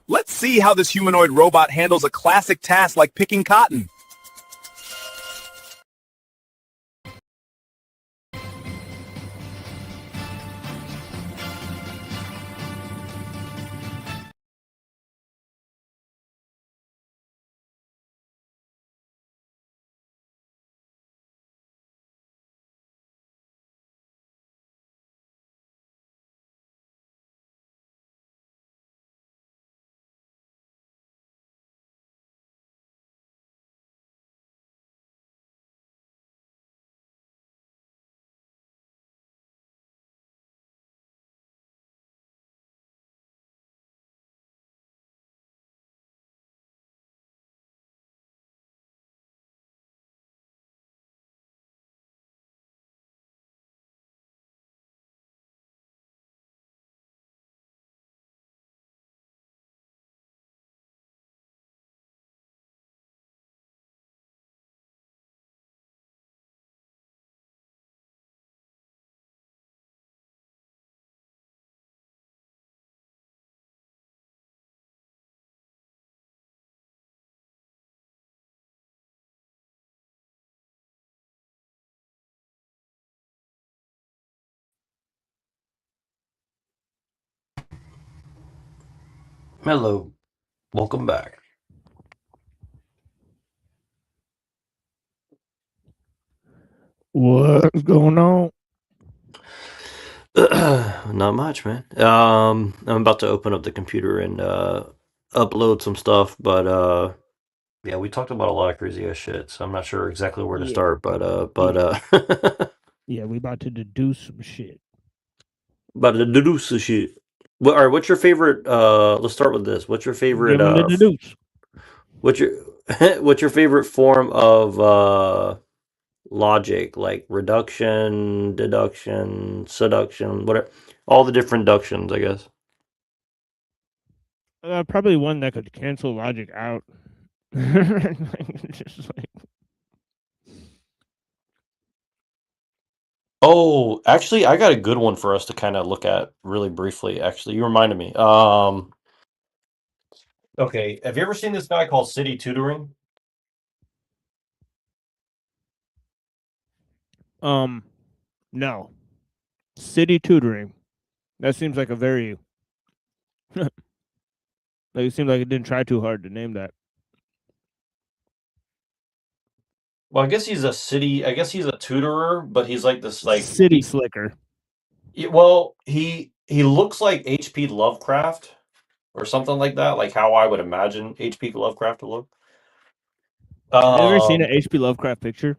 Let's see how this humanoid robot handles a classic task like picking cotton. Hello, welcome back. What's going on? Not much, man. I'm about to open up the computer and upload some stuff, but yeah, we talked about a lot of crazy ass shit, so I'm not sure exactly where to Yeah, start, but yeah, yeah. We about to deduce some shit. about to deduce the shit. All right, what's your favorite? Let's start with this. What's your favorite? Give them the deduce. What's your what's your favorite form of logic, like reduction, deduction, seduction, whatever, all the different ductions, I guess. Probably one that could cancel logic out. Just like, Oh, actually, I got a good one for us to kind of look at really briefly. Actually, you reminded me. Okay, have you ever seen this guy called City Tutoring? um, no. City tutoring. That seems like a very like it seems like it didn't try too hard to name that. Well, I guess he's a city. I guess he's a tutorer, but he's like this, like City slicker. well, he looks like H.P. Lovecraft or something like that, like how I would imagine H.P. Lovecraft to look. Have you ever seen Um, an H.P. Lovecraft picture?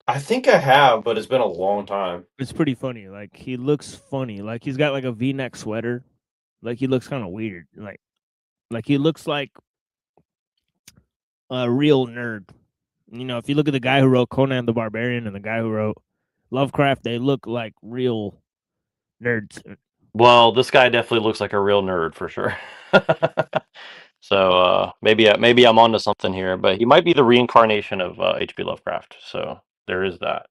I think I have, but it's been a long time. It's pretty funny. Like he looks funny. Like he's got like a V-neck sweater. Like he looks kind of weird. Like he looks like a real nerd. You know, if you look at the guy who wrote Conan the Barbarian and the guy who wrote Lovecraft, they look like real nerds. Well, this guy definitely looks like a real nerd for sure. So maybe I'm onto something here, but he might be the reincarnation of H.P. Lovecraft. So there is that.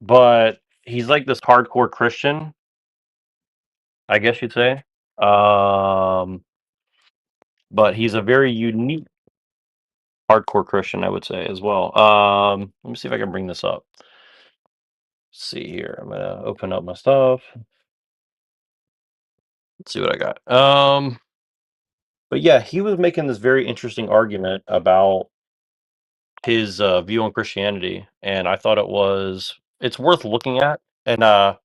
But he's like this hardcore Christian, I guess you'd say. Um, but he's a very unique hardcore Christian, I would say as well. Let me see if I can bring this up. Let's see here. I'm gonna open up my stuff. Let's see what I got. But yeah, he was making this very interesting argument about his view on Christianity, and I thought it's worth looking at. And I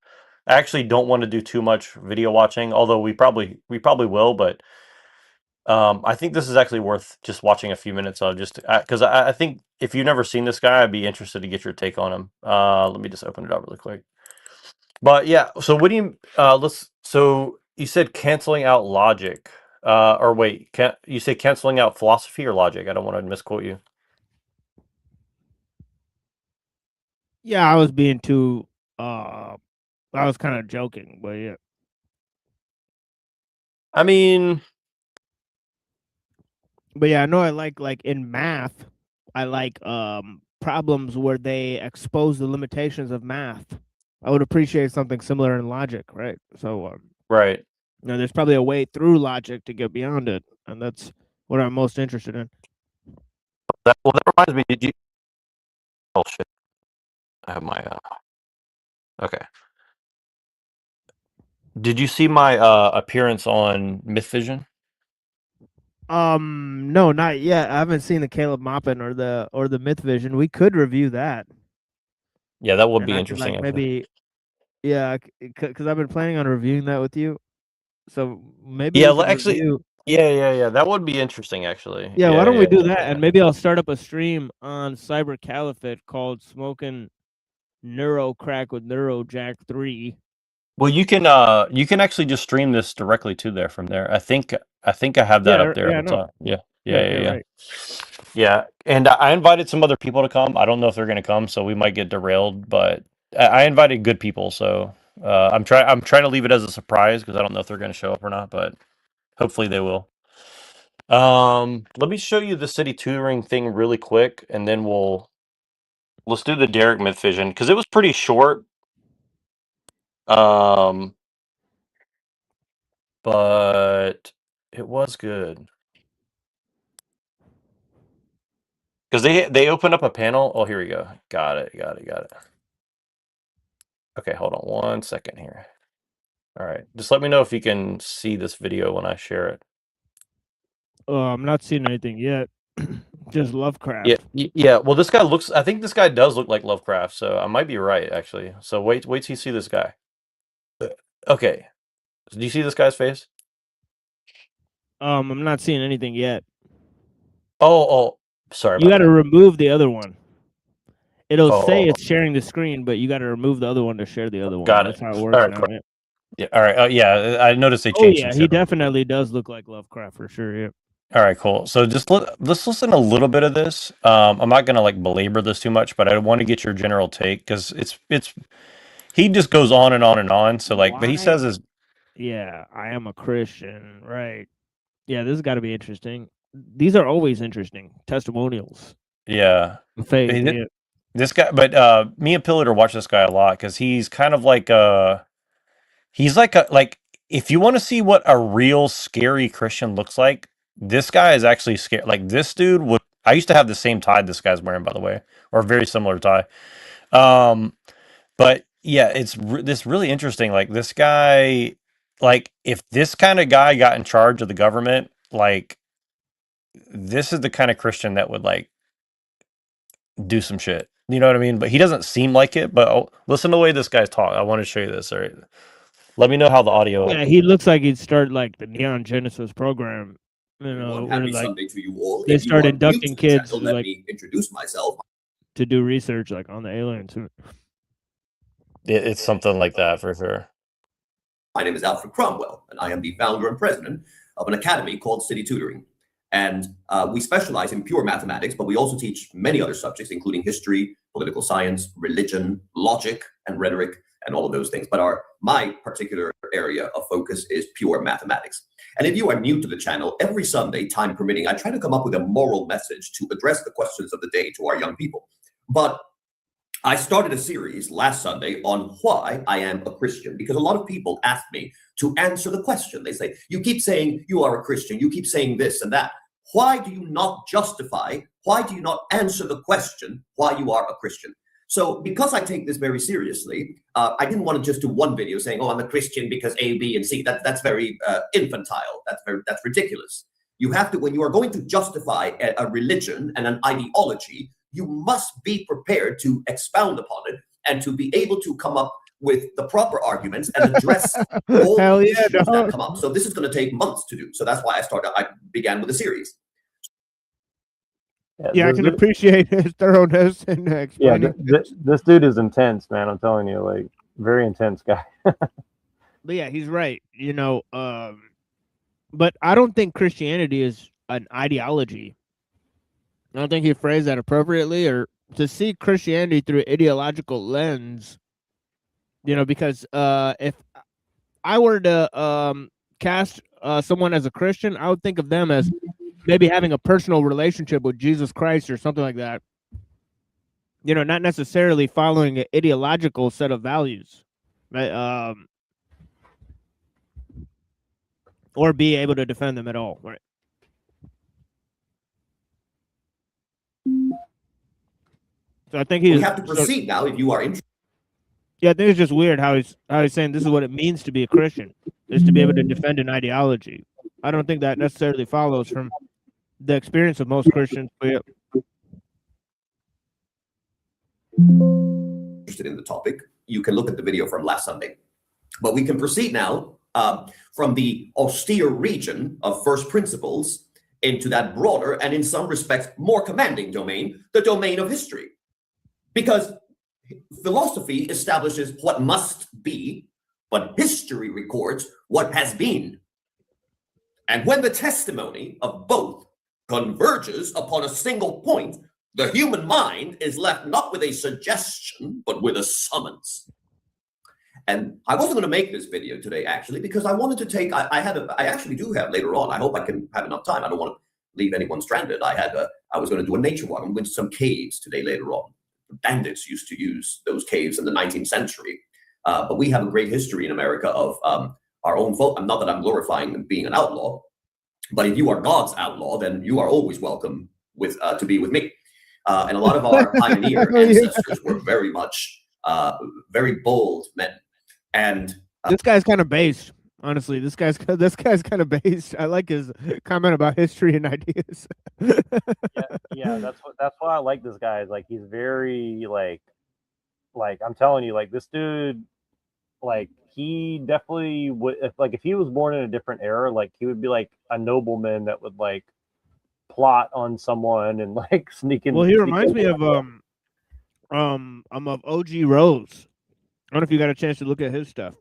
actually don't want to do too much video watching, although we probably will. But I think this is actually worth just watching a few minutes of, just because I think if you've never seen this guy, I'd be interested to get your take on him. Let me just open it up really quick. But yeah, so what do you let's so you said canceling out logic. Or wait, can you say canceling out philosophy or logic? I don't want to misquote you. Yeah, I was being too. I was kind of joking, but yeah, I mean, but yeah, I know I like in math, I like problems where they expose the limitations of math. I would appreciate something similar in logic, right? So right. there's probably a way through logic to get beyond it, and that's what I'm most interested in. That reminds me. Did you? Oh shit! I have my. Okay. Did you see my appearance on Myth Vision? No, not yet. I haven't seen the Caleb Maupin or the Myth Vision. We could review that. Yeah, that would And be I could interesting. like Actually. maybe, yeah, because I've been planning on reviewing that with you. So maybe Yeah, we could actually, review. yeah. That would be interesting, actually. Yeah, why Yeah, don't we do yeah, that? yeah. And maybe I'll start up a stream on Cyber Caliphate called Smoking Neuro Crack with Neuro Jack 3. Well, you can actually just stream this directly to there from there. I think I have that up there at Yeah, the no. top. Yeah, Yeah, yeah. right. Yeah, and I invited some other people to come. I don't know if they're going to come, so we might get derailed. But I invited good people, so I'm trying to leave it as a surprise because I don't know if they're going to show up or not. But hopefully they will. Let me show you the city tutoring thing really quick, and then let's do the Derek Myth Vision because it was pretty short. But it was good. Because they opened up a panel. Oh, here we go. Got it. Okay, hold on 1 second here. All right, just let me know if you can see this video when I share it. I'm not seeing anything yet. Just Lovecraft. Yeah. Well, this guy looks. I think this guy does look like Lovecraft, so I might be right actually. So wait till you see this guy. Okay, do you see this guy's face? I'm not seeing anything yet. Oh, sorry You about got to that. remove the other one. It'll say Oh, it's sharing the screen, but you got to remove the other one to share the other one. got That's it. how it All works right, now. cool. Yeah. Yeah. All right. Yeah, I noticed they Oh changed some yeah, he shit. definitely does look like Lovecraft for sure. Yeah. All right, cool. So just let's listen a little bit of this. I'm not gonna like belabor this too much, but I want to get your general take because it's he just goes on and on and on. So like, but he Why? says is Yeah, I am a Christian, right? Yeah, this has got to be interesting. These are always interesting testimonials yeah. of faith. Hey, Yeah. this guy, but me and Pillator watch this guy a lot because he's kind of like he's like a like if you want to see what a real scary Christian looks like, this guy is actually scary. Like this dude would. I used to have the same tie this guy's wearing, by the way, or a very similar tie. Um, But yeah, this really interesting. Like this guy, like if this kind of guy got in charge of the government, like this is the kind of Christian that would like do some shit. You know what I mean? But he doesn't seem like it. But listen to the way this guy's talk. I want to show you this. All right, let me know how the audio. Yeah, he looks like he'd start like the Neon Genesis program. One Where happy like Sunday to you all. they If you start are new inducting to the kids channel, to let like me introduce myself. to do research like on the aliens. It's something like that for sure. My name is Alfred Cromwell, and I am the founder and president of an academy called City Tutoring. And we specialize in pure mathematics, but we also teach many other subjects, including history, political science, religion, logic, and rhetoric, and all of those things. But my particular area of focus is pure mathematics. And if you are new to the channel, every Sunday, time permitting, I try to come up with a moral message to address the questions of the day to our young people. But I started a series last Sunday on why I am a Christian, because a lot of people ask me to answer the question. They say, you keep saying you are a Christian, you keep saying this and that. Why do you not justify, why do you not answer the question why you are a Christian? So because I take this very seriously, I didn't want to just do one video saying, oh, I'm a Christian because A, B, and C. That's very infantile. That's ridiculous. You have to, when you are going to justify a religion and an ideology, you must be prepared to expound upon it and to be able to come up with the proper arguments and address all the issues that come up. So this is going to take months to do. So that's why I began with a series. Yeah, I can appreciate his thoroughness and explaining. Yeah, this dude is intense, man. I'm telling you, like very intense guy. But yeah, he's right. But I don't think Christianity is an ideology. I don't think he phrased that appropriately, or to see Christianity through an ideological lens. Because if I were to cast someone as a Christian, I would think of them as maybe having a personal relationship with Jesus Christ or something like that. Not necessarily following an ideological set of values. Right? or be able to defend them at all. Right. So I think we have to proceed now. If you are interested. Yeah, I think it's just weird how he's saying this is what it means to be a Christian, is to be able to defend an ideology. I don't think that necessarily follows from the experience of most Christians. But yeah. Interested in the topic, you can look at the video from last Sunday. But we can proceed now from the austere region of first principles into that broader and in some respects more commanding domain, the domain of history. Because philosophy establishes what must be, but history records what has been. And when the testimony of both converges upon a single point, the human mind is left not with a suggestion, but with a summons. And I wasn't going to make this video today, actually, because I wanted to take, I actually do have later on, I hope I can have enough time. I don't want to leave anyone stranded. I was going to do a nature walk. I'm going to some caves today later on. The bandits used to use those caves in the 19th century. But we have a great history in America of our own folk. Not that I'm glorifying being an outlaw, but if you are God's outlaw, then you are always welcome to be with me. And a lot of our pioneer ancestors were very much very bold men. And this guy's kind of based, honestly. This guy's kind of based. I like his comment about history and ideas. yeah, that's why I like this guy. Is like he's very like I'm telling you, like this dude, like he definitely would if he was born in a different era, like he would be like a nobleman that would like plot on someone and like sneak in. Well, he reminds me of OG Rose. I don't know if you got a chance to look at his stuff.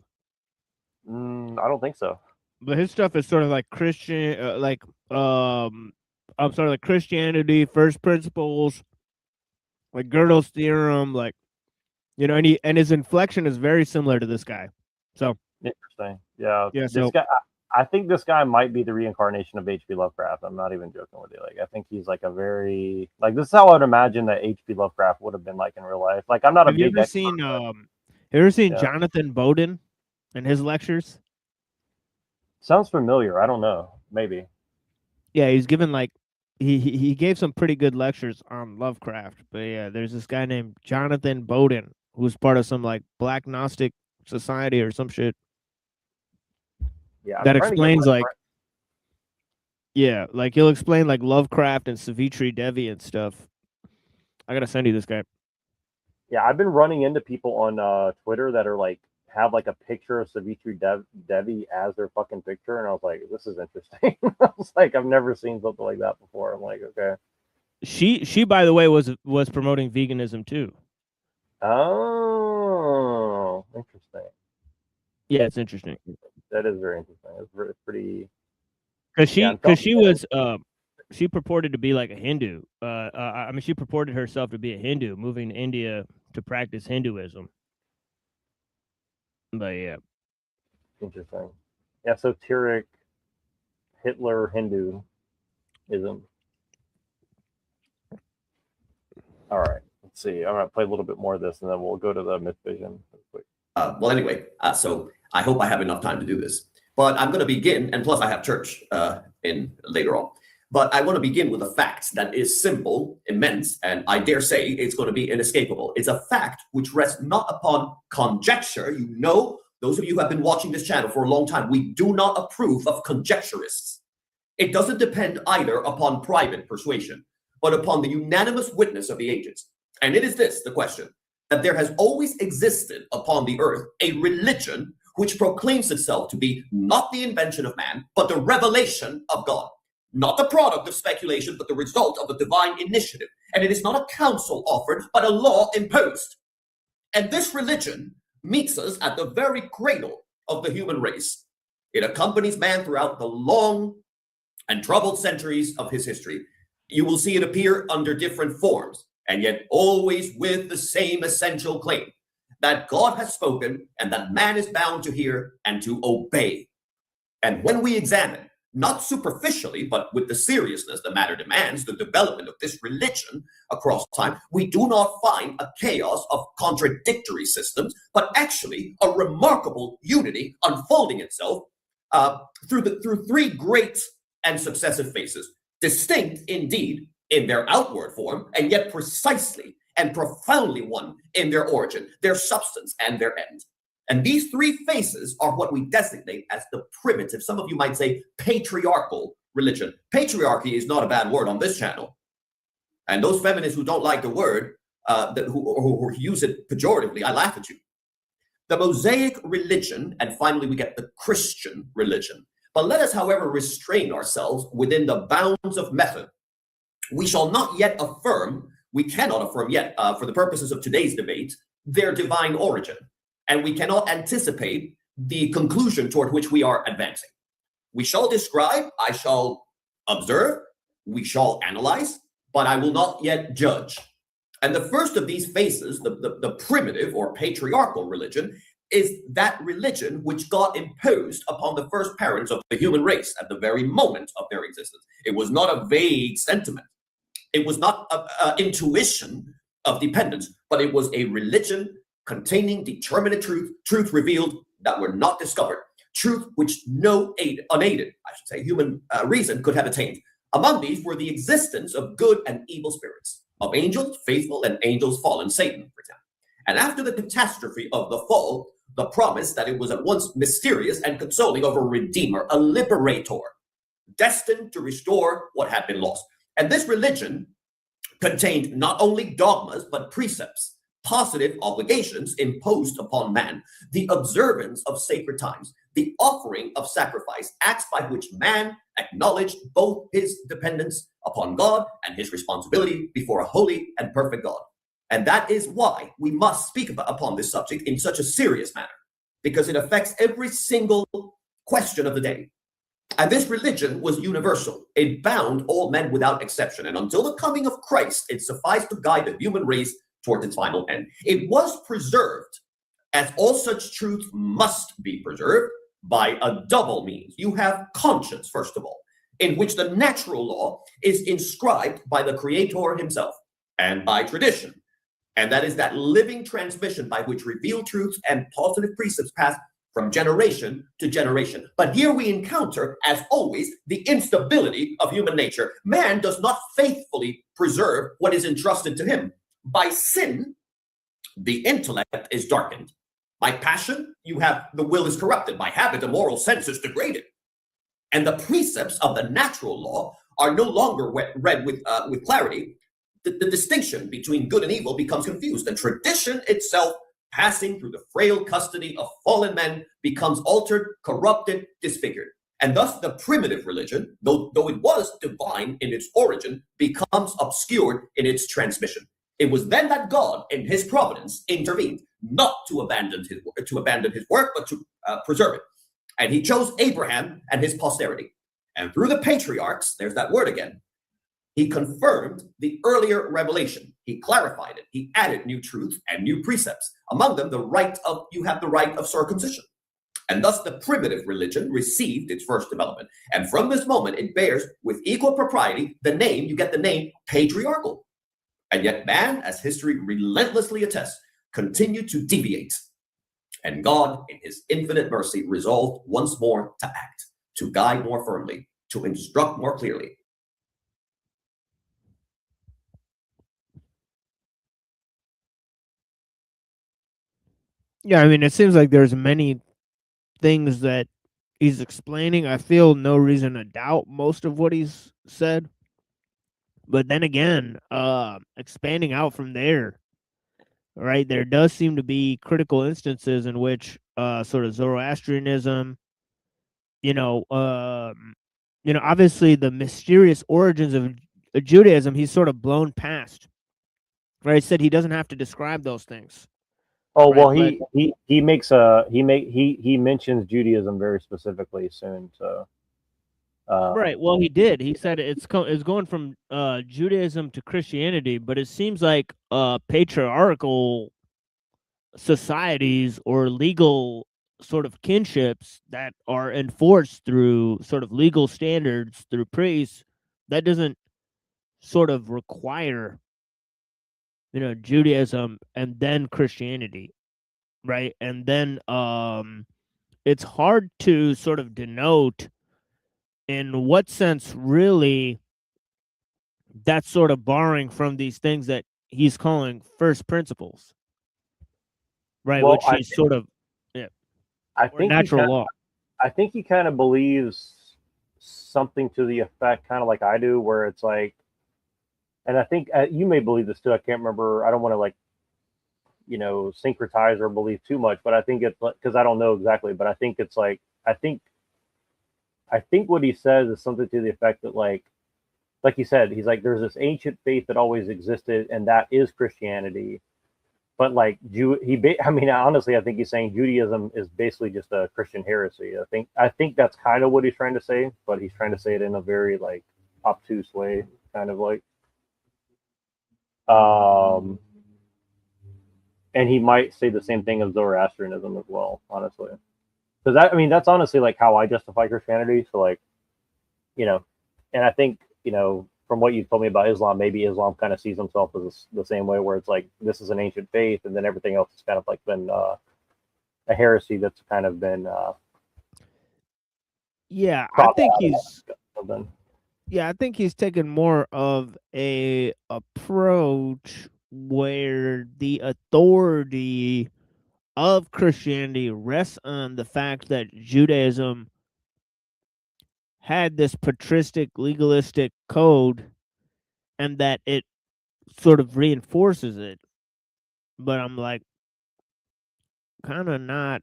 I don't think so. But his stuff is sort of like Christian, I'm sort of like Christianity, first principles, like Gödel's theorem, like and his inflection is very similar to this guy. So interesting, yeah. So guy, I think this guy might be the reincarnation of H.P. Lovecraft. I'm not even joking with you. Like I think he's like a very like this is how I'd imagine that H.P. Lovecraft would have been like in real life. Like I'm not a big. Have you ever seen Jonathan Bowden and his lectures? Sounds familiar. I don't know. Maybe. Yeah, he's given like he gave some pretty good lectures on Lovecraft. But yeah, there's this guy named Jonathan Bowden who's part of some like Black Gnostic society or some shit. Yeah, that explains like like he'll explain like Lovecraft and Savitri Devi and stuff. I gotta send you this guy. Yeah, I've been running into people on Twitter that are like have like a picture of Savitri Devi as their fucking picture, and I was like, this is interesting. I was like, I've never seen something like that before. I'm like, okay. She by the way was promoting veganism too. Oh, interesting. Yeah, it's interesting. That is very interesting. It's pretty. Because she purported to be like a Hindu. I mean, she purported herself to be a Hindu, moving to India to practice Hinduism. But yeah, interesting. Esoteric Hitler Hinduism. All right, let's see. I'm gonna play a little bit more of this, and then we'll go to the myth vision. Well, anyway, so I hope I have enough time to do this. But I'm going to begin, and plus I have church in later on. But I want to begin with a fact that is simple, immense, and I dare say it's going to be inescapable. It's a fact which rests not upon conjecture. You know, those of you who have been watching this channel for a long time, we do not approve of conjecturists. It doesn't depend either upon private persuasion, but upon the unanimous witness of the ages. And it is this, the question, that there has always existed upon the earth a religion which proclaims itself to be not the invention of man, but the revelation of God. Not the product of speculation, but the result of a divine initiative. And it is not a counsel offered, but a law imposed. And this religion meets us at the very cradle of the human race. It accompanies man throughout the long and troubled centuries of his history. You will see it appear under different forms, and yet always with the same essential claim, that God has spoken and that man is bound to hear and to obey. And when we examine, not superficially, but with the seriousness the matter demands, the development of this religion across time, we do not find a chaos of contradictory systems, but actually a remarkable unity unfolding itself through three great and successive phases, distinct indeed in their outward form, and yet precisely and profoundly one in their origin, their substance, and their end. And these three phases are what we designate as the primitive, some of you might say patriarchal religion. Patriarchy is not a bad word on this channel. And those feminists who don't like the word, who use it pejoratively, I laugh at you. The Mosaic religion, and finally we get the Christian religion. But let us, however, restrain ourselves within the bounds of method. We shall not yet affirm, we cannot affirm yet, for the purposes of today's debate, their divine origin. And we cannot anticipate the conclusion toward which we are advancing. We shall describe, I shall observe, we shall analyze, but I will not yet judge. And the first of these phases, the primitive or patriarchal religion, is that religion which God imposed upon the first parents of the human race at the very moment of their existence. It was not a vague sentiment. It was not an intuition of dependence, but it was a religion containing determinate truth revealed that were not discovered, truth which no unaided, I should say, human reason could have attained. Among these were the existence of good and evil spirits, of angels faithful and angels fallen, Satan, for example. And after the catastrophe of the fall, the promise that it was at once mysterious and consoling of a redeemer, a liberator, destined to restore what had been lost. And this religion contained not only dogmas, but precepts, positive obligations imposed upon man, the observance of sacred times, the offering of sacrifice, acts by which man acknowledged both his dependence upon God and his responsibility before a holy and perfect God. And that is why we must speak upon this subject in such a serious manner, because it affects every single question of the day. And this religion was universal. It bound all men without exception. And until the coming of Christ, it sufficed to guide the human race towards its final end. It was preserved, as all such truth must be preserved, by a double means. You have conscience, first of all, in which the natural law is inscribed by the Creator himself, and by tradition. And that is that living transmission by which revealed truths and positive precepts pass from generation to generation. But here we encounter, as always, the instability of human nature. Man does not faithfully preserve what is entrusted to him. By sin, the intellect is darkened. By passion, you have the will is corrupted. By habit, the moral sense is degraded. And the precepts of the natural law are no longer read with clarity. The distinction between good and evil becomes confused. And tradition itself, passing through the frail custody of fallen men, becomes altered, corrupted, disfigured. And thus the primitive religion, though it was divine in its origin, becomes obscured in its transmission. It was then that God, in his providence, intervened, not to abandon his work, but to preserve it. And he chose Abraham and his posterity. And through the patriarchs, there's that word again, he confirmed the earlier revelation. He clarified it. He added new truths and new precepts. Among them, you have the right of circumcision. And thus the primitive religion received its first development. And from this moment, it bears with equal propriety you get the name patriarchal. And yet man, as history relentlessly attests, continued to deviate. And God, in his infinite mercy, resolved once more to act, to guide more firmly, to instruct more clearly. Yeah, I mean, it seems like there's many things that he's explaining. I feel no reason to doubt most of what he's said. But then again, expanding out from there, right, there does seem to be critical instances in which sort of Zoroastrianism, obviously the mysterious origins of Judaism, he's sort of blown past. Right, he said he doesn't have to describe those things. Oh Right, well, but he mentions Judaism very specifically soon. So right, well, he did. He said it's going from Judaism to Christianity, but it seems like patriarchal societies or legal sort of kinships that are enforced through sort of legal standards through priests, that doesn't sort of require Judaism and then Christianity, right? And then it's hard to sort of denote in what sense really that's sort of borrowing from these things that he's calling first principles, right? Well, Which he's sort of, yeah, I or think he natural kind law. I think he kind of believes something to the effect, kind of like I do, where it's like, and I think you may believe this too. I can't remember. I don't want to like, syncretize or believe too much, but I think it's because I don't know exactly, but I think it's like, I think what he says is something to the effect that like you said, he's like, there's this ancient faith that always existed, and that is Christianity. But like I mean, honestly, I think he's saying Judaism is basically just a Christian heresy. I think that's kind of what he's trying to say, but he's trying to say it in a very like obtuse way, kind of like. And he might say the same thing of Zoroastrianism as well, honestly. Because that's honestly like how I justify Christianity. So like, and I think from what you told me about Islam, maybe Islam kind of sees himself as the same way, where it's like this is an ancient faith, and then everything else has kind of like been a heresy that's kind of been. Yeah, I think he's taken more of a approach where the authority of Christianity rests on the fact that Judaism had this patristic legalistic code and that it sort of reinforces it. But I'm like kind of not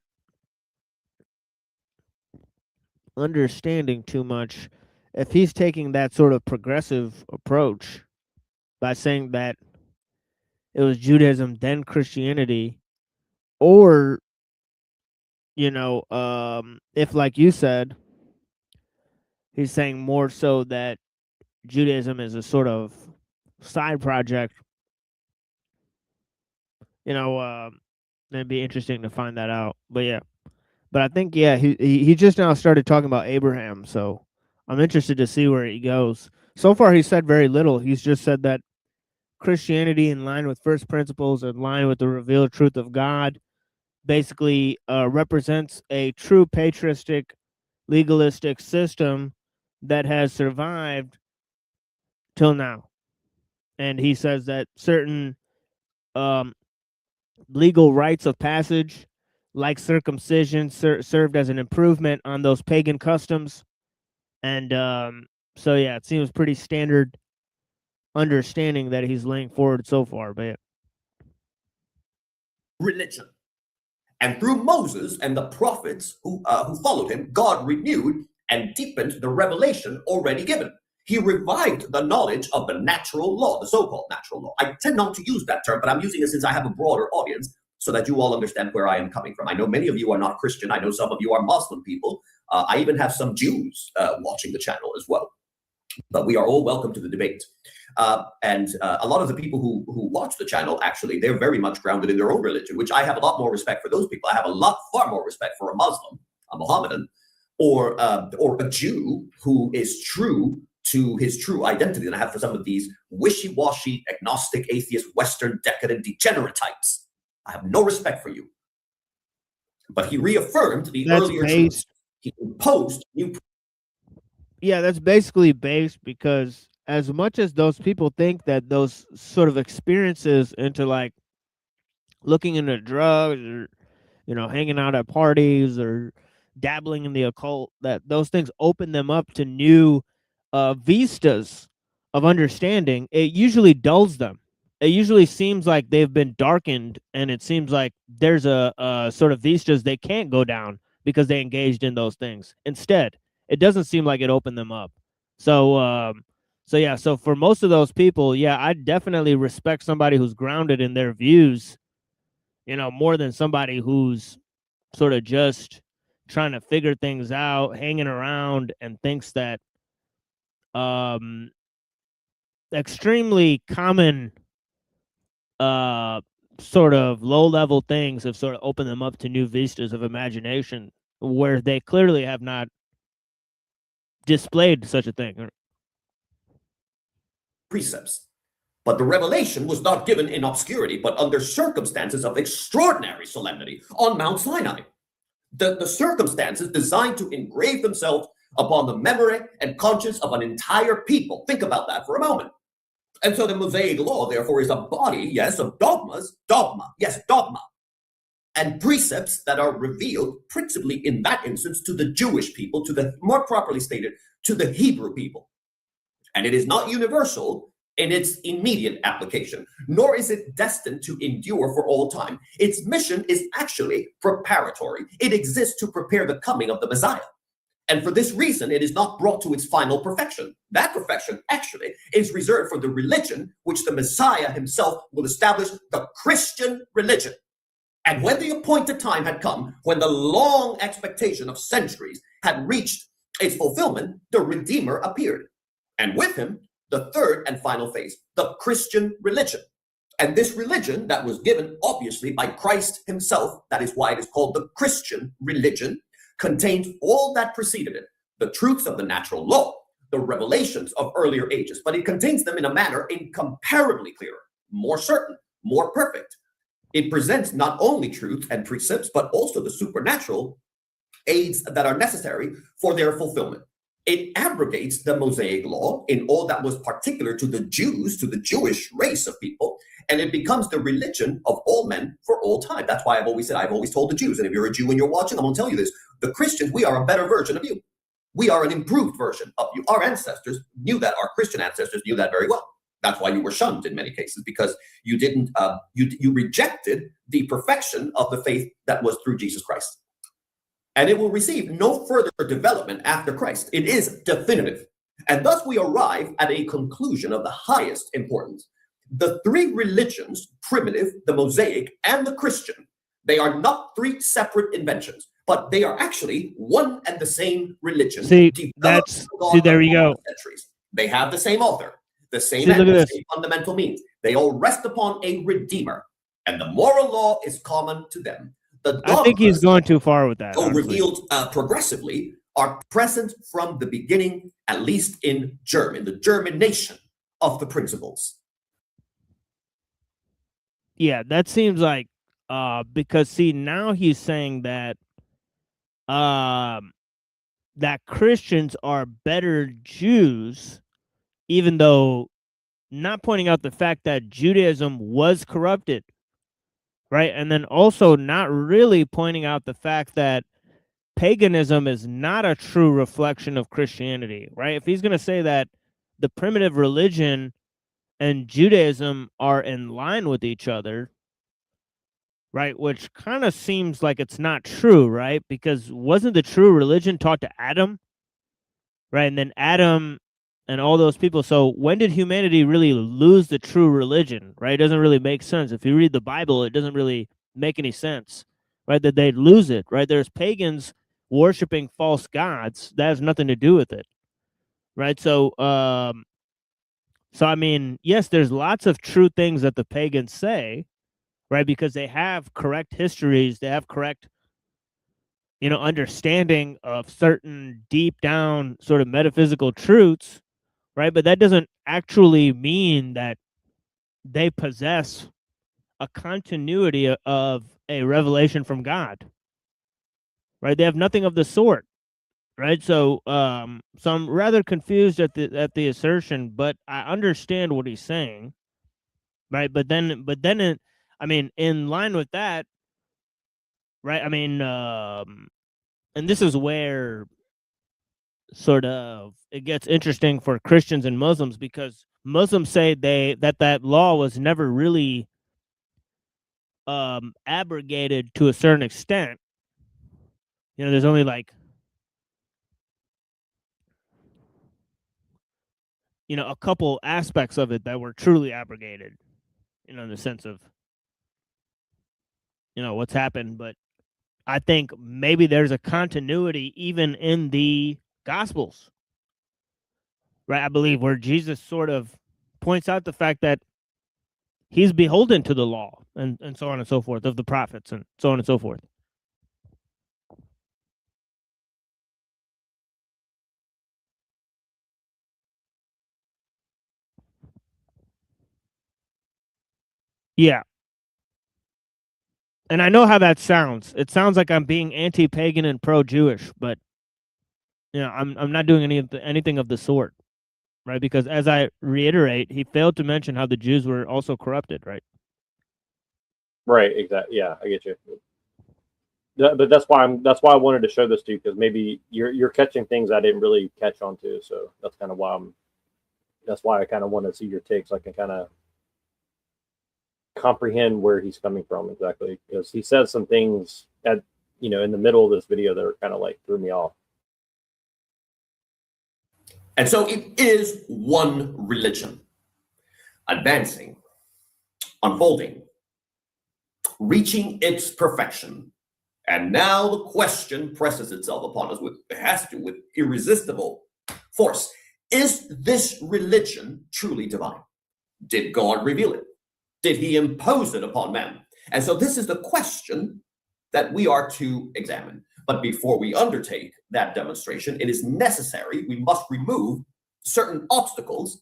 understanding too much if he's taking that sort of progressive approach by saying that it was Judaism then Christianity, or if like you said, he's saying more so that Judaism is a sort of side project. It'd be interesting to find that out. But yeah, but I think he just now started talking about Abraham, so I'm interested to see where he goes. So far, he said very little. He's just said that Christianity, in line with first principles, in line with the revealed truth of God, basically represents a true patristic, legalistic system that has survived till now. And he says that certain legal rites of passage, like circumcision, served as an improvement on those pagan customs. And so, yeah, it seems pretty standard understanding that he's laying forward so far. But yeah. Religion. And through Moses and the prophets who followed him, God renewed and deepened the revelation already given. He revived the knowledge of the natural law, the so-called natural law. I tend not to use that term, but I'm using it since I have a broader audience so that you all understand where I am coming from. I know many of you are not Christian. I know some of you are Muslim people. I even have some Jews watching the channel as well. But we are all welcome to the debate. And a lot of the people who watch the channel, actually, they're very much grounded in their own religion, which I have a lot more respect for those people. I have far more respect for a Muslim, a Mohammedan, or a Jew who is true to his true identity than I have for some of these wishy-washy, agnostic, atheist, Western, decadent, degenerate types. I have no respect for you. But he reaffirmed the earlier truths. He imposed new. Yeah, that's basically based because as much as those people think that those sort of experiences into like looking into drugs or hanging out at parties or dabbling in the occult, that those things open them up to new vistas of understanding, it usually dulls them. It usually seems like they've been darkened, and it seems like there's a sort of vistas they can't go down because they engaged in those things. Instead, it doesn't seem like it opened them up. So so for most of those people, yeah, I definitely respect somebody who's grounded in their views, more than somebody who's sort of just trying to figure things out, hanging around, and thinks that extremely common sort of low-level things have sort of opened them up to new vistas of imagination where they clearly have not displayed such a thing. Precepts. But the revelation was not given in obscurity, but under circumstances of extraordinary solemnity on Mount Sinai. The circumstances designed to engrave themselves upon the memory and conscience of an entire people. Think about that for a moment. And so the Mosaic law, therefore, is a body, yes, of dogmas, dogma, yes, dogma, and precepts that are revealed principally in that instance to the Jewish people, to the, more properly stated, to the Hebrew people. And it is not universal in its immediate application, nor is it destined to endure for all time. Its mission is actually preparatory. It exists to prepare the coming of the Messiah. And for this reason, it is not brought to its final perfection. That perfection actually is reserved for the religion which the Messiah himself will establish, the Christian religion. And when the appointed time had come, when the long expectation of centuries had reached its fulfillment, the Redeemer appeared. And with him, the third and final phase, the Christian religion. And this religion that was given, obviously, by Christ himself, that is why it is called the Christian religion, contains all that preceded it, the truths of the natural law, the revelations of earlier ages, but it contains them in a manner incomparably clearer, more certain, more perfect. It presents not only truth and precepts, but also the supernatural aids that are necessary for their fulfillment. It abrogates the Mosaic law in all that was particular to the Jews, to the Jewish race of people, and it becomes the religion of all men for all time. That's why I've always said, I've always told the Jews, and if you're a Jew and you're watching, I'm going to tell you this, the Christians, we are a better version of you. We are an improved version of you. Our ancestors knew that. Our Christian ancestors knew that very well. That's why you were shunned in many cases, because you didn't, you rejected the perfection of the faith that was through Jesus Christ. And it will receive no further development after Christ. It is definitive. And thus we arrive at a conclusion of the highest importance. The three religions, primitive, the Mosaic, and the Christian, they are not three separate inventions, but they are actually one and the same religion. See, there you go. Centuries. They have the same author, the same same fundamental means. They all rest upon a redeemer, and the moral law is common to them. I think he's going too far with that. Revealed progressively are present from the beginning, at least in the germination of the principles. Yeah, that seems like because see, now he's saying that that Christians are better Jews, even though not pointing out the fact that Judaism was corrupted. Right. And then also not really pointing out the fact that paganism is not a true reflection of Christianity. Right. If he's going to say that the primitive religion and Judaism are in line with each other. Right. Which kind of seems like it's not true. Right. Because wasn't the true religion taught to Adam? Right. And then Adam and all those people. So when did humanity really lose the true religion? Right? It doesn't really make sense. If you read the Bible, it doesn't really make any sense, right? That they'd lose it, right? There's pagans worshiping false gods. That has nothing to do with it, right? So I mean, yes, there's lots of true things that the pagans say, right? Because they have correct histories, they have correct, understanding of certain deep down sort of metaphysical truths. Right, but that doesn't actually mean that they possess a continuity of a revelation from God. Right, they have nothing of the sort. Right, so I'm rather confused at the assertion, but I understand what he's saying. Right, but then, I mean, in line with that, right? I mean, and this is where sort of it gets interesting for Christians and Muslims, because Muslims say that law was never really abrogated to a certain extent. There's only like a couple aspects of it that were truly abrogated, in the sense of what's happened. But I think maybe there's a continuity even in the Gospels. Right, I believe, where Jesus sort of points out the fact that he's beholden to the law and so on and so forth of the prophets and so on and so forth. Yeah. And I know how that sounds. It sounds like I'm being anti-pagan and pro-Jewish, but I'm not doing anything of the sort, right? Because as I reiterate, he failed to mention how the Jews were also corrupted, right? Right, exactly. Yeah, I get you. But that's why I wanted to show this to you, because maybe you're catching things I didn't really catch on to. So that's kind of why I kind of want to see your take, so I can kind of comprehend where he's coming from exactly, because he says some things at in the middle of this video that are kind of like threw me off. And so it is one religion, advancing, unfolding, reaching its perfection. And now the question presses itself upon us with irresistible force. Is this religion truly divine? Did God reveal it? Did he impose it upon man? And so this is the question that we are to examine. But before we undertake that demonstration, it is necessary, we must remove certain obstacles,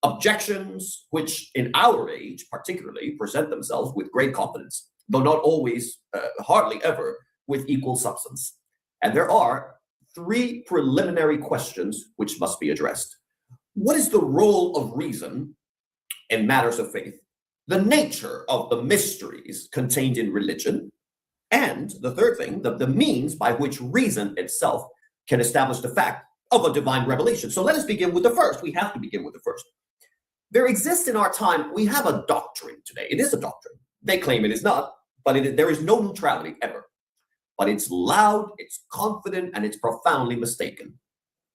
objections, which in our age particularly present themselves with great confidence, though not always, hardly ever, with equal substance. And there are 3 preliminary questions which must be addressed. What is the role of reason in matters of faith? The nature of the mysteries contained in religion, and the third thing, the means by which reason itself can establish the fact of a divine revelation. So let us begin with the first. We have to begin with the first. There exists in our time, we have a doctrine today. It is a doctrine. They claim it is not, but there is no neutrality ever. But it's loud, it's confident, and it's profoundly mistaken.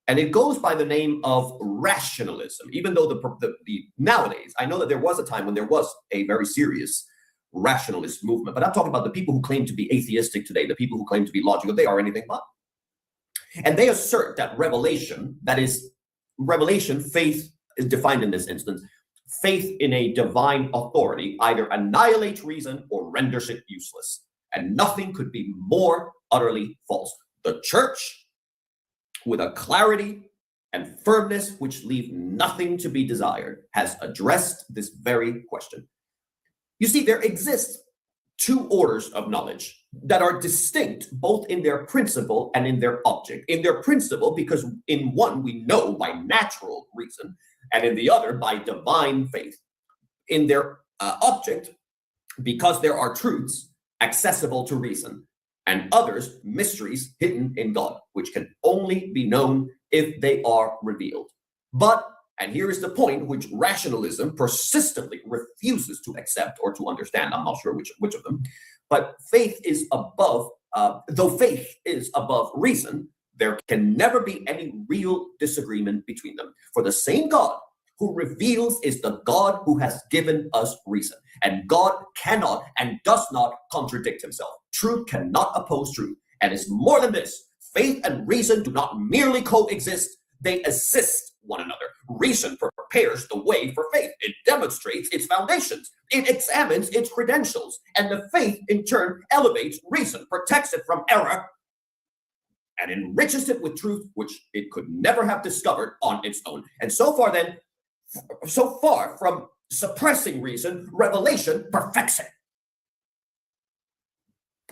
And it goes by the name of rationalism, even though the nowadays, I know that there was a time when there was a very serious rationalist movement, but I'm talking about the people who claim to be atheistic today, the people who claim to be logical, they are anything but. And they assert that revelation, faith is defined in this instance, faith in a divine authority either annihilates reason or renders it useless. And nothing could be more utterly false. The church, with a clarity and firmness which leave nothing to be desired, has addressed this very question. You see, there exist 2 orders of knowledge that are distinct both in their principle and in their object. In their principle, because in one we know by natural reason, and in the other by divine faith. In their object, because there are truths accessible to reason, and others, mysteries hidden in God, which can only be known if they are revealed. But, and here is the point which rationalism persistently refuses to accept or to understand, I'm not sure which of them, but faith is above, though faith is above reason, there can never be any real disagreement between them. For the same God who reveals is the God who has given us reason. And God cannot and does not contradict himself. Truth cannot oppose truth. And it's more than this. Faith and reason do not merely coexist, they assist one another. Reason prepares the way for faith. It demonstrates its foundations. It examines its credentials. And the faith, in turn, elevates reason, protects it from error, and enriches it with truth which it could never have discovered on its own. And so far from suppressing reason, revelation perfects it.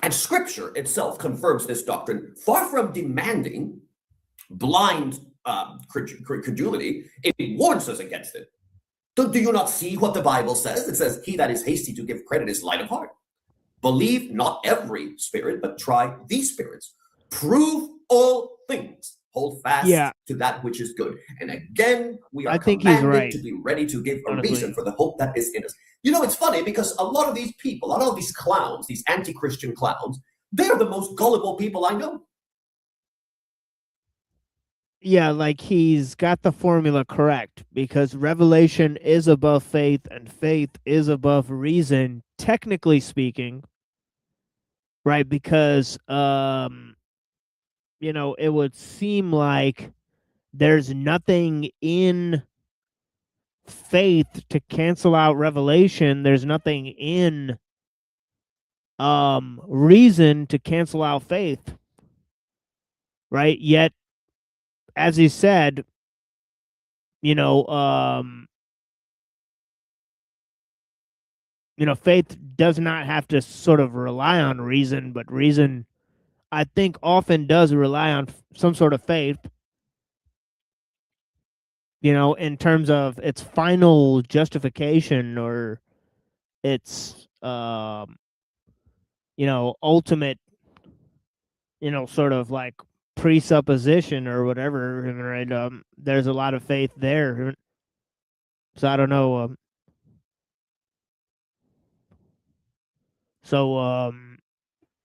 And Scripture itself confirms this doctrine. Far from demanding blind credulity, it warns us against it. Do you not see what the Bible says? It says, he that is hasty to give credit is light of heart. Believe not every spirit, but try these spirits. Prove all things. Hold fast to that which is good. And again, we are commanded to be ready to give a reason for the hope that is in us. You know, it's funny because a lot of these people, a lot of these clowns, these anti-Christian clowns, they're the most gullible people I know. Yeah, like he's got the formula correct, because revelation is above faith and faith is above reason, technically speaking, right? Because it would seem like there's nothing in faith to cancel out revelation. There's nothing in reason to cancel out faith, right? Yet, as he said, faith does not have to sort of rely on reason, but reason, I think, often does rely on some sort of faith, in terms of its final justification or its, ultimate, sort of like presupposition or whatever, right? There's a lot of faith there. So I don't know.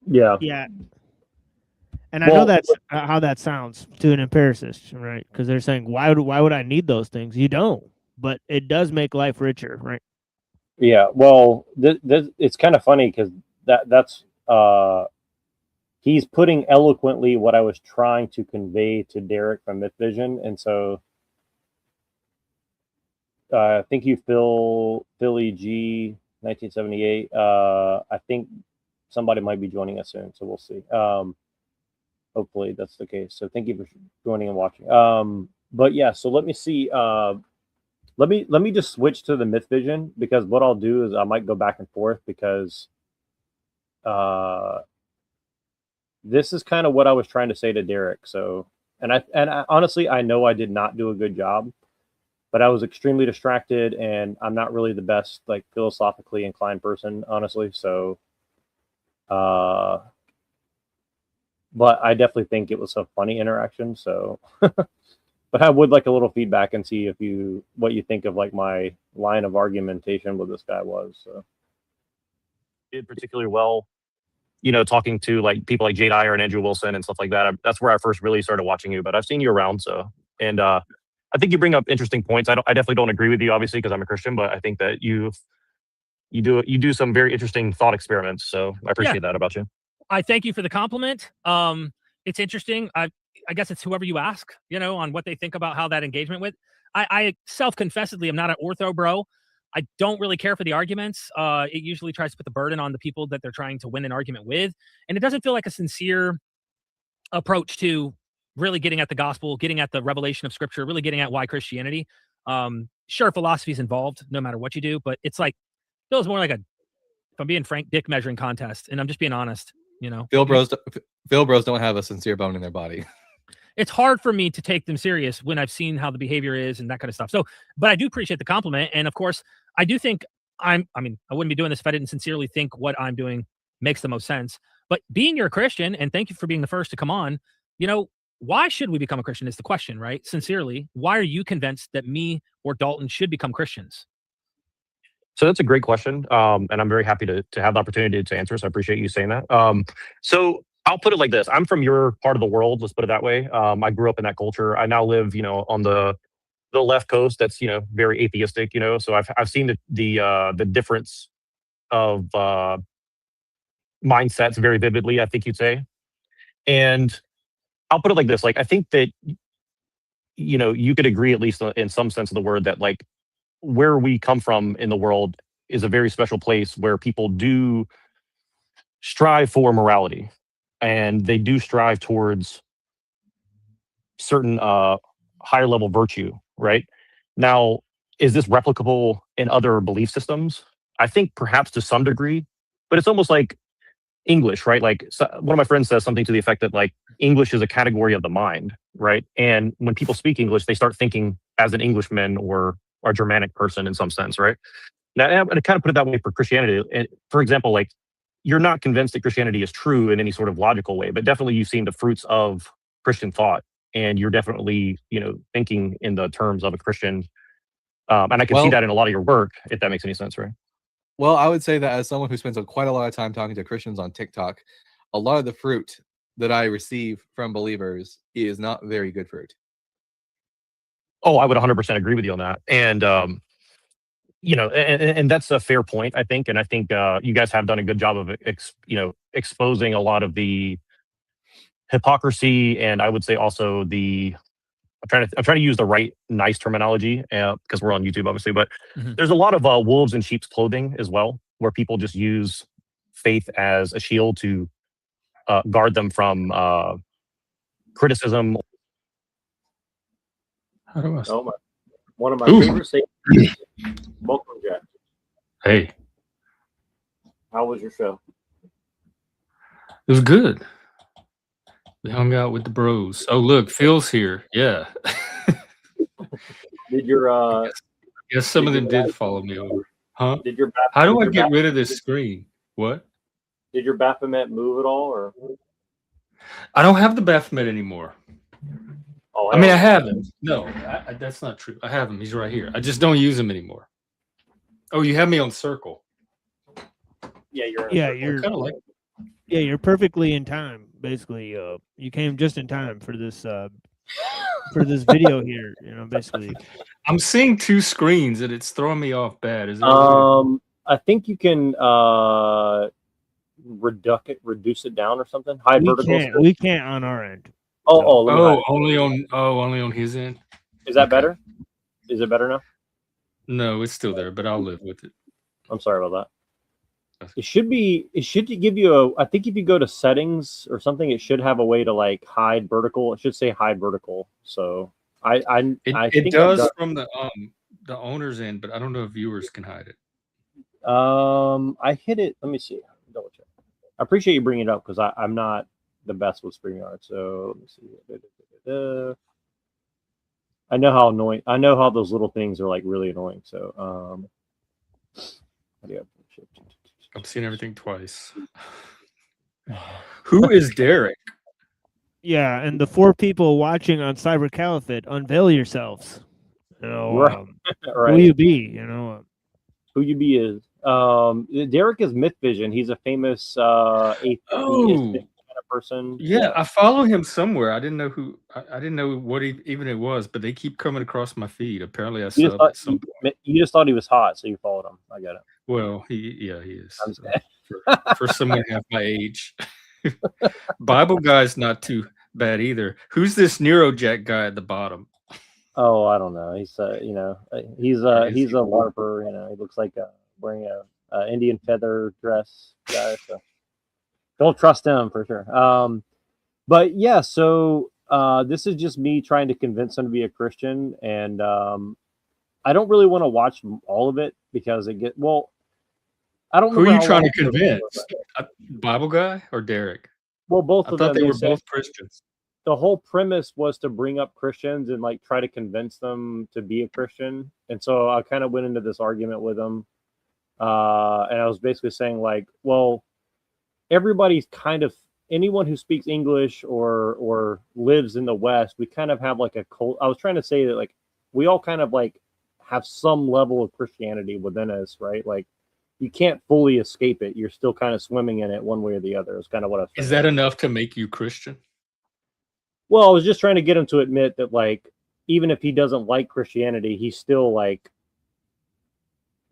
Yeah. Yeah. And I know Well, that's how that sounds to an empiricist, right? Because they're saying, why would I need those things? You don't, but it does make life richer, right? yeah. Well, it's kind of funny because that's he's putting eloquently what I was trying to convey to Derek from Myth Vision, and so thank you, Philly G 1978. I think somebody might be joining us soon, so we'll see. Hopefully that's the case. So thank you for joining and watching. But yeah, so let me see. Let me just switch to the Myth Vision, because what I'll do is I might go back and forth, because this is kind of what I was trying to say to Derek. So, and I honestly, I know I did not do a good job, but I was extremely distracted, and I'm not really the best, like, philosophically inclined person, honestly. So, but I definitely think it was a funny interaction. So, but I would like a little feedback and see what you think of, like, my line of argumentation with this guy was. So, did particularly well, talking to, like, people like Jade Iyer and Andrew Wilson and stuff like that. That's where I first really started watching you, but I've seen you around. So, and I think you bring up interesting points. I definitely don't agree with you, obviously, because I'm a Christian, but I think that you do some very interesting thought experiments. So I appreciate that about you. I thank you for the compliment. It's interesting. I guess it's whoever you ask, on what they think about how that engagement with. I self-confessedly am not an ortho bro. I don't really care for the arguments. It usually tries to put the burden on the people that they're trying to win an argument with, and it doesn't feel like a sincere approach to really getting at the gospel, getting at the revelation of Scripture, really getting at why Christianity. Sure, philosophy is involved, no matter what you do, but it's like feels more like if I'm being frank, dick measuring contest, and I'm just being honest. Phil bros don't have a sincere bone in their body. It's hard for me to take them serious when I've seen how the behavior is and that kind of stuff. So, but I do appreciate the compliment. And of course, I do think I wouldn't be doing this if I didn't sincerely think what I'm doing makes the most sense. But being you're a Christian, and thank you for being the first to come on, why should we become a Christian is the question, right? Sincerely, why are you convinced that me or Dalton should become Christians? So that's a great question. And I'm very happy to have the opportunity to answer. So I appreciate you saying that. So I'll put it like this. I'm from your part of the world. Let's put it that way. I grew up in that culture. I now live, on the left coast. That's, very atheistic, so I've seen the difference of mindsets very vividly, I think you'd say. And I'll put it like this. Like, I think that, you could agree, at least in some sense of the word, that, like, where we come from in the world is a very special place where people do strive for morality, and they do strive towards certain higher level virtue, right? Now, is this replicable in other belief systems? I think perhaps to some degree, but it's almost like English, right? Like, one of my friends says something to the effect that, like, English is a category of the mind, right? And when people speak English, they start thinking as an Englishman or a Germanic person in some sense, right? Now, I'm going to kind of put it that way for Christianity. And for example, like, you're not convinced that Christianity is true in any sort of logical way, but definitely you've seen the fruits of Christian thought, and you're definitely, thinking in the terms of a Christian. And I can see that in a lot of your work, if that makes any sense, right? Well, I would say that as someone who spends quite a lot of time talking to Christians on TikTok, a lot of the fruit that I receive from believers is not very good fruit. Oh, I would 100% agree with you on that. And, and that's a fair point, I think. And I think you guys have done a good job of, exposing a lot of the hypocrisy, and I would say also I'm trying to use the right, nice terminology, because we're on YouTube, obviously. But there's a lot of wolves in sheep's clothing as well, where people just use faith as a shield to guard them from criticism. One of my favorite sayings. Welcome, Jack. Hey. How was your show? It was good. We hung out with the bros. Oh, look, Phil's here. Yeah. Did your Yes, some Did of your them did follow me over. Huh? did your How do did I your get rid of this screen? What? did your Baphomet move at all, or I don't have the Baphomet anymore. oh, I mean, I have him. No, that's not true. I have him. He's right here. I just don't use him anymore. Oh, you have me on circle. yeah, you're in a Yeah, circle. you're Kind of like. yeah, you're perfectly in time. Basically, you came just in time for this video here. You know, basically. I'm seeing two screens and it's throwing me off bad. Is there? I think you can reduce it down or something. High vertical. We can't on our end. Let me hide it. only on his end. Is that Okay. better? Is it better now? No, it's still there, but I'll live with it. I'm sorry about that. It should give you I think if you go to settings or something, it should have a way to like hide vertical. It should say hide vertical. So I It think does from the owner's end, but I don't know if viewers can hide it. I hit it. Let me see. Double check. I appreciate you bringing it up because I'm not the best with StreamYard. So let me see. I know how annoying. I know how those little things are like really annoying. So how do you I'm seeing everything twice. Who is Derek? Yeah, and the 4 people watching on Cyber Caliphate, unveil yourselves. You know, right. who you be? You know, who you be is Derek is Myth Vision. He's a famous atheist kind of person. Yeah, I follow him somewhere. I didn't know who. I didn't know what even it was, but they keep coming across my feed. Apparently, I subbed at some point. You just thought he was hot, so you followed him. I get it. Well, he is. For someone half my age. Bible guy's not too bad either. Who's this Neuro Jack guy at the bottom? Oh, I don't know. He's he's a LARPer. You know, he looks like wearing a Indian feather dress guy. So don't trust him for sure. But yeah, so this is just me trying to convince him to be a Christian, and I don't really want to watch all of it because I don't. Who are you trying to convince? Bible guy or Derek? Well, both of them. I thought they were both Christians. The whole premise was to bring up Christians and like try to convince them to be a Christian. And so I kind of went into this argument with them. And I was basically saying like, well, everybody's kind of anyone who speaks English or lives in the West, we kind of have like a cult. I was trying to say that like we all kind of like have some level of Christianity within us, right? Like you can't fully escape it. You're still kind of swimming in it one way or the other. Is kind of what I was saying. Is that enough to make you Christian? Well, I was just trying to get him to admit that, like, even if he doesn't like Christianity, he's still like,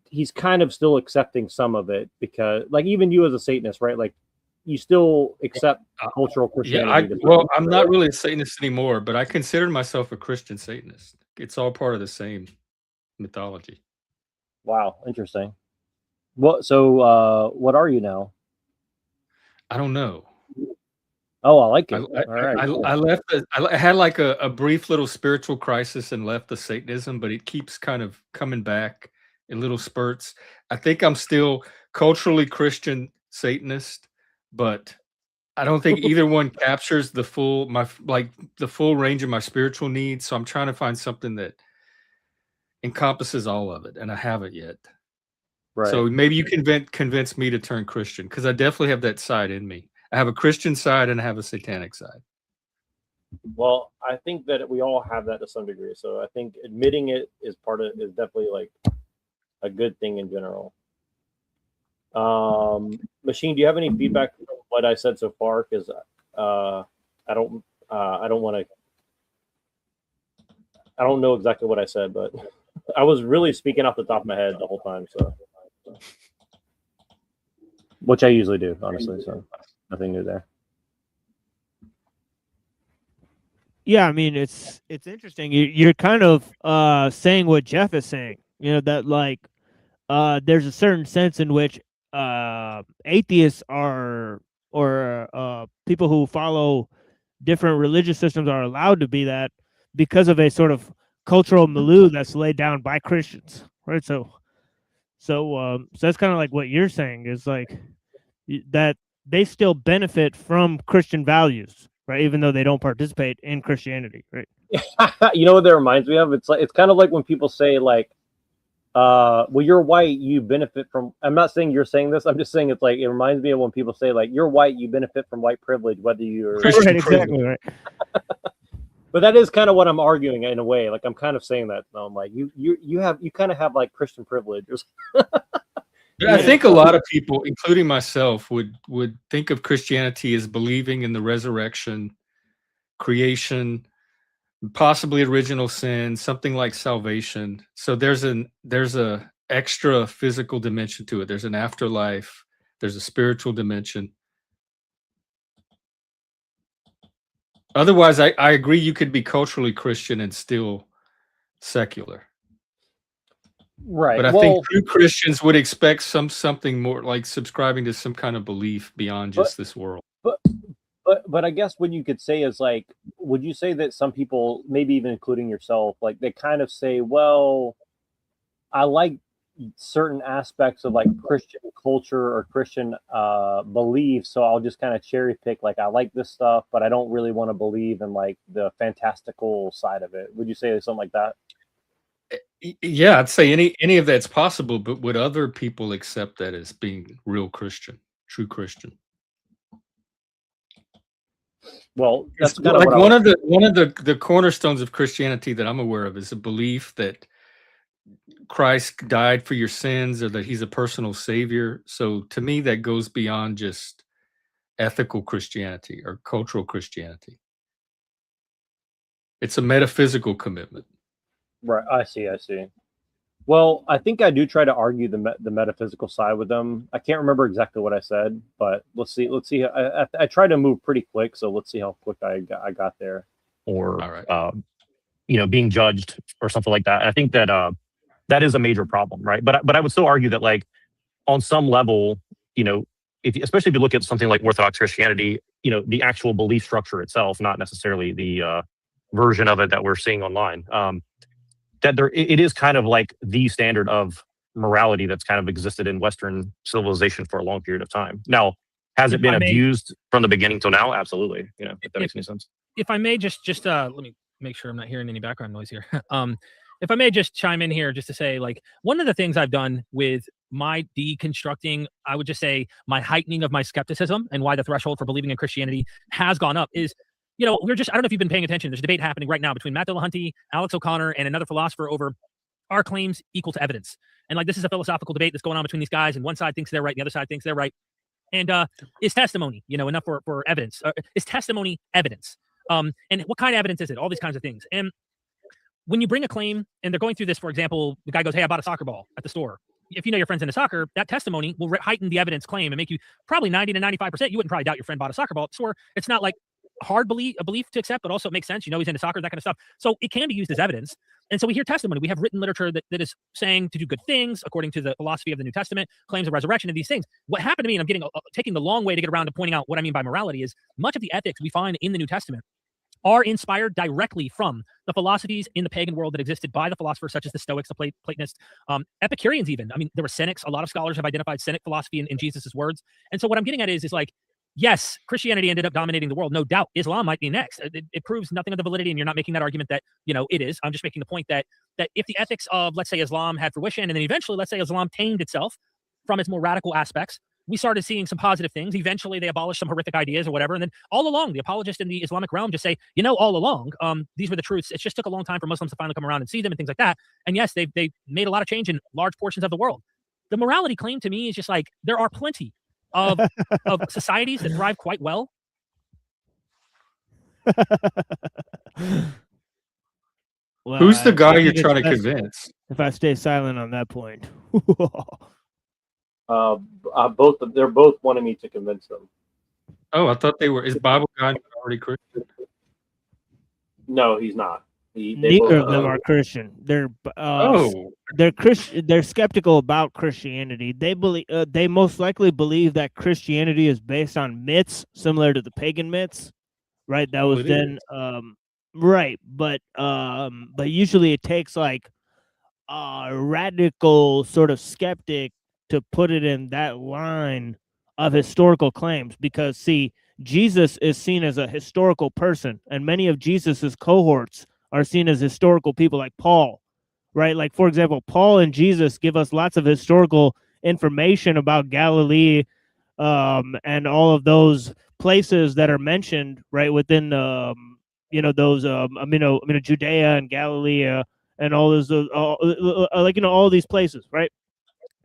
he's kind of still accepting some of it because, like, even you as a Satanist, right? Like, you still accept cultural Christianity. Yeah, I'm not really a Satanist anymore, but I consider myself a Christian Satanist. It's all part of the same mythology. Wow, interesting. So what are you now? I don't know. Oh, I like it. I left. I had like a brief little spiritual crisis and left the Satanism, but it keeps kind of coming back in little spurts. I think I'm still culturally Christian Satanist, but I don't think either one captures the full range of my spiritual needs. So I'm trying to find something that encompasses all of it, and I haven't yet. Right. So maybe you can convince me to turn Christian because I definitely have that side in me. I have a Christian side and I have a satanic side. Well, I think that we all have that to some degree. So I think admitting it is definitely like a good thing in general. Machine, do you have any feedback on what I said so far? Because I don't want to. I don't know exactly what I said, but I was really speaking off the top of my head the whole time. So, which I usually do, honestly. So. Nothing new there. Yeah, I mean it's interesting. You're kind of saying what Jeff is saying. You know that like there's a certain sense in which atheists are or people who follow different religious systems are allowed to be that because of a sort of cultural milieu that's laid down by Christians, right? So So that's kind of like what you're saying is like that they still benefit from Christian values, right? Even though they don't participate in Christianity, right? You know what that reminds me of? It's kind of like when people say like, well, you're white, you benefit from. I'm not saying you're saying this. I'm just saying it's like it reminds me of when people say like, you're white, you benefit from white privilege, whether you're Christian Right, privilege. exactly, right. But that is kind of what I'm arguing in a way. Like I'm kind of saying that. I'm like, you kind of have like Christian privilege. I think a lot of people, including myself, would think of Christianity as believing in the resurrection, creation, possibly original sin, something like salvation. So there's a extra physical dimension to it. There's an afterlife. There's a spiritual dimension. Otherwise, I agree you could be culturally Christian and still secular. Right. But I think true Christians would expect something more, like subscribing to some kind of belief beyond just this world. But I guess what you could say is like, would you say that some people, maybe even including yourself, like they kind of say, well, I like certain aspects of like Christian culture or Christian beliefs, so I'll just kind of cherry pick, like I like this stuff, but I don't really want to believe in like the fantastical side of it. Would you say something like that? Yeah, I'd say any of that's possible, but would other people accept that as being real Christian, true Christian? Well, that's It's kind of like what one of the cornerstones of Christianity that I'm aware of is a belief that Christ died for your sins, or that he's a personal savior. So to me, that goes beyond just ethical Christianity or cultural Christianity. It's a metaphysical commitment. Right. I see. Well, I think I do try to argue the metaphysical side with them. I can't remember exactly what I said, but let's see. I try to move pretty quick, so let's see how quick I got there. Or All right. Being judged or something like that. I think that that is a major problem, right? But I would still argue that like on some level, especially if you look at something like Orthodox Christianity, the actual belief structure itself, not necessarily the version of it that we're seeing online. That it is kind of like the standard of morality that's kind of existed in Western civilization for a long period of time. Now, has it been abused from the beginning till now? Absolutely. If that makes any sense. If I may just let me make sure I'm not hearing any background noise here. If I may just chime in here just to say, like, one of the things I've done with my deconstructing, I would just say my heightening of my skepticism and why the threshold for believing in Christianity has gone up is, I don't know if you've been paying attention. There's a debate happening right now between Matt Dillahunty, Alex O'Connor, and another philosopher over are claims equal to evidence. And like, this is a philosophical debate that's going on between these guys, and one side thinks they're right, the other side thinks they're right. And is testimony, enough for evidence? Is testimony evidence? And what kind of evidence is it? All these kinds of things. And when you bring a claim, and they're going through this, for example, the guy goes, "Hey, I bought a soccer ball at the store." If you know your friend's into soccer, that testimony will heighten the evidence claim and make you probably 90 to 95%. You wouldn't probably doubt your friend bought a soccer ball at the store. It's not like a belief to accept, but also it makes sense. He's into soccer, that kind of stuff. So it can be used as evidence. And so we hear testimony. We have written literature that is saying to do good things according to the philosophy of the New Testament, claims of resurrection, and these things. What happened to me, and I'm taking the long way to get around to pointing out what I mean by morality, is much of the ethics we find in the New Testament are inspired directly from the philosophies in the pagan world that existed by the philosophers such as the Stoics, the Platonists, Epicureans even. I mean, there were Cynics. A lot of scholars have identified Cynic philosophy in Jesus' words. And so what I'm getting at is like, yes, Christianity ended up dominating the world. No doubt. Islam might be next. It proves nothing of the validity, and you're not making that argument that, it is. I'm just making the point that if the ethics of, let's say, Islam had fruition, and then eventually, let's say, Islam tamed itself from its more radical aspects, we started seeing some positive things. Eventually, they abolished some horrific ideas or whatever. And then all along, the apologists in the Islamic realm just say, all along, these were the truths. It just took a long time for Muslims to finally come around and see them and things like that. And yes, they made a lot of change in large portions of the world. The morality claim to me is just like, there are plenty of societies that thrive quite well. Well, who's the guy you're think trying to it's best convince? if I stay silent on that point. They're both wanting me to convince them. Oh, I thought they were. Is Bible guy already Christian? No, he's not. Neither of them are Christian. They're Christian. They're skeptical about Christianity. They believe they most likely believe that Christianity is based on myths similar to the pagan myths, right? That was then right, but usually it takes like radical sort of skeptic to put it in that line of historical claims, because see, Jesus is seen as a historical person, and many of Jesus's cohorts are seen as historical people, like Paul, right? Like, for example, Paul and Jesus give us lots of historical information about Galilee, and all of those places that are mentioned, right, within those Judea and Galilee, and all those all these places, right?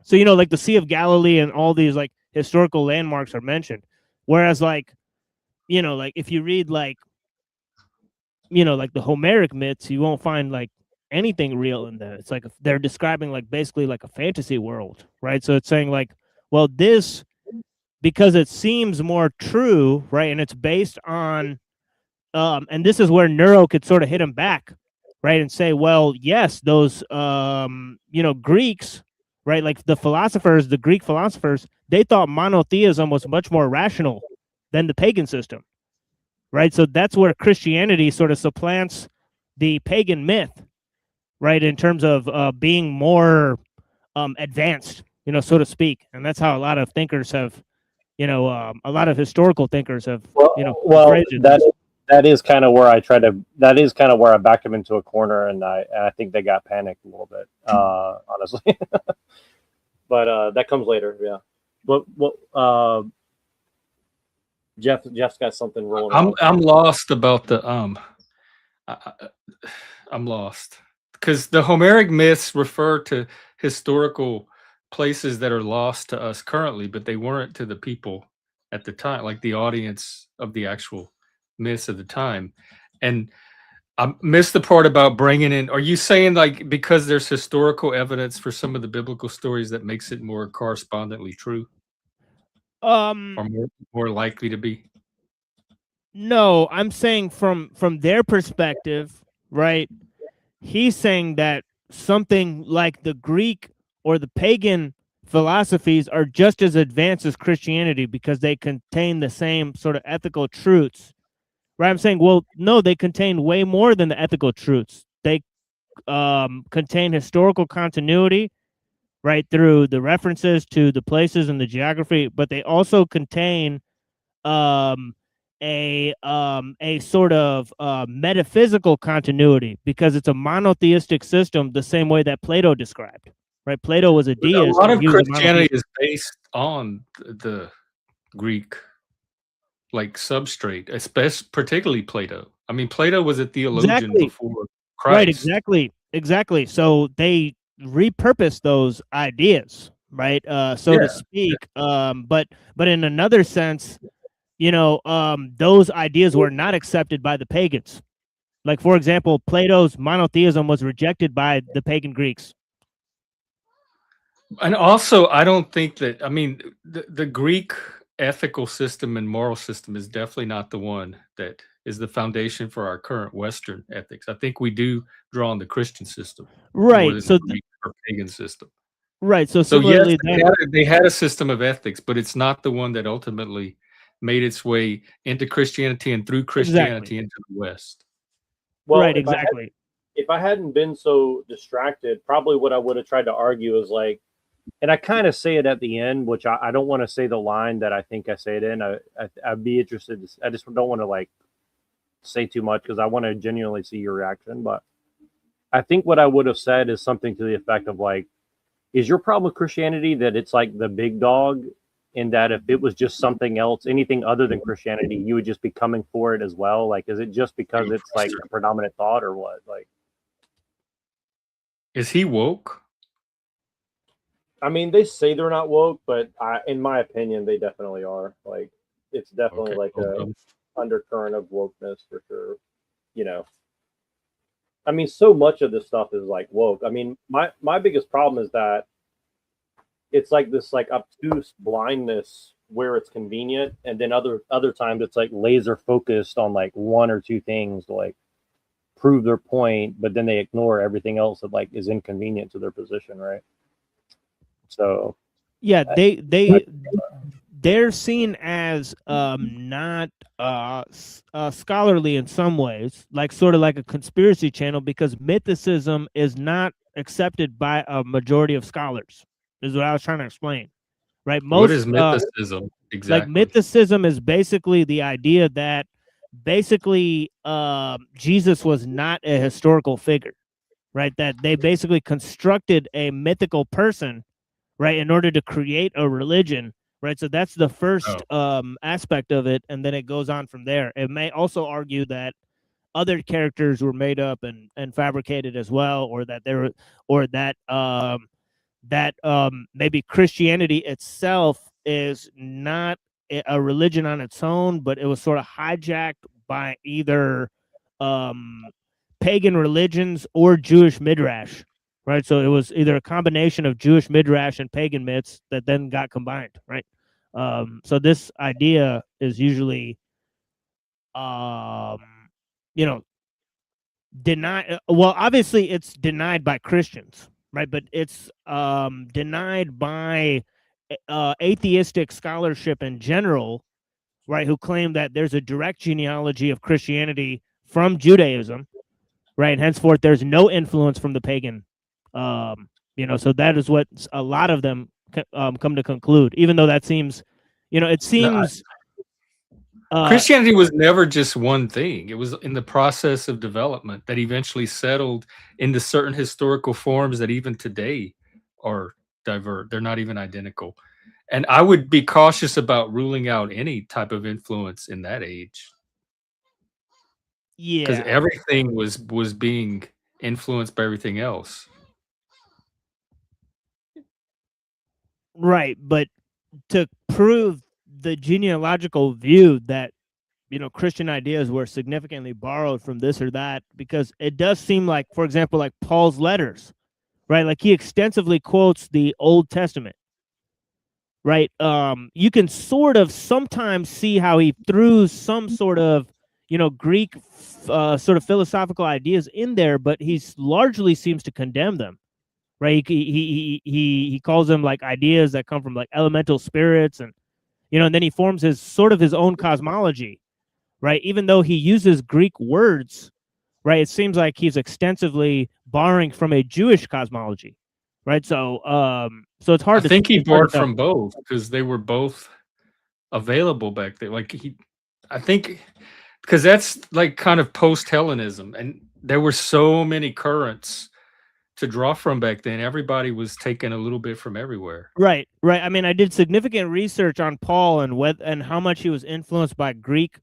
So like the Sea of Galilee and all these like historical landmarks are mentioned, whereas like if you read like like the Homeric myths, you won't find like anything real in there. It's like they're describing like basically like a fantasy world, right? So it's saying like, well, this, because it seems more true, right, and it's based on and this is where Neuro could sort of hit him back, right, and say, well, yes, those Greeks, right, like the Greek philosophers, they thought monotheism was much more rational than the pagan system, right? So that's where Christianity sort of supplants the pagan myth, right, in terms of being more advanced, so to speak, and that's how a lot of thinkers have, a lot of historical thinkers have, phrased it. That is kind of where I backed him into a corner, and I think they got panicked a little bit, honestly. But that comes later, yeah. But what Jeff's got something rolling. I'm lost about the I'm lost because the Homeric myths refer to historical places that are lost to us currently, but they weren't to the people at the time, like the audience of the actual myths of the time. And I missed the part about bringing in. Are you saying like because there's historical evidence for some of the biblical stories that makes it more correspondently true? Or more likely to be? No, I'm saying from their perspective, right? He's saying that something like the Greek or the pagan philosophies are just as advanced as Christianity because they contain the same sort of ethical truths, right? I'm saying, well, no, they contain way more than the ethical truths. They contain historical continuity, right, through the references to the places and the geography, but they also contain a sort of metaphysical continuity because it's a monotheistic system, the same way that Plato described. Right, Plato was a deist. A lot of Christianity is based on the Greek like substrate, especially particularly Plato. I mean, Plato was a theologian before Christ. Right, exactly. So they repurposed those ideas, right? So to speak. But in another sense, those ideas were not accepted by the pagans. Like, for example, Plato's monotheism was rejected by the pagan Greeks. And also, I don't think that, I mean, the Greek ethical system and moral system is definitely not the one that is the foundation for our current Western ethics. I think we do draw on the Christian system, right? So the Greek or pagan system, right? So yes, they had a system of ethics, but it's not the one that ultimately made its way into Christianity and through Christianity into the West. Well, right, exactly. If I hadn't been so distracted, probably what I would have tried to argue is like, and I kind of say it at the end, which I don't want to say the line that I think I say it in. I'd be interested. I just don't want to like say too much because I want to genuinely see your reaction. But I think what I would have said is something to the effect of like, is your problem with Christianity that it's like the big dog, in that if it was just something else, anything other than Christianity, you would just be coming for it as well? Like, is it just because it's like a predominant thought or what? Like, is he woke? I mean, they say they're not woke, but in my opinion, they definitely are. Like, it's definitely like a undercurrent of wokeness for sure. I mean, so much of this stuff is like woke. I mean, my biggest problem is that it's like this like obtuse blindness where it's convenient, and then other times it's like laser focused on like one or two things to like prove their point, but then they ignore everything else that like is inconvenient to their position, right? So yeah, they're seen as not scholarly in some ways, like sort of like a conspiracy channel, because mythicism is not accepted by a majority of scholars. Is what I was trying to explain. Right? What is Most mythicism like exactly? mythicism is basically the idea that basically Jesus was not a historical figure, right? That they basically constructed a mythical person, right, in order to create a religion, right? So that's the first aspect of it, and then it goes on from there. It may also argue that other characters were made up and fabricated as well, or that there, or that maybe Christianity itself is not a religion on its own, but it was sort of hijacked by either pagan religions or Jewish midrash, right? So it was either a combination of Jewish midrash and pagan myths that then got combined, right? So this idea is usually, you know, denied. Well, obviously it's denied by Christians, right? But it's denied by atheistic scholarship in general, right? Who claim that there's a direct genealogy of Christianity from Judaism, right? And henceforth, there's no influence from the pagan. So that is what a lot of them come to conclude. Even though that seems, it seems. Christianity was never just one thing. It was in the process of development that eventually settled into certain historical forms that even today are diverse. They're not even identical. And I would be cautious about ruling out any type of influence in that age. Yeah. Because everything was being influenced by everything else. Right. But to prove the genealogical view that, Christian ideas were significantly borrowed from this or that, because it does seem like, for example, like Paul's letters, right? Like he extensively quotes the Old Testament, right? You can sort of sometimes see how he threw some sort of, Greek sort of philosophical ideas in there, but he largely seems to condemn them, right? He calls them like ideas that come from like elemental spirits, and and then he forms his own cosmology, right? Even though he uses Greek words, right? It seems like he's extensively borrowing from a Jewish cosmology, right? So, so it's hard I think he it's hard borrowed to tell. from both because they were both available back then. I think because that's like kind of post-Hellenism, and there were so many currents to draw from back then. Everybody was taking a little bit from everywhere. Right. I mean, I did significant research on Paul and how much he was influenced by Greek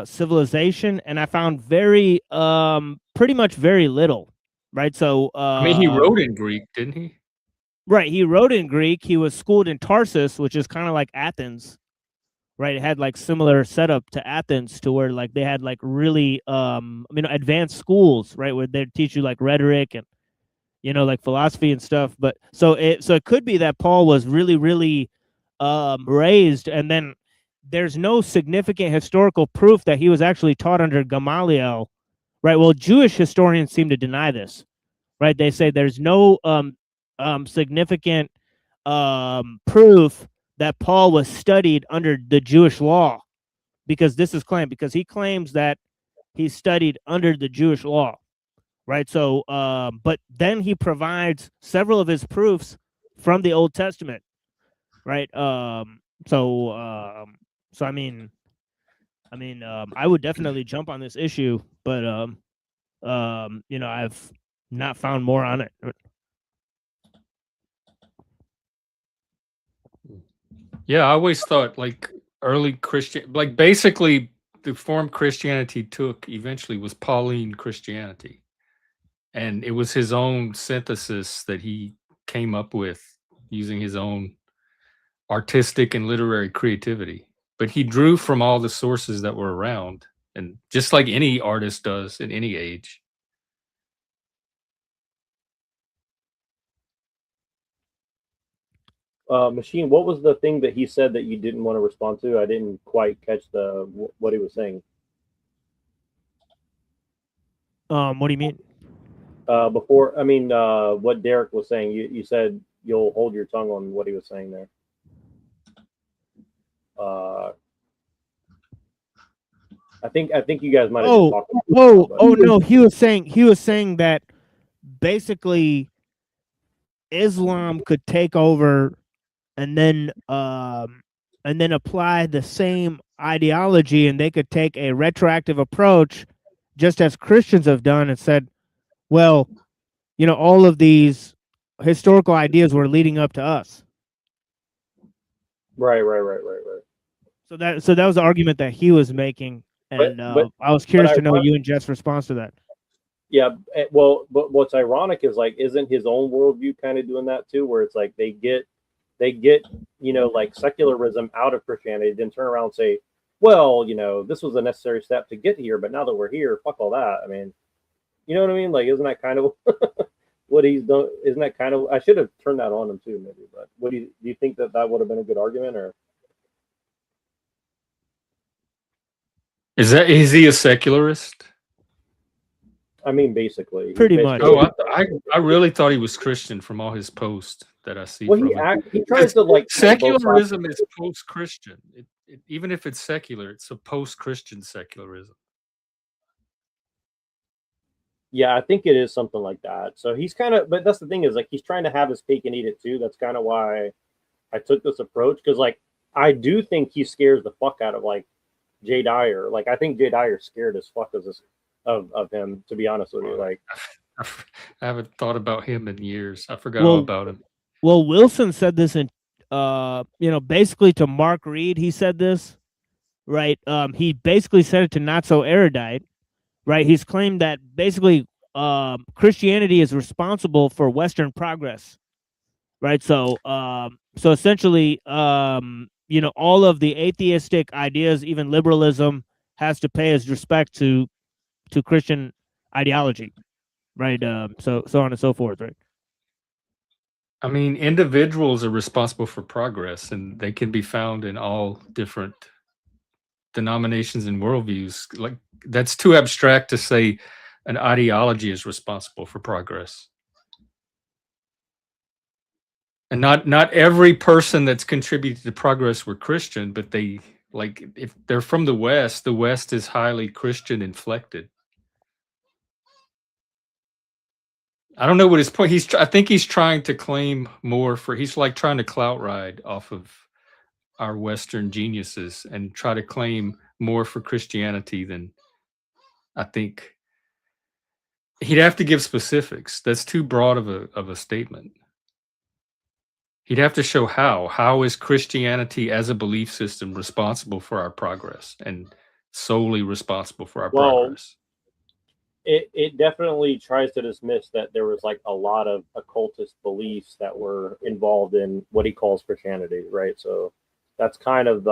civilization, and I found pretty much very little. Right. So I mean, he wrote in Greek, didn't he? Right. He wrote in Greek. He was schooled in Tarsus, which is kind of like Athens. Right. It had like similar setup to Athens, to where like they had like really advanced schools, right, where they'd teach you like rhetoric and like philosophy and stuff. But so it could be that Paul was really, really raised, and then there's no significant historical proof that he was actually taught under Gamaliel, right? Well, Jewish historians seem to deny this, right? They say there's no significant proof that Paul was studied under the Jewish law, because this is claimed, because he claims that he studied under the Jewish law. Right. So, but then he provides several of his proofs from the Old Testament. Right. So I mean, I would definitely jump on this issue, but I've not found more on it. Yeah, I always thought like early Christian, like basically the form Christianity took eventually was Pauline Christianity. And it was his own synthesis that he came up with using his own artistic and literary creativity. But he drew from all the sources that were around, and just like any artist does in any age. Machine, what was the thing that he said that you didn't want to respond to? I didn't quite catch what he was saying. What do you mean? What Derek was saying, you said you'll hold your tongue on what he was saying there. I think you guys might have just talked about no, he was saying that basically Islam could take over and then apply the same ideology, and they could take a retroactive approach, just as Christians have done, and said, well, all of these historical ideas were leading up to us. Right. So that was the argument that he was making, and But I was curious to know ironic- you and Jeff's response to that. Yeah, well, but what's ironic is like, isn't his own worldview kind of doing that too? Where it's like they get like secularism out of Christianity, then turn around and say, well, this was a necessary step to get here, but now that we're here, fuck all that. I mean, you know what I mean? Like, isn't that kind of what he's done? Isn't that kind of? I should have turned that on him too, maybe. But do you think that would have been a good argument, or? Is he a secularist? I mean, basically, Pretty much. Oh, I really thought he was Christian from all his posts that I see. Well, from he tries to like secularism is post-Christian. Even if it's secular, it's a post-Christian secularism. Yeah, I think it is something like that. So he's kind of, but that's the thing is like he's trying to have his cake and eat it too. That's kind of why I took this approach, because like I do think he scares the fuck out of like Jay Dyer. Like I think Jay Dyer's scared as fuck of him, to be honest with you. Like I haven't thought about him in years. I forgot all about him. Well, Wilson said this in basically to Mark Reed, he said this, right? He basically said it to Not So Erudite, right? He's claimed that basically Christianity is responsible for Western progress, right? So essentially, all of the atheistic ideas, even liberalism, has to pay its respect to Christian ideology, right? So on and so forth, right? I mean, individuals are responsible for progress, and they can be found in all different denominations and worldviews. Like that's too abstract to say an ideology is responsible for progress. And not every person that's contributed to progress were Christian, but they, like, if they're from the West is highly Christian inflected. I don't know what his point. I think he's trying to claim more he's like trying to clout ride off of our Western geniuses and try to claim more for Christianity than I think. He'd have to give specifics. That's too broad of a statement. He'd have to show how. How is Christianity as a belief system responsible for our progress and solely responsible for our progress? It definitely tries to dismiss that there was like a lot of occultist beliefs that were involved in what he calls Christianity, right? So that's kind of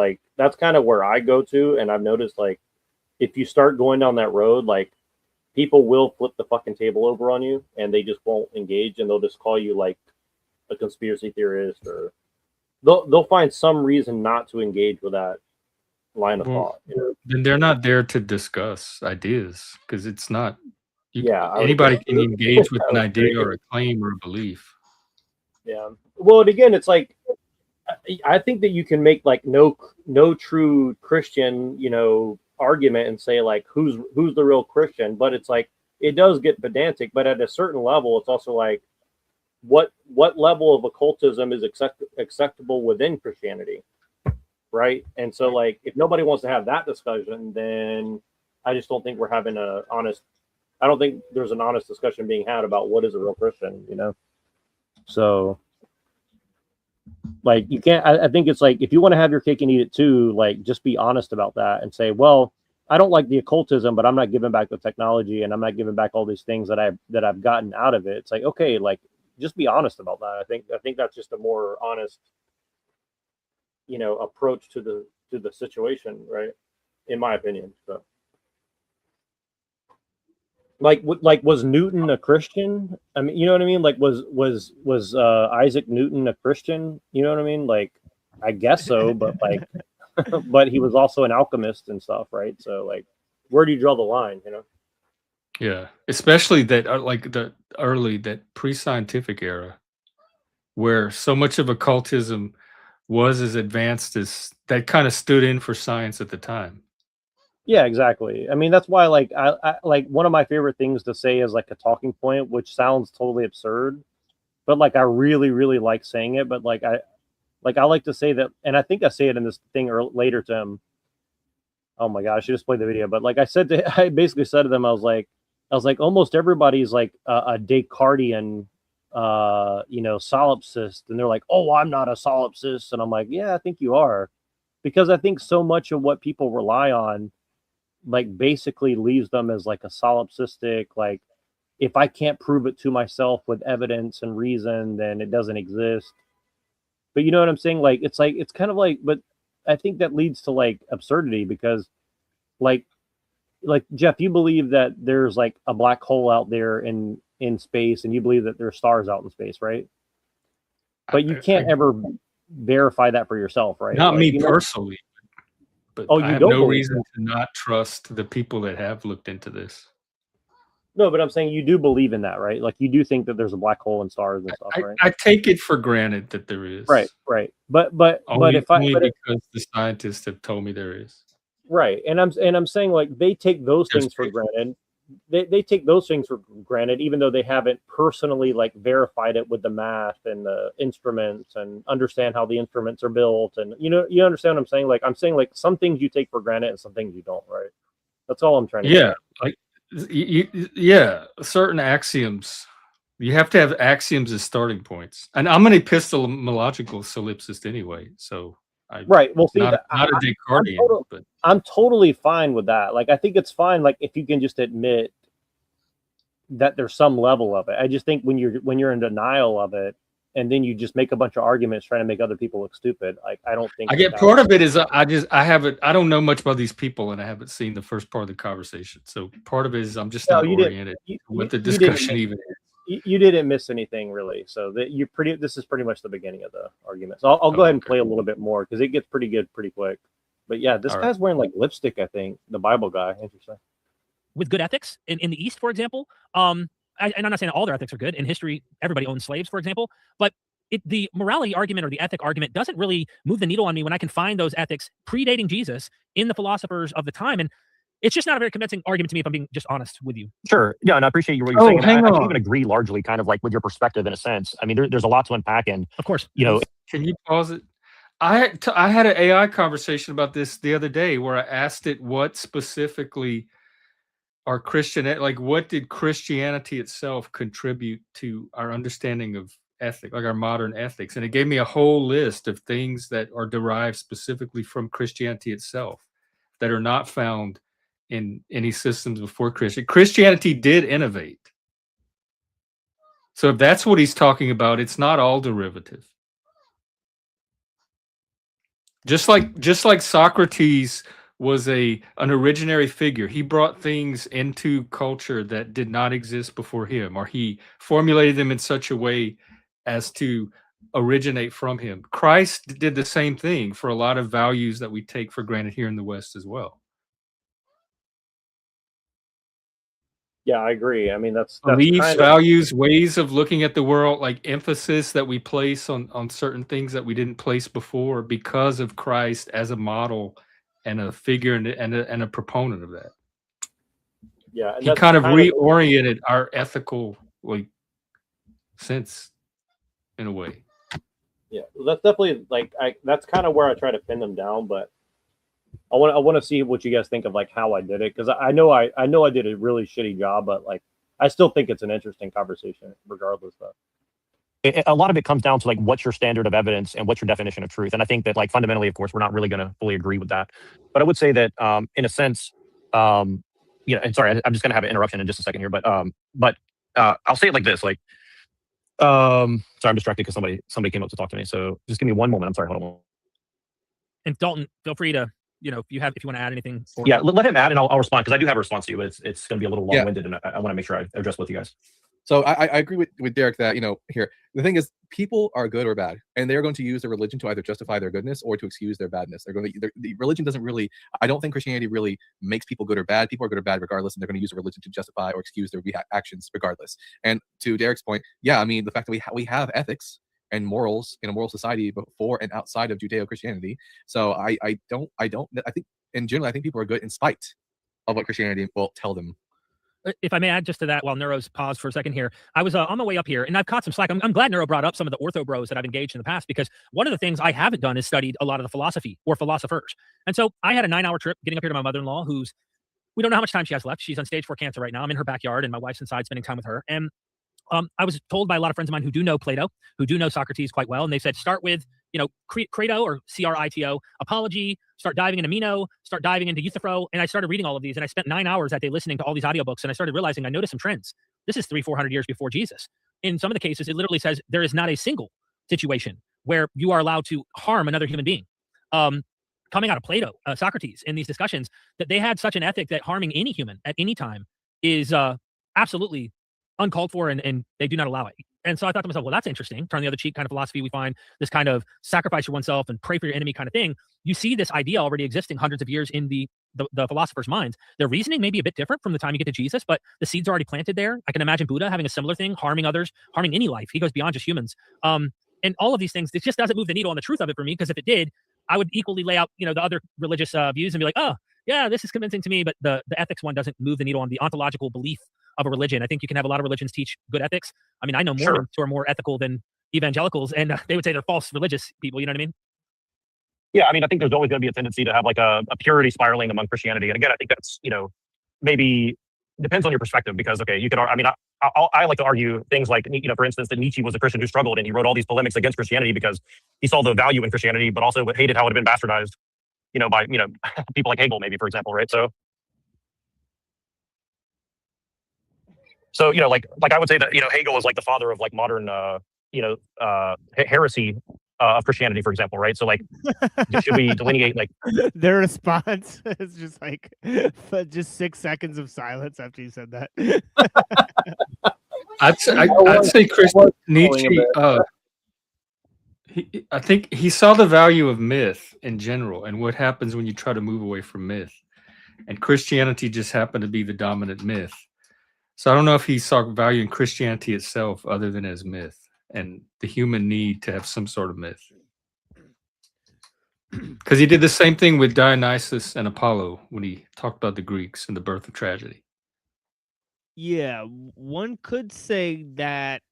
where I go to, and I've noticed like if you start going down that road, like people will flip the fucking table over on you, and they just won't engage, and they'll just call you like a conspiracy theorist, or they'll find some reason not to engage with that line of thought. Then they're not there to discuss ideas, because it's not. Anybody can engage with an idea or a claim or a belief. Yeah. Well, again, it's like I think that you can make like no true Christian, argument and say like who's the real Christian, but it's like it does get pedantic. But at a certain level, it's also like what level of occultism is acceptable within Christianity, right? And so like if nobody wants to have that discussion, then I just don't think we're having I don't think there's an honest discussion being had about what is a real Christian, So like you can't, I think it's like if you want to have your cake and eat it too, like just be honest about that and say, well, I don't like the occultism, but I'm not giving back the technology and I'm not giving back all these things that I've gotten out of it. It's like, okay, like just be honest about that. I think that's just a more honest, approach to the situation, right? In my opinion. So like was Newton a Christian? I mean, you know what I mean? Like was Isaac Newton a Christian? You know what I mean? Like I guess so, but like but he was also an alchemist and stuff, right? So like where do you draw the line, Yeah, especially that like that pre-scientific era where so much of occultism was as advanced as that kind of stood in for science at the time. Yeah, exactly. I mean, that's why like I like one of my favorite things to say is like a talking point, which sounds totally absurd, but like I really like saying it. But like I like to say that, and I think I say it in this thing or later to him. Oh my gosh, I should just play the video. But like I basically said to them, I was like almost everybody's like a Descartesian, solipsist, and they're like, oh, I'm not a solipsist, and I'm like, yeah, I think you are, because I think so much of what people rely on, like, basically leaves them as like a solipsistic, like, if I can't prove it to myself with evidence and reason, then it doesn't exist. But you know what I'm saying? Like, it's kind of like, but I think that leads to like absurdity, because like Jeff, you believe that there's like a black hole out there in space, and you believe that there's stars out in space, right? But you can't ever verify that for yourself, right? Not Like, me personally, but Oh, you I have don't no believe reason that? to not trust the people that have looked into this. No, but I'm saying you do believe in that, right? Like, you do think that there's a black hole and stars and stuff, right? I take it for granted that there is. Right. But Only, if I only but because the scientists have told me there is. right, and I'm saying, like, they take those There's things for granted. They take those things for granted, even though they haven't personally like verified it with the math and the instruments and understand how the instruments are built. And you understand what I'm saying? Like, I'm saying, like, some things you take for granted and some things you don't, right? That's all I'm trying to Yeah, say. like yeah, certain axioms. You have to have axioms as starting points. And I'm an epistemological solipsist anyway, so Right. Well, see, not that, a Descartesian, but I'm totally fine with that. Like, I think it's fine, like, if you can just admit that there's some level of it. I just think when you're in denial of it, and then you just make a bunch of arguments trying to make other people look stupid, like, I don't think I get part of it is I don't know much about these people, and I haven't seen the first part of the conversation. So part of it is I'm just not oriented to what the discussion even is. You didn't miss anything really. So that this is pretty much the beginning of the argument. So I'll go ahead and play a little bit more, because it gets pretty good pretty quick. But yeah, this guy's wearing like lipstick, I think, the Bible guy. Interesting. With good ethics in the East, for example, and I'm not saying all their ethics are good. In history, everybody owned slaves, for example, but the morality argument or the ethic argument doesn't really move the needle on me when I can find those ethics predating Jesus in the philosophers of the time. And it's just not a very convincing argument to me, if I'm being just honest with you. Sure. Yeah, and I appreciate what you're saying. And I can even agree largely kind of like with your perspective in a sense. I mean, there's a lot to unpack, and of course, Can you pause it? I had an AI conversation about this the other day, where I asked it what specifically are Christian, like, what did Christianity itself contribute to our understanding of ethic, like our modern ethics? And it gave me a whole list of things that are derived specifically from Christianity itself that are not found in any systems before Christianity did innovate. So if that's what he's talking about, it's not all derivative. Just like Socrates was an originary figure. He brought things into culture that did not exist before him, or he formulated them in such a way as to originate from him. Christ did the same thing for a lot of values that we take for granted here in the West as well. Yeah, I agree. I mean, that's beliefs, kind values, ways of looking at the world, like emphasis that we place on certain things that we didn't place before because of Christ as a model and a figure and a proponent of that. Yeah, and he kind of reoriented our ethical sense in a way. Yeah, well, that's definitely that's kind of where I try to pin them down, but I want to see what you guys think of like how I did it, because I know I did a really shitty job, but like I still think it's an interesting conversation regardless. Though a lot of it comes down to like what's your standard of evidence and what's your definition of truth. And I think that like fundamentally, of course, we're not really going to fully agree with that. But I would say that in a sense, and sorry, I'm just going to have an interruption in just a second here, but I'll say it like this, like sorry, I'm distracted because somebody came up to talk to me. So just give me one moment. I'm sorry, hold on. And Dalton, feel free to if you want to add anything. Yeah, let him add, and I'll respond, because I do have a response to you, but it's going to be a little long-winded, and I want to make sure I address both you guys. So I agree with Derek that, here, the thing is, people are good or bad, and they're going to use their religion to either justify their goodness or to excuse their badness. They're going to, the religion doesn't really, I don't think Christianity really makes people good or bad. People are good or bad regardless, and they're going to use a religion to justify or excuse their actions regardless. And to Derek's point, yeah, I mean, the fact that we have ethics and morals in a moral society before and outside of Judeo-Christianity. So I think in general, I think people are good in spite of what Christianity will tell them if I may add just to that, while Neuro's paused for a second here, I was on my way up here, and I've caught some slack. I'm glad Neuro brought up some of the ortho bros that I've engaged in the past, because one of the things I haven't done is studied a lot of the philosophy or philosophers. And so I had a 9-hour trip getting up here to my mother-in-law, who's, we don't know how much time she has left. She's on stage 4 cancer right now. I'm in her backyard, and my wife's inside spending time with her. And I was told by a lot of friends of mine who do know Plato, who do know Socrates quite well, and they said, start with, Credo or Crito, apology, start diving into Meno, start diving into Euthyphro. And I started reading all of these, and I spent 9 hours that day listening to all these audiobooks, and I started realizing I noticed some trends. This is 300-400 years before Jesus. In some of the cases, it literally says there is not a single situation where you are allowed to harm another human being. Coming out of Plato, Socrates, in these discussions, that they had such an ethic that harming any human at any time is absolutely uncalled for, and they do not allow it. And so I thought to myself, well, that's interesting. Turn the other cheek kind of philosophy we find, this kind of sacrifice for oneself and pray for your enemy kind of thing. You see this idea already existing hundreds of years in the philosophers' minds. Their reasoning may be a bit different from the time you get to Jesus, but the seeds are already planted there. I can imagine Buddha having a similar thing, harming others, harming any life. He goes beyond just humans. And all of these things, it just doesn't move the needle on the truth of it for me, because if it did, I would equally lay out, the other religious views and be like, oh, yeah, this is convincing to me, but the ethics one doesn't move the needle on the ontological belief of a religion. I think you can have a lot of religions teach good ethics. I mean, I know Mormons who are more ethical than evangelicals, and they would say they're false religious people. You know what I mean? Yeah, I mean, I think there's always going to be a tendency to have like a purity spiraling among Christianity. And again, I think that's, maybe depends on your perspective, because, okay, you could, I mean, I like to argue things like, for instance, that Nietzsche was a Christian who struggled, and he wrote all these polemics against Christianity because he saw the value in Christianity, but also hated how it had been bastardized, by, people like Hegel, maybe, for example, right? So, like I would say that, Hegel is like the father of like modern, heresy of Christianity, for example, right? So like, should we delineate like their response is just like just 6 seconds of silence after you said that? I'd say Nietzsche. I think he saw the value of myth in general and what happens when you try to move away from myth, and Christianity just happened to be the dominant myth. So I don't know if he saw value in Christianity itself other than as myth and the human need to have some sort of myth. Because he did the same thing with Dionysus and Apollo when he talked about the Greeks and the birth of tragedy. Yeah, one could say that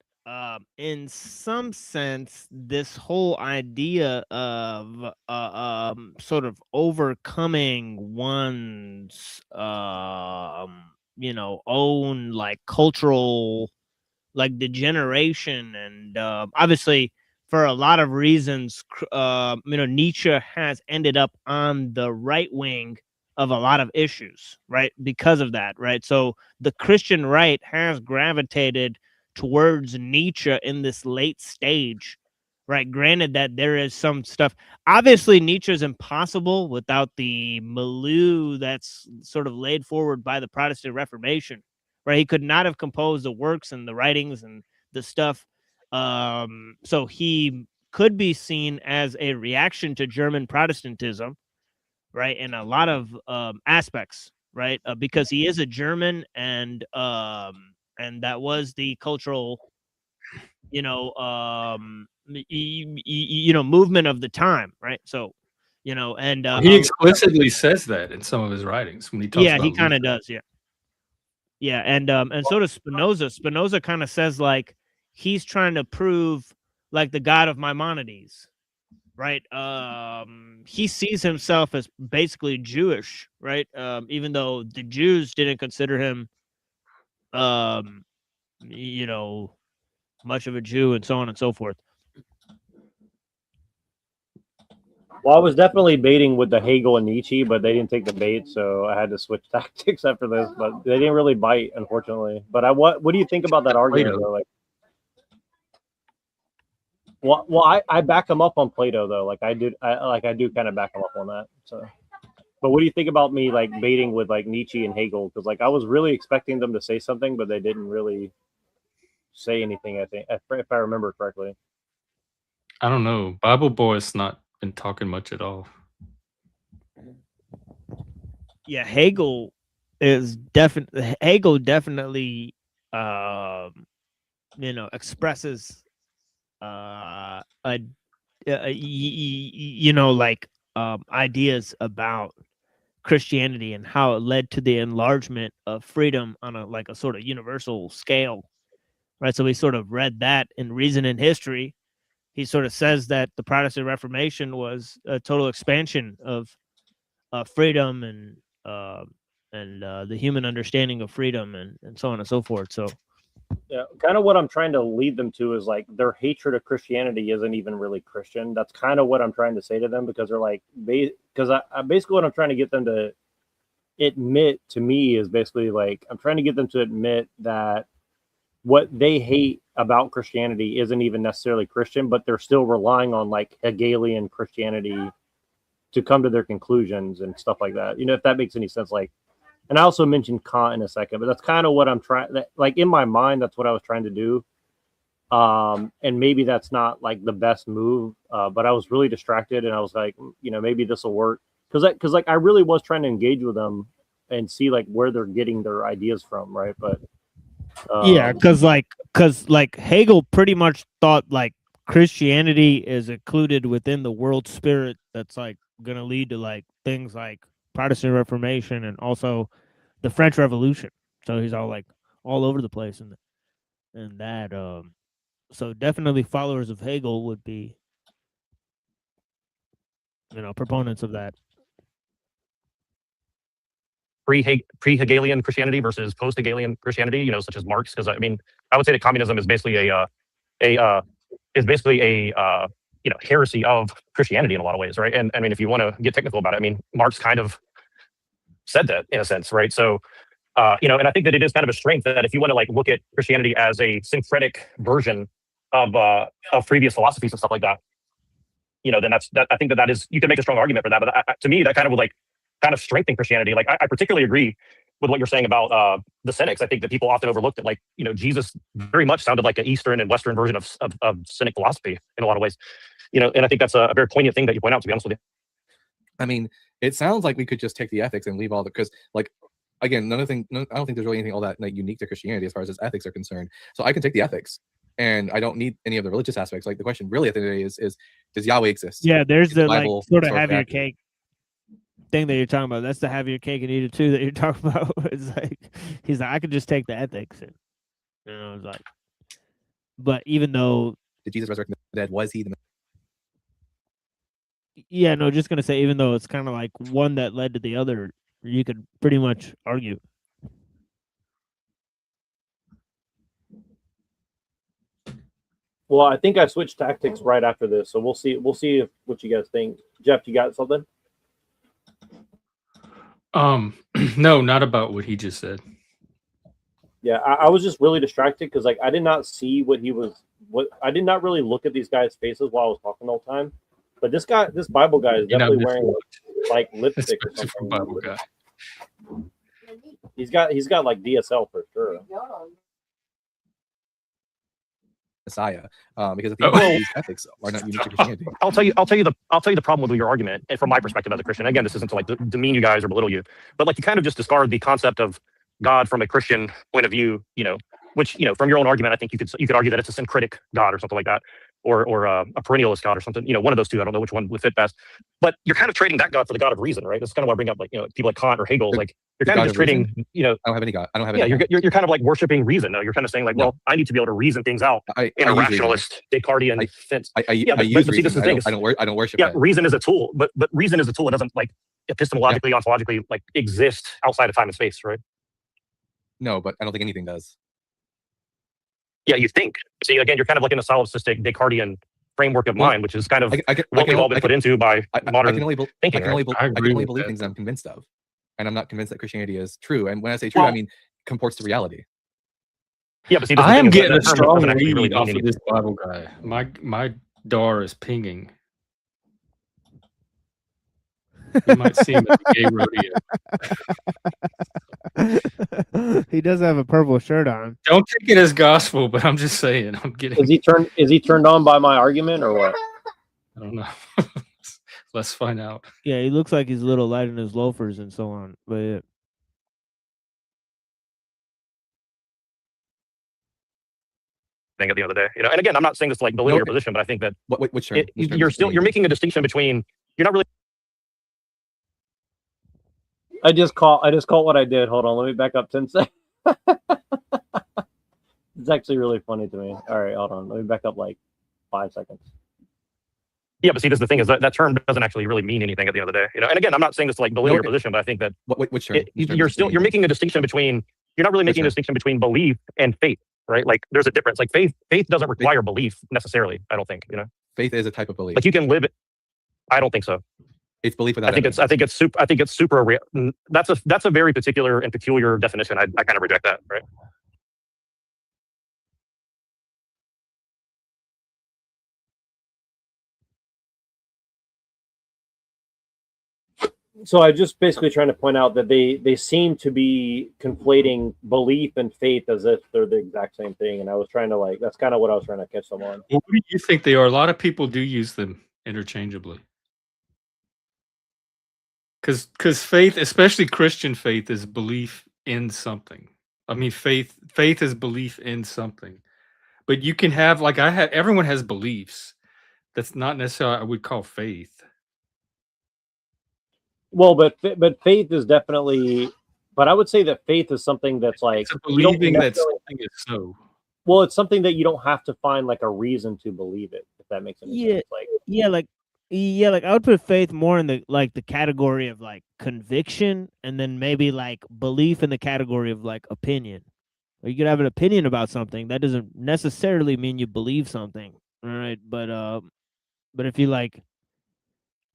in some sense, this whole idea of sort of overcoming one's own like cultural like degeneration, and obviously for a lot of reasons, Nietzsche has ended up on the right wing of a lot of issues, right? Because of that, right? So the Christian right has gravitated towards Nietzsche in this late stage, right? Granted that there is some stuff. Obviously, Nietzsche is impossible without the milieu that's sort of laid forward by the Protestant Reformation, right? He could not have composed the works and the writings and the stuff. So he could be seen as a reaction to German Protestantism, right? In a lot of aspects, right? Because he is a German, and that was the cultural, movement of the time, right? So, and he explicitly says that in some of his writings when he talks. Yeah, about he kind of does. Yeah, and so does Spinoza. Spinoza kind of says like he's trying to prove like the God of Maimonides, right? He sees himself as basically Jewish, right? Even though the Jews didn't consider him, much of a Jew, and so on and so forth. Well, I was definitely baiting with the Hegel and Nietzsche, but they didn't take the bait, so I had to switch tactics after this. But they didn't really bite, unfortunately. But what do you think about that argument, though? Like, well, I back him up on Plato, though. Like I do kind of back him up on that. So, but what do you think about me like baiting with like Nietzsche and Hegel? Because like I was really expecting them to say something, but they didn't really say anything. I think, if I remember correctly. I don't know. Bible Boy's not been talking much at all. Yeah, Hegel definitely expresses ideas about Christianity and how it led to the enlargement of freedom on a sort of universal scale, right? So we sort of read that in Reason and History. He sort of says that the Protestant Reformation was a total expansion of freedom and the human understanding of freedom and so on and so forth. So yeah, kind of what I'm trying to lead them to is like their hatred of Christianity isn't even really Christian. That's kind of what I'm trying to say to them, because they're like, because I basically what I'm trying to get them to admit to me is basically like, I'm trying to get them to admit that what they hate about Christianity isn't even necessarily Christian, but they're still relying on like Hegelian Christianity to come to their conclusions and stuff like that. You know, if that makes any sense. Like, and I also mentioned Kant in a second, but that's kind of what I'm trying, like in my mind, that's what I was trying to do. And maybe that's not like the best move, but I was really distracted and I was like, you know, maybe this will work. Cause like I really was trying to engage with them and see like where they're getting their ideas from. Right. But yeah, because like Hegel pretty much thought like Christianity is included within the world spirit that's like gonna lead to like things like Protestant Reformation and also the French Revolution. So he's all over the place and that so definitely followers of Hegel would be, you know, proponents of that. Pre-Hegelian Christianity versus post-Hegelian Christianity, you know, such as Marx. Because I mean, I would say that communism is basically a you know, heresy of Christianity in a lot of ways, right? And I mean, if you want to get technical about it, I mean, Marx kind of said that in a sense, right? So, you know, and I think that it is kind of a strength that if you want to like look at Christianity as a syncretic version of previous philosophies and stuff like that, you know, then I think that is, you can make a strong argument for that. But to me, that kind of would like kind of strengthen Christianity. Like I particularly agree with what you're saying about the Cynics. I think that people often overlooked it. Like, you know, Jesus very much sounded like an Eastern and Western version of Cynic philosophy in a lot of ways. You know, and I think that's a very poignant thing that you point out, to be honest with you. I mean, it sounds like we could just take the ethics and leave all the, because like, again, I don't think there's really anything all that like unique to Christianity as far as its ethics are concerned. So I can take the ethics and I don't need any of the religious aspects. Like the question really at the end of the day is does Yahweh exist? Yeah, there's the like Bible sort of have your accurate? cake thing that you're talking about. That's the have your cake and eat it too that you're talking about. It's like he's like, I could just take the ethics and, you know, it's like, but even though Did Jesus resurrect the dead? Was he the yeah, no, just gonna say, even though it's kind of like one that led to the other, you could pretty much argue. well, I think I switched tactics right after this, so we'll see what you guys think. Jeff, you got something? No, not about what he just said. Yeah, I was just really distracted because like I did not see I did not really look at these guys' faces while I was talking the whole time. But this Bible guy is definitely wearing like lipstick or something. Bible guy. He's got like DSL for sure. Messiah? Because at the end of the day, these ethics are not unique to Christianity. I'll tell you the problem with your argument, and from my perspective as a Christian. Again, this isn't to like demean you guys or belittle you, but like you kind of just discard the concept of God from a Christian point of view, you know, which, you know, from your own argument, I think you could argue that it's a syncretic God or something like that, or a perennialist God or something, you know, one of those two. I don't know which one would fit best, but you're kind of trading that God for the God of reason, right? That's kind of why I bring up like, you know, people like Kant or Hegel, like you're kind of just trading, you know. I don't have any God. I don't have any. Yeah, you're kind of like worshiping reason. You're kind of saying like, well, I need to be able to reason things out in a rationalist, Descartesian sense. I use reason. I don't worship. Yeah, reason is a tool, but reason is a tool. It doesn't like epistemologically, ontologically, like exist outside of time and space, right? No, but I don't think anything does. Yeah, you think. See, again, you're kind of like in a solipsistic Descartesian framework of mind, which is kind of what we've all been put into by modern thinking. I can only believe things I'm convinced of, and I'm not convinced that Christianity is true. And when I say true, I mean comports to reality. Yeah, but see, I am getting a strong read off of this Bible guy. My DAR is pinging. You might see him at the gay rodeo. He does have a purple shirt on. Don't take it as gospel, but I'm just saying. I'm getting. Is he turned on by my argument or what? I don't know. Let's find out. Yeah, he looks like he's a little light in his loafers and so on. But yeah. Thing at the end of the day, you know. And again, I'm not saying this to like belittle your position, but I think that you're making a distinction between you're not really. I just caught what I did. Hold on, let me back up 10 seconds. It's actually really funny to me. All right, hold on. Let me back up like 5 seconds. Yeah, but see, this the thing is that term doesn't actually really mean anything at the end of the day. And again, I'm not saying this to like belittle your position, but I think that Which term? you're making a distinction between, you're not really making a distinction between belief and faith, right? Like there's a difference. Like faith doesn't require belief necessarily. I don't think, Faith is a type of belief. Like you can live it. I don't think so. It's belief without. I think it's super. That's a very particular and peculiar definition. I kind of reject that, right? So I'm just basically trying to point out that they seem to be conflating belief and faith as if they're the exact same thing. And I was trying to that's kind of what I was trying to catch them on. Well, what do you think they are? A lot of people do use them interchangeably. Because faith, especially Christian faith, is belief in something. I mean, faith is belief in something. But you can have, everyone has beliefs. That's not necessarily I would call faith. Well, but faith is definitely. But I would say that faith is something that's like it's believing that something is so. Well, it's something that you don't have to find like a reason to believe it. If that makes any sense. Like I would put faith more in the category of like conviction, and then maybe like belief in the category of like opinion. Or you could have an opinion about something that doesn't necessarily mean you believe something, all right? But if you like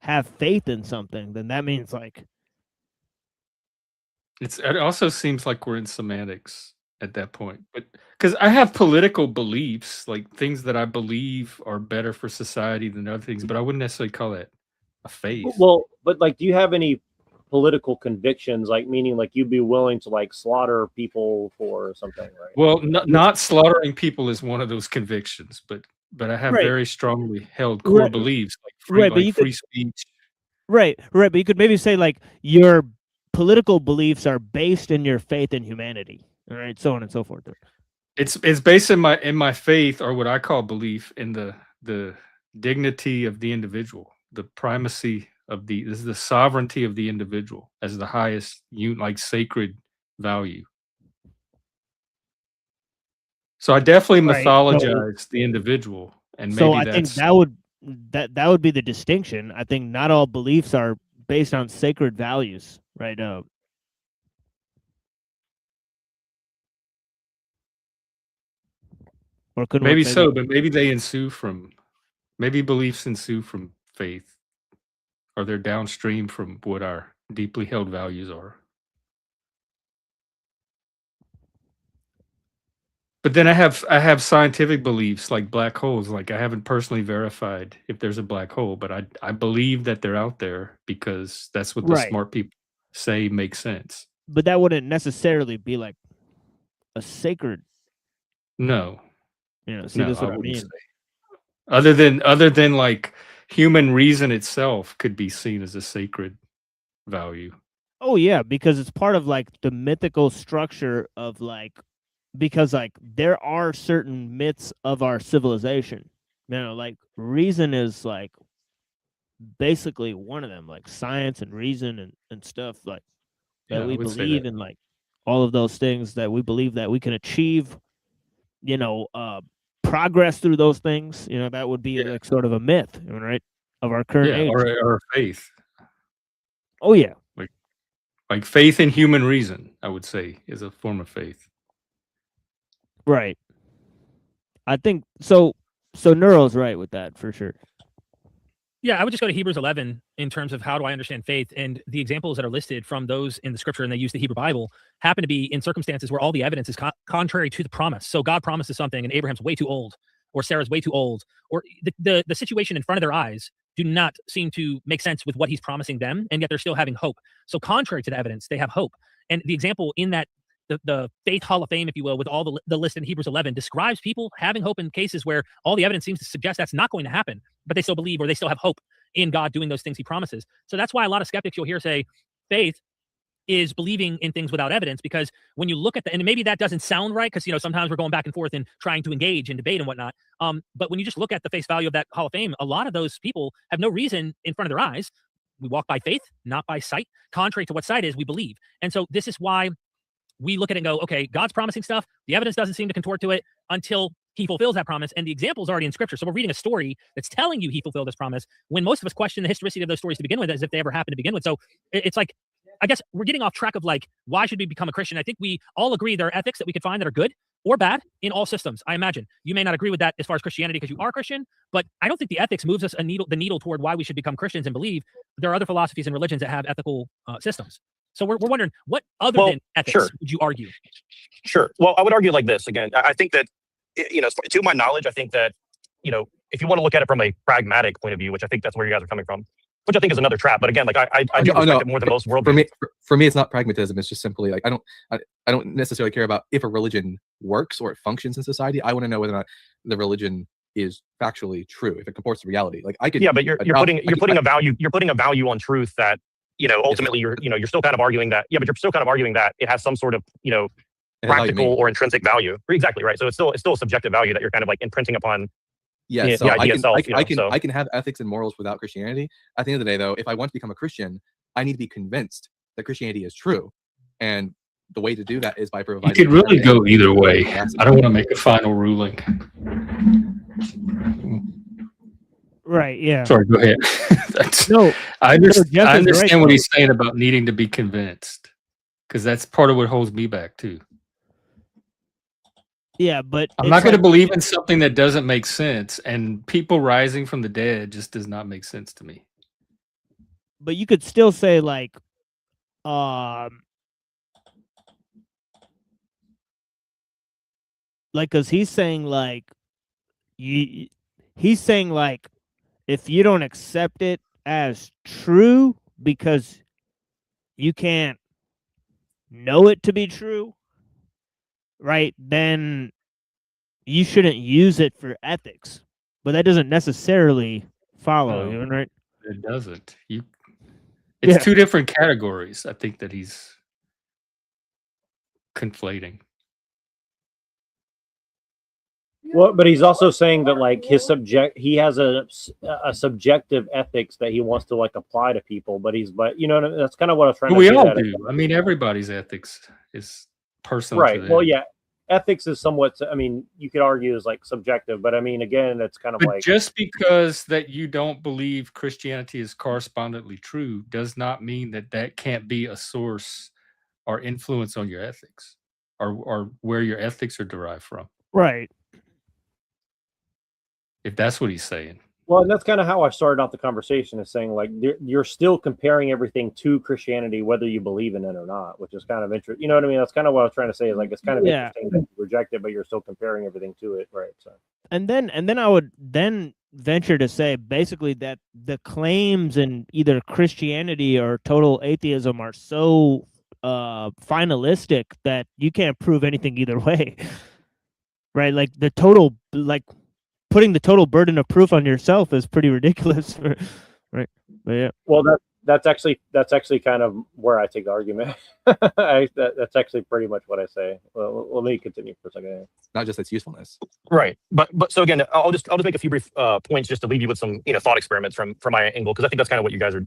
have faith in something, then that means like it also seems like we're in semantics at that point, but because I have political beliefs, like things that I believe are better for society than other things, but I wouldn't necessarily call that a faith. Well, but like, do you have any political convictions, like meaning like you'd be willing to like slaughter people for something, right? Well, not slaughtering people is one of those convictions, but I have very strongly held core beliefs like free speech. Right. But you could maybe say like your political beliefs are based in your faith in humanity. All right, so on and so forth. It's based in my faith, or what I call belief in the dignity of the individual, the primacy of the sovereignty of the individual as the highest sacred value. So I definitely mythologize the individual, and maybe I think that would be the distinction. I think not all beliefs are based on sacred values, right? Or could maybe so, but maybe they ensue from beliefs ensue from faith, or they're downstream from what our deeply held values are. But then I have scientific beliefs like black holes. Like I haven't personally verified if there's a black hole, but I believe that they're out there because that's what the smart people say makes sense. But that wouldn't necessarily be like a sacred. No. That's what I mean. Say. Other than like human reason itself could be seen as a sacred value. Oh yeah, because it's part of like the mythical structure of like, because like there are certain myths of our civilization. Like reason is like basically one of them, like science and reason and stuff like that. We believe in like all of those things that we believe that we can achieve, progress through those things. That would be like sort of a myth, right, of our current age. Or faith. Oh yeah. Like faith in human reason, I would say, is a form of faith. Right. I think so. So Neuro's right with that for sure. Yeah, I would just go to Hebrews 11 in terms of how do I understand faith, and the examples that are listed from those in the scripture, and they use the Hebrew Bible, happen to be in circumstances where all the evidence is contrary to the promise. So God promises something, and Abraham's way too old, or Sarah's way too old, or the situation in front of their eyes do not seem to make sense with what he's promising them, and yet they're still having hope. So contrary to the evidence, they have hope. And the example in that the faith hall of fame, if you will, with all the list in Hebrews 11 describes people having hope in cases where all the evidence seems to suggest that's not going to happen, but they still believe, or they still have hope in God doing those things he promises. So that's why a lot of skeptics you'll hear say faith is believing in things without evidence, because when you look at and maybe that doesn't sound right, because sometimes we're going back and forth and trying to engage in debate and whatnot. But when you just look at the face value of that hall of fame, a lot of those people have no reason in front of their eyes We walk by faith, not by sight. Contrary to what sight is, we believe. And so this is why we look at it and go, okay, God's promising stuff. The evidence doesn't seem to contort to it until he fulfills that promise. And the example is already in scripture. So we're reading a story that's telling you he fulfilled this promise when most of us question the historicity of those stories to begin with, as if they ever happened to begin with. So it's like, I guess we're getting off track of like, why should we become a Christian? I think we all agree there are ethics that we could find that are good or bad in all systems. I imagine you may not agree with that as far as Christianity because you are Christian, but I don't think the ethics moves us the needle toward why we should become Christians and believe there are other philosophies and religions that have ethical systems. So we're wondering what other than ethics would you argue? Sure. Well, I would argue like this again. I think that, to my knowledge, I think that, if you want to look at it from a pragmatic point of view, which I think that's where you guys are coming from, which I think is another trap. But again, like I do respect it more than most world. For me, it's not pragmatism. It's just simply like I don't necessarily care about if a religion works or it functions in society. I want to know whether or not the religion is factually true, if it comports to reality. Like I could. Yeah, but you're putting a value on truth that ultimately you're still kind of arguing that. Yeah, but you're still kind of arguing that it has some sort of practical or intrinsic value. Exactly right. So it's still a subjective value that you're kind of like imprinting upon. Yeah, so I can have ethics and morals without Christianity. At the end of the day, though, if I want to become a Christian, I need to be convinced that Christianity is true, and the way to do that is by providing. You could really go either way. I don't want to make a final ruling. Right. Yeah. Sorry. Go ahead. I understand what he's saying about needing to be convinced, because that's part of what holds me back too. Yeah, but I'm not going to believe in something that doesn't make sense, and people rising from the dead just does not make sense to me. But you could still say like, because he's saying like, he's saying like, if you don't accept it as true because you can't know it to be true, right, then you shouldn't use it for ethics. But that doesn't necessarily follow, right? It doesn't. It's two different categories, I think, that he's conflating. Well, but he's also saying that like he has a subjective ethics that he wants to like apply to people, but that's kind of what I was trying to we all do. I mean, everybody's ethics is personal, right? To them. Well, yeah, ethics is somewhat. I mean, you could argue is like subjective, but I mean, again, it's kind of but like just because that you don't believe Christianity is correspondently true does not mean that can't be a source or influence on your ethics, or where your ethics are derived from. Right. If that's what he's saying. Well, and that's kind of how I started off the conversation, is saying like you're still comparing everything to Christianity, whether you believe in it or not, which is kind of interesting. You know what I mean? That's kind of what I was trying to say. Is like it's kind of interesting that you reject it, but you're still comparing everything to it, right? So, and then I would then venture to say basically that the claims in either Christianity or total atheism are so finalistic that you can't prove anything either way, right? Like the total putting the total burden of proof on yourself is pretty ridiculous, right? But yeah. Well, that's actually kind of where I take the argument. That's actually pretty much what I say. Well, let me continue for a second. Not just its usefulness, right? But so again, I'll just make a few brief points just to leave you with some thought experiments from my angle, because I think that's kind of what you guys are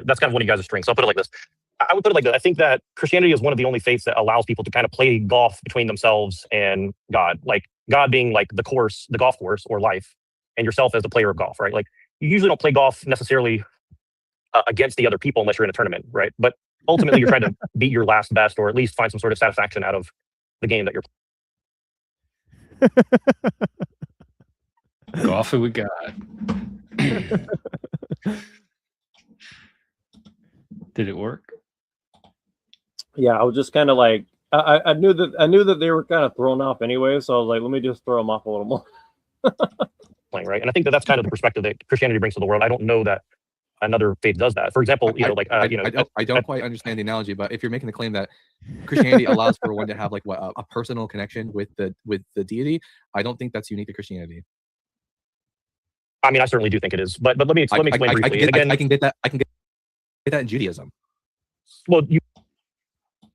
that's kind of one of you guys' strengths. So I'll put it like this. I would put it like this. I think that Christianity is one of the only faiths that allows people to kind of play golf between themselves and God. Like God being like the golf course or life, and yourself as the player of golf, right? Like you usually don't play golf necessarily against the other people unless you're in a tournament, right? But ultimately you're trying to beat your last best, or at least find some sort of satisfaction out of the game that you're playing. Golfing with God. Did it work? Yeah, I was just kind of like, I knew that they were kind of thrown off anyway, so I was like, let me just throw them off a little more. Right, and I think that's kind of the perspective that Christianity brings to the world. I don't know that another faith does that. For example, I don't quite understand the analogy, but if you're making the claim that Christianity allows for one to have like a personal connection with the deity, I don't think that's unique to Christianity. I mean, I certainly do think it is, but let me explain briefly. I can get that in Judaism. Well,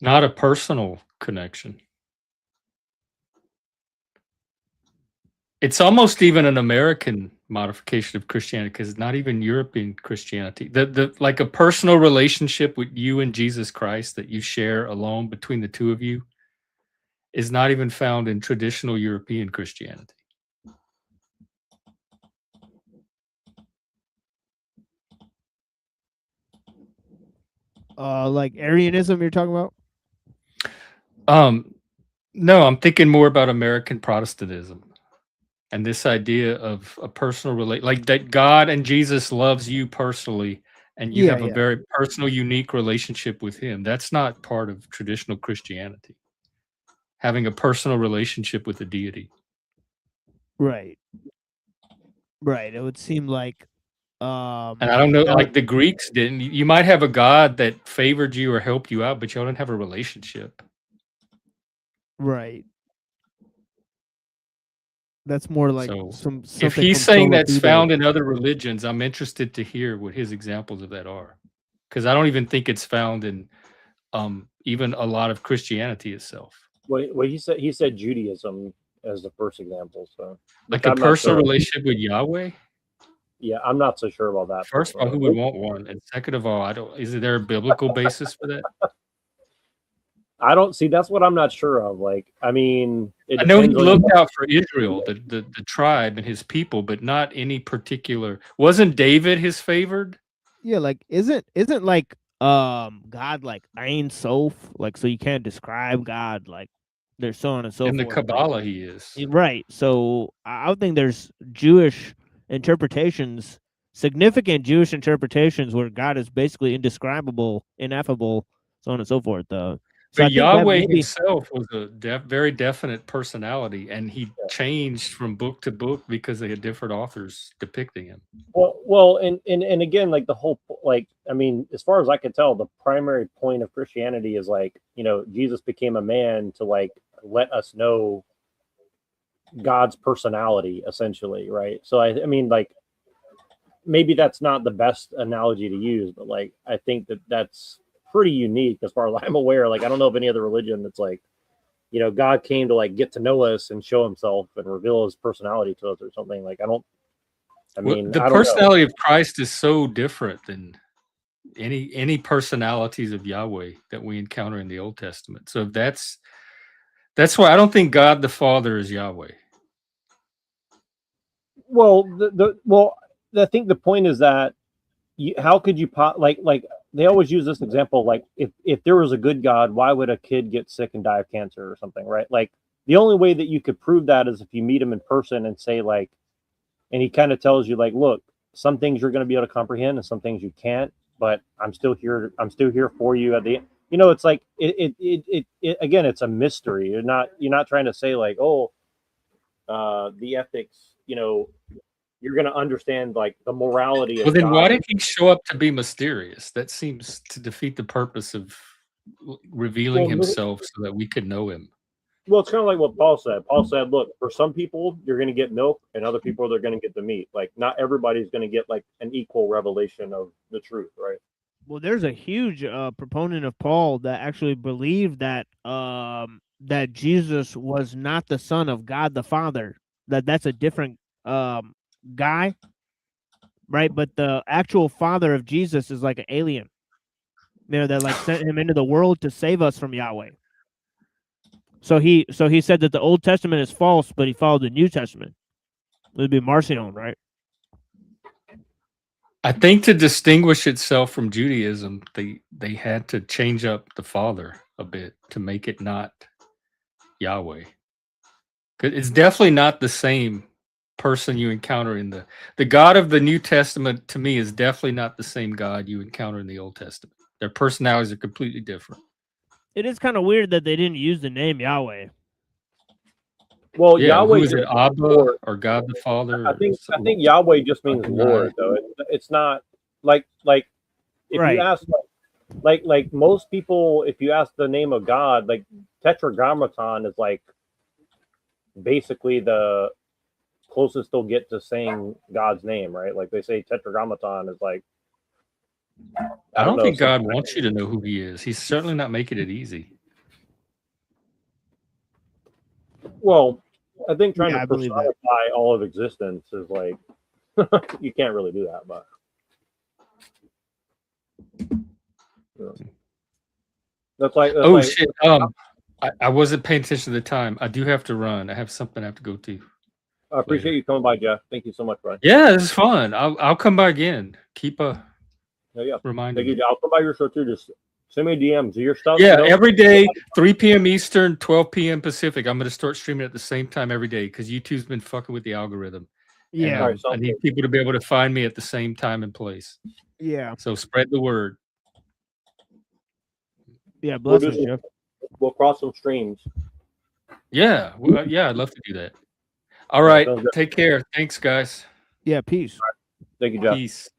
not a personal connection. It's almost even an American modification of Christianity, because it's not even European Christianity. The like a personal relationship with you and Jesus Christ that you share alone between the two of you is not even found in traditional European Christianity. Like Arianism you're talking about? No, I'm thinking more about American Protestantism and this idea of a personal relate, like that God and Jesus loves you personally, and you Yeah, have a yeah. very personal, unique relationship with Him. That's not part of traditional Christianity. Having a personal relationship with the deity. Right. Right. It would seem like And I don't know, like the Greeks didn't. You might have a God that favored you or helped you out, but you don't have a relationship. right. That's more like So something if he's from saying Sola that's Fide. found in other religions, I'm interested to hear what his examples of that are, because I don't even think it's found in even a lot of Christianity itself. Well, he said Judaism as the first example. So Like a personal relationship with Yahweh. Yeah, I'm not so sure about that. First of all, who would want one? And second of all, I don't. Is there a biblical basis for that? I don't see. That's what I'm not sure of. Like, I mean, I know he looked out for Israel, the tribe and his people, but not any particular. Wasn't David his favored? Yeah, like isn't like God like Ein Sof, like so you can't describe God, like there's so on and so In the forth. Kabbalah, he is. Right. So I would think there's Jewish interpretations, significant Jewish interpretations where God is basically indescribable, ineffable, so on and so forth. So But I think that Yahweh maybe, himself was a very definite personality, and he changed from book to book because they had different authors depicting him. Well, and again, like the whole, like, I mean, as far as I can tell, the primary point of Christianity is like, you know, Jesus became a man to like let us know God's personality, essentially, right? So I mean, like, maybe that's not the best analogy to use, but like, I think that that's pretty unique as far as I'm aware. Like, I don't know of any other religion that's like, you know, God came to like get to know us and show himself and reveal his personality to us or something. Like, I mean, the personality of Christ is so different than any personalities of Yahweh that we encounter in the Old Testament. So that's why I don't think God the Father is Yahweh. Well, I think the point is that how could you like they always use this example, like if there was a good God, why would a kid get sick and die of cancer or something, right? Like the only way that you could prove that is if you meet him in person and say like, and he kind of tells you like, look, some things you're going to be able to comprehend and some things you can't, but I'm still here for you at the end. You know, it's like it again, it's a mystery. You're not trying to say like, oh, the ethics, you know, you're going to understand like the morality of Well, then God. why did he show up to be mysterious? That seems to defeat the purpose of revealing himself so that we could know him. Well, it's kind of like what Paul said. Paul said, look, for some people, you're going to get milk, and other people, they're going to get the meat. Like, not everybody's going to get like an equal revelation of the truth, right? well, there's a huge proponent of Paul that actually believed that that Jesus was not the son of God the Father. That's a different guy, right? But the actual father of Jesus is like an alien. You know, that like sent him into the world to save us from Yahweh. So he said that the Old Testament is false, but he followed the New Testament. It would be Marcion, right? I think to distinguish itself from Judaism, they had to change up the Father a bit to make it not Yahweh. 'Cause it's definitely not the same person you encounter in the God of the New Testament. To me, is definitely not the same God you encounter in the Old Testament. Their personalities are completely different. It is kind of weird that they didn't use the name Yahweh. Well, Yeah, Yahweh who is it, Abba or God the Father? I think Yahweh just means Lord, though. It's not like if Right. you ask like most people, if you ask the name of God, like Tetragrammaton is like basically the closest they'll get to saying God's name, right? Like they say Tetragrammaton is like. I don't think God wants you to know who he is. He's certainly not making it easy. Well, I think trying Yeah, I to believe that. personify all of existence is like You can't really do that, but that's like shit. I wasn't paying attention to the time. I do have to run. I have something I have to go to. I appreciate you coming by, Jeff. Thank you so much, Brian. Yeah, this is fun. I'll come by again. Keep reminding Thank me. you. I'll come by your show too. Just send me DMs. Your stuff. Yeah, every day, 3 p.m. Eastern, 12 p.m. Pacific. I'm going to start streaming at the same time every day because YouTube's been fucking with the algorithm. Yeah. And, I need people to be able to find me at the same time and place. Yeah. So spread the word. Yeah, blessings, Jeff. We'll cross some streams. Yeah, yeah, I'd love to do that. All right, take care. Thanks, guys. Yeah, peace. Thank you, Jeff. Peace.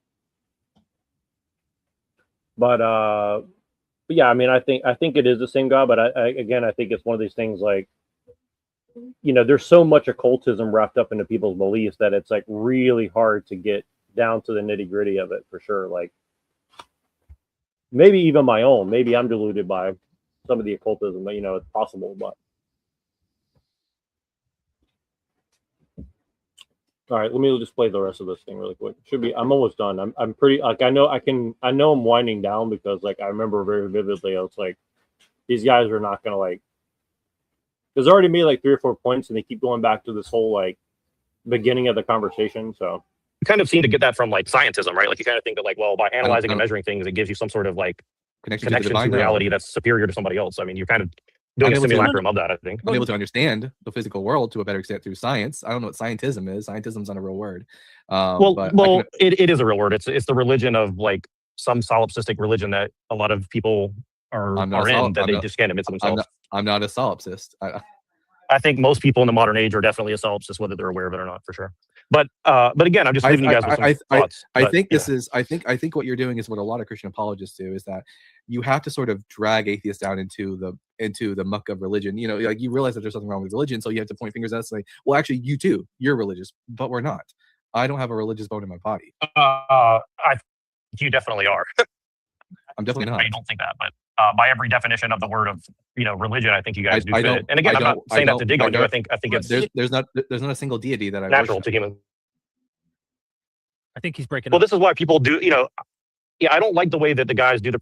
But yeah, I mean, I think it is the same God, but I think it's one of these things like, there's so much occultism wrapped up into people's beliefs that it's like really hard to get down to the nitty gritty of it for sure. Like maybe even my own, maybe I'm deluded by some of the occultism, but it's possible. But all right, let me just play the rest of this thing really quick. I'm almost done. I'm pretty like I know I'm winding down because like I remember very vividly I was like, these guys are not gonna like. There's already made like 3 or 4 points, and they keep going back to this whole like beginning of the conversation. So you kind of seem to get that from like scientism, right? Like you kind of think that like, well, by analyzing and measuring things, it gives you some sort of like connection to reality that's superior to somebody else. I mean, you're kind of doing a simulacrum of that, I think. I'm able to understand the physical world to a better extent through science. I don't know what scientism is. Scientism's not a real word. It is a real word. It's the religion of like some solipsistic religion that a lot of people are in that they just can't admit to themselves. I'm not a solipsist. I think most people in the modern age are definitely a solipsist, whether they're aware of it or not, for sure. But again, I'm just leaving you guys with some thoughts. I think what you're doing is what a lot of Christian apologists do, is that you have to sort of drag atheists down into the muck of religion. Like you realize that there's something wrong with religion, so you have to point fingers at us like, well, actually, you too, you're religious, but we're not. I don't have a religious bone in my body. You definitely are. I'm definitely not. I don't think that, but by every definition of the word of religion, I think you guys do fit it. And again, I'm not saying that to dig on you. I think it's there's not a single deity that I natural worship. to humans. I think he's breaking. Well, this is why people do. I don't like the way that the guys do the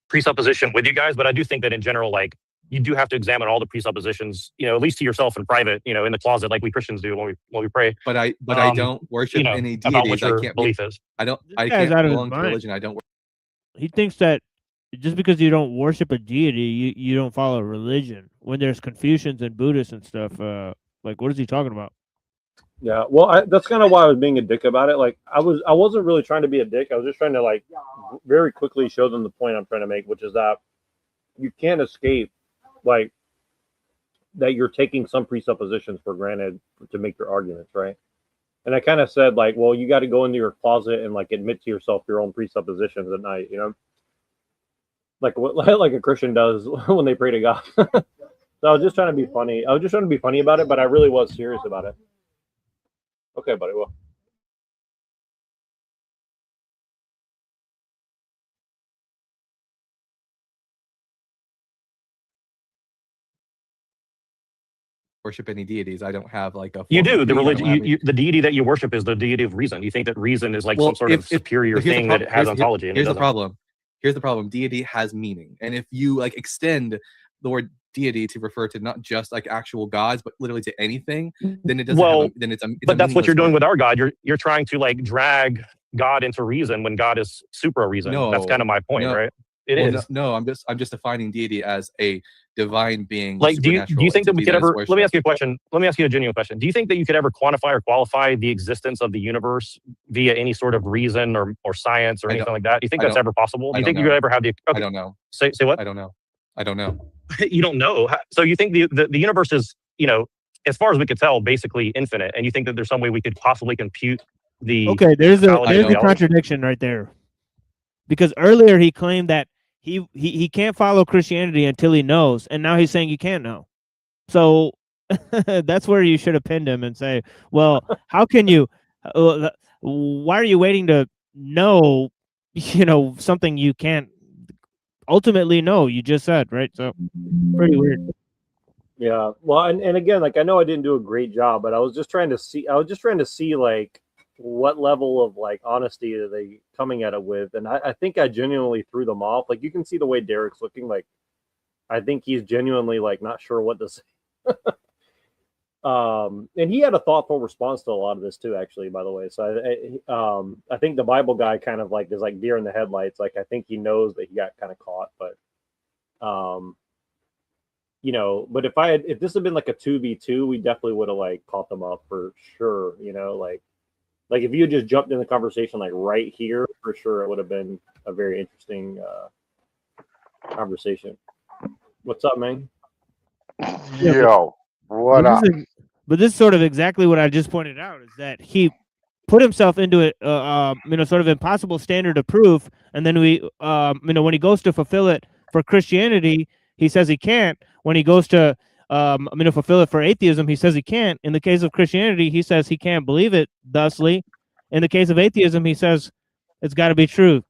presupposition with you guys, but I do think that in general, like you do have to examine all the presuppositions, at least to yourself in private, in the closet, like we Christians do when we pray. But I don't worship any deities. About what your belief is. I can't belong to religion. I don't. He thinks that just because you don't worship a deity, you don't follow religion. When there's Confucians and Buddhists and stuff, like what is he talking about? Yeah, well, that's kind of why I was being a dick about it. Like I wasn't really trying to be a dick. I was just trying to like very quickly show them the point I'm trying to make, which is that you can't escape like that you're taking some presuppositions for granted to make your arguments, right? And I kind of said like, well, you got to go into your closet and like admit to yourself your own presuppositions at night, like what like a Christian does when they pray to God. So I was just trying to be funny. I was just trying to be funny about it, but I really was serious about it. Okay, buddy. Well. Worship any deities. I don't have like a. You do the religion. The deity that you worship is the deity of reason. You think that reason is like some sort of superior thing that has ontology. Here's the problem. Here's the problem. Deity has meaning, and if you like extend the word deity to refer to not just like actual gods, but literally to anything, then it doesn't. Then it's but that's what you're doing with our God. You're trying to like drag God into reason when God is supra reason. No, that's kind of my point, right? It is. No, I'm just defining deity as a divine being. Like, do you think that we could ever? Let me ask you a question. Let me ask you a genuine question. Do you think that you could ever quantify or qualify the existence of the universe via any sort of reason or science or anything like that? Do you think that's ever possible? Do you think you could ever have the? Okay. I don't know. Say what? I don't know. You don't know. So you think the universe is, as far as we could tell, basically infinite, and you think that there's some way we could possibly compute the? Okay, there's a contradiction right there, because earlier he claimed that he can't follow Christianity until he knows, and now he's saying you can't know. So that's where you should have pinned him and say, well, how can you? Why are you waiting to know? Something you can't ultimately know. You just said, right? So pretty weird. Yeah. Well, and again, like I know I didn't do a great job, but I was just trying to see. like what level of like honesty are they coming at it with? And I think I genuinely threw them off. Like you can see the way Derek's looking. Like I think he's genuinely like not sure what to say. And he had a thoughtful response to a lot of this too, actually, by the way. So I think the Bible guy kind of like is like deer in the headlights. Like I think he knows that he got kind of caught, but you know, but if this had been like a 2v2, we definitely would have like caught them up for sure. You know, like if you had just jumped in the conversation like right here, for sure, it would have been a very interesting conversation. What's up, man? Yo, what up? But this is sort of exactly what I just pointed out, is that he put himself into it, you know, sort of impossible standard of proof, and then you know, when he goes to fulfill it for Christianity, he says he can't. When he goes to, you know, fulfill it for atheism, he says he can't. In the case of Christianity, he says he can't believe it. Thusly, in the case of atheism, he says it's got to be true.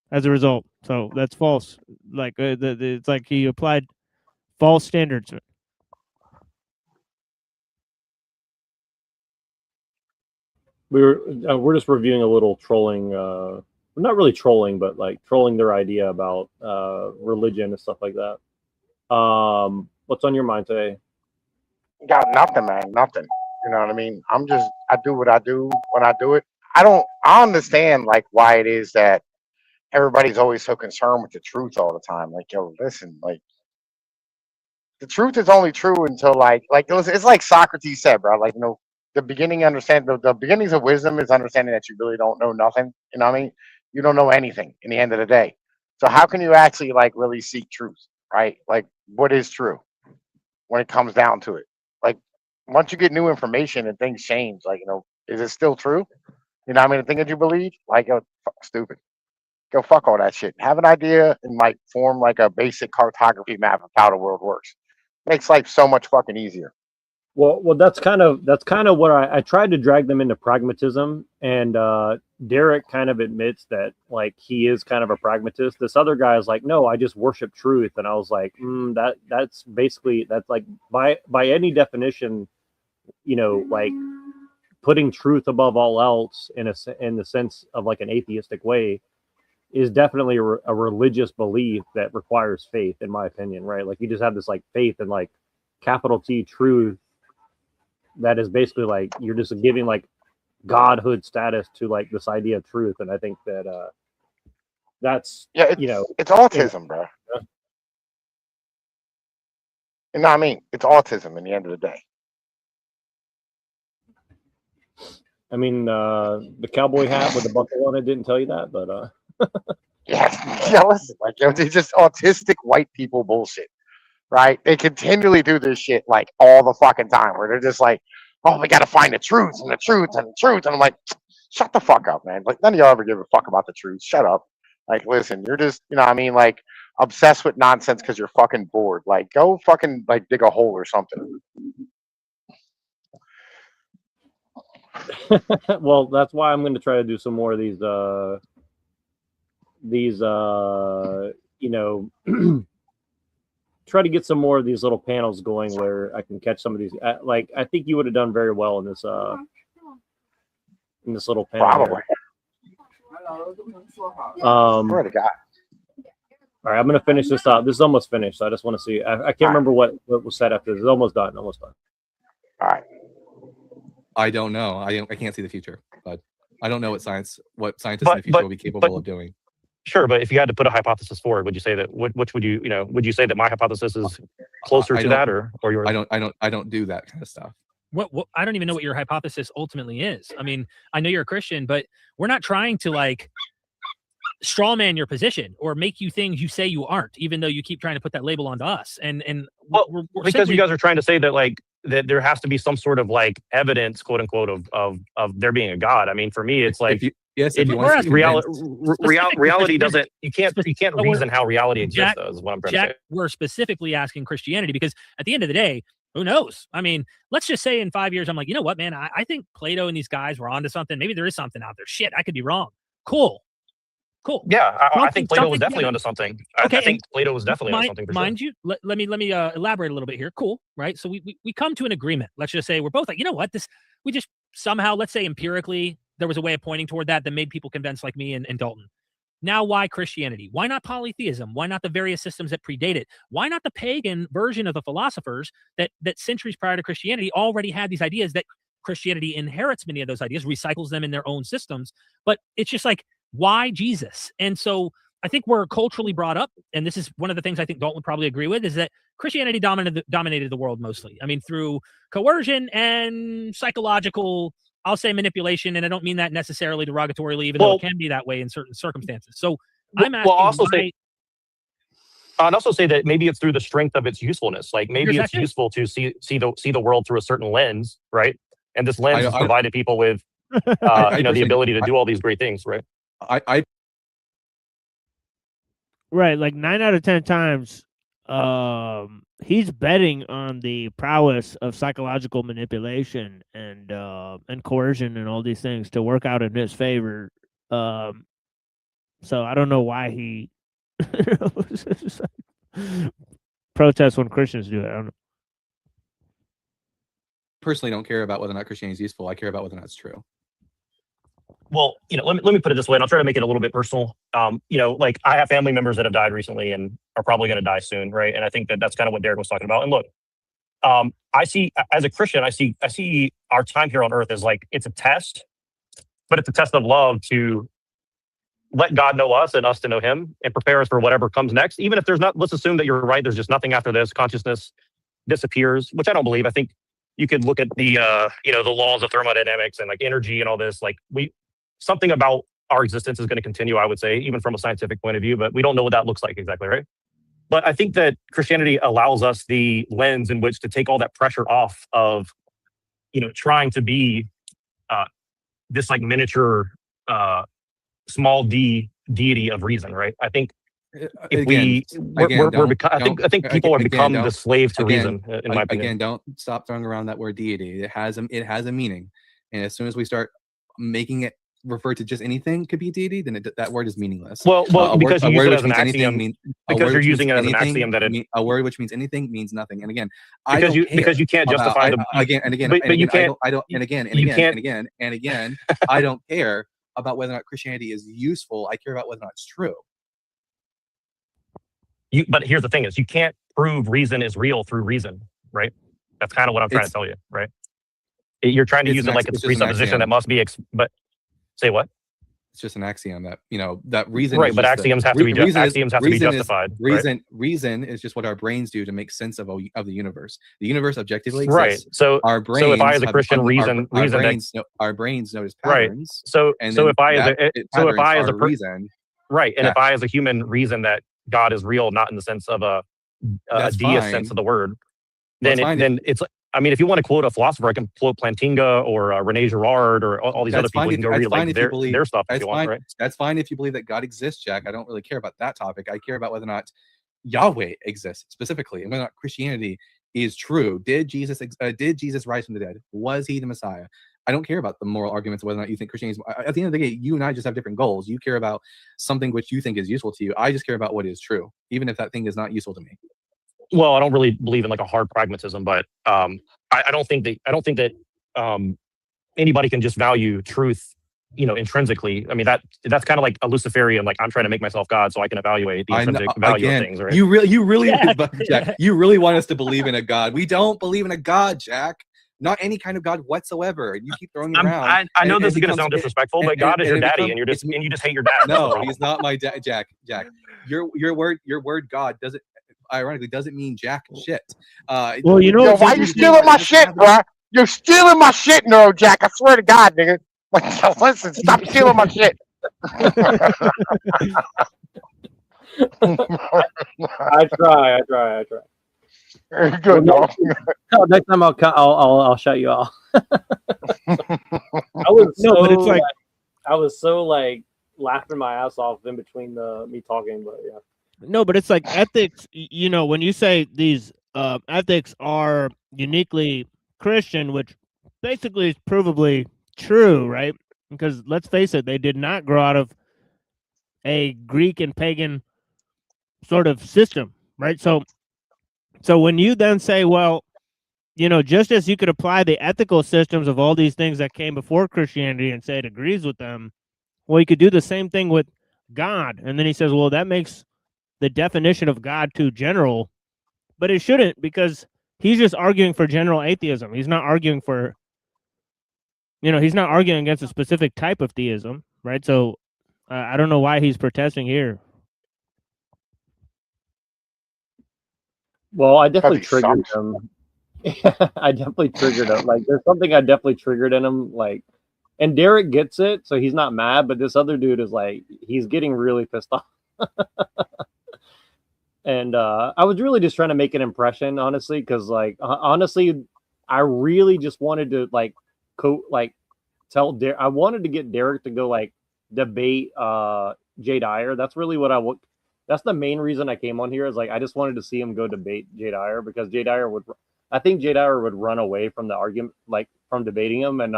As a result, so that's false. Like it's like he applied false standards. We're just reviewing a little trolling, not really trolling, but like trolling their idea about religion and stuff like that. What's on your mind today? Got nothing, man. Nothing. You know what I mean? I do what I do when I do it. I understand like why it is that everybody's always so concerned with the truth all the time. Like, yo, listen, like the truth is only true until like it's like Socrates said, bro. Like, you know, the beginning the beginnings of wisdom is understanding that you really don't know nothing. You know what I mean? You don't know anything in the end of the day. So how can you actually like really seek truth, right? Like, what is true when it comes down to it? Like, once you get new information and things change, like, you know, is it still true? You know what I mean? The thing that you believe, like, yo, stupid. Go fuck all that shit. Have an idea and like form like a basic cartography map of how the world works. Makes life so much fucking easier. Well, that's kind of what I tried to drag them into pragmatism, and Derek kind of admits that like he is kind of a pragmatist. This other guy is like, no, I just worship truth, and I was like, that's like by any definition, you know, like putting truth above all else in the sense of like an atheistic way is definitely a religious belief that requires faith, in my opinion, right? Like you just have this like faith in like capital T truth that is basically like you're just giving like godhood status to like this idea of truth, and I think that that's you know, it's autism, bro. You know what I mean? It's autism in the end of the day. I mean, the cowboy hat with the buckle on it didn't tell you that, but yeah, listen, like, you know, it's just autistic white people bullshit, right? They continually do this shit like all the fucking time, where they're just like, oh, we gotta find the truth and the truth and the truth, and I'm like, shut the fuck up, man. Like, none of y'all ever give a fuck about the truth. Shut up. Like, listen, you're just, you know what I mean, like obsessed with nonsense because you're fucking bored. Like, go fucking like dig a hole or something. well, that's why I'm going to try to do some more of these you know, try to get some more of these little panels going where I can catch some of these. Like, I think you would have done very well in this little panel. Probably. Swear to God. All right, I'm going to finish this up. This is almost finished. So I just want to see. I can't remember what was said after this. It's almost done. Almost done. All right. I don't know. I can't see the future, but I don't know what scientists in the future will be capable of doing. Sure, but if you had to put a hypothesis forward, would you say that which would you would you say that my hypothesis is closer to that or yours? I don't do that kind of stuff. What I don't even know what your hypothesis ultimately is. I mean, I know you're a Christian, but we're not trying to like straw man your position or make you things you say you aren't, even though you keep trying to put that label onto us. And we're because simply, you guys are trying to say that like that there has to be some sort of like evidence, quote unquote, of there being a God. I mean, for me, it's like reality doesn't. You can't reason how reality exists. Though, is what I'm trying to say. We're specifically asking Christianity because at the end of the day, who knows? I mean, let's just say in 5 years, I'm like, you know what, man? I think Plato and these guys were onto something. Maybe there is something out there. Shit, I could be wrong. Cool. Yeah, I think Plato was definitely onto something. Okay, I think Plato was definitely onto something. Mind you, let me elaborate a little bit here. Cool, right? So we come to an agreement. Let's just say we're both like, you know what? We just somehow, let's say empirically, there was a way of pointing toward that made people convinced, like me and Dalton. Now, why Christianity? Why not polytheism? Why not the various systems that predate it? Why not the pagan version of the philosophers that centuries prior to Christianity already had these ideas that Christianity inherits many of those ideas, recycles them in their own systems. But it's just like, why Jesus? And so I think we're culturally brought up, and this is one of the things I think Dalton would probably agree with, is that Christianity dominated the world mostly. I mean, through coercion and psychological, I'll say manipulation, and I don't mean that necessarily derogatorily, even though it can be that way in certain circumstances. So I'm asking I'd also say that maybe it's through the strength of its usefulness. Like maybe it's useful to see the world through a certain lens, right? And this lens has provided people with the ability to do all these great things, right? Right, like 9 out of 10 times, he's betting on the prowess of psychological manipulation and coercion and all these things to work out in his favor. So I don't know why he protests when Christians do it. I don't know. Personally, don't care about whether or not Christianity is useful. I care about whether or not it's true. Well, let me put it this way, and I'll try to make it a little bit personal. Like I have family members that have died recently and are probably going to die soon, right? And I think that's kind of what Derek was talking about. And look, I see, as a Christian, I see our time here on earth as like it's a test, but it's a test of love to let God know us and us to know Him and prepare us for whatever comes next. Even if there's not, let's assume that you're right. There's just nothing after this. Consciousness disappears, which I don't believe. I think you could look at the the laws of thermodynamics and like energy and all this. Like something about our existence is going to continue, I would say, even from a scientific point of view, but we don't know what that looks like exactly, right? But I think that Christianity allows us the lens in which to take all that pressure off of, trying to be this like miniature, small d deity of reason, right? I think if I think people are become the slave to reason. In my opinion, again, don't stop throwing around that word deity. It has a meaning, and as soon as we start making it refer to just anything could be deity, then that word is meaningless. Well, because you use it as an axiom. Because you're using it as an axiom that a word which means anything means nothing. And again, because you can't justify I don't care about whether or not Christianity is useful. I care about whether or not it's true. But here's the thing: is you can't prove reason is real through reason, right? That's kind of what I'm trying to tell you, right? You're trying to use it like it's a presupposition that must be, but say what? It's just an axiom that that reason. Right, but axioms have to be justified. Reason is just what our brains do to make sense of the universe. The universe objectively exists. Right. So our brains. So if I, as a Christian, our brains notice patterns. Right. So if I as a reason. Right, and if I as a human reason that God is real, not in the sense of a deist sense of the word, then it's. I mean, if you want to quote a philosopher, I can quote Plantinga or René Girard or all these other people. You can go read like their stuff if you want, right? That's fine if you believe that God exists, Jack. I don't really care about that topic. I care about whether or not Yahweh exists specifically, and whether or not Christianity is true. Did Jesus rise from the dead? Was he the Messiah? I don't care about the moral arguments of whether or not you think Christianity is. At the end of the day, you and I just have different goals. You care about something which you think is useful to you. I just care about what is true, even if that thing is not useful to me. Well, I don't really believe in like a hard pragmatism, but I don't think that anybody can just value truth, intrinsically. I mean, that's kind of like a Luciferian, like I'm trying to make myself God so I can evaluate the intrinsic value of things, right? You really, Jack, you really want us to believe in a God. We don't believe in a God, Jack. Not any kind of God whatsoever. And you keep throwing it around. I know this is going to sound disrespectful, but God is your daddy, and you just hate your dad. No, he's not my dad, Jack. Your word God doesn't. Ironically, doesn't mean jack shit. Well, why you stealing my shit, bro? You're stealing my shit, Neuro Jack. I swear to God, nigga. Listen, stop stealing my shit. I try. Good, no. Next time I'll shut you off. I was so laughing my ass off in between me talking, but yeah. No, but it's like ethics, when you say these ethics are uniquely Christian, which basically is provably true, right? Because let's face it, they did not grow out of a Greek and pagan sort of system, right? So when you then say, well, you know, just as you could apply the ethical systems of all these things that came before Christianity and say it agrees with them, well, you could do the same thing with God. And then he says, well, that makes the definition of God too general, but it shouldn't, because he's just arguing for general atheism. He's not arguing for, you know, he's not arguing against a specific type of theism, right? So I don't know why he's protesting here. Well, I Because definitely he triggered sucks. him. I definitely triggered him. Like, there's something I definitely triggered in him. Like, and Derek gets it, so he's not mad. But this other dude is like, he's getting really pissed off. And I was really just trying to make an impression, honestly, because like honestly, I really just wanted to like tell Derek. I wanted to get Derek to go like debate Jay Dyer. That's really what I would. That's the main reason I came on here. Is like I just wanted to see him go debate Jay Dyer, because Jay Dyer would. I think Jay Dyer would run away from the argument, like from debating him, and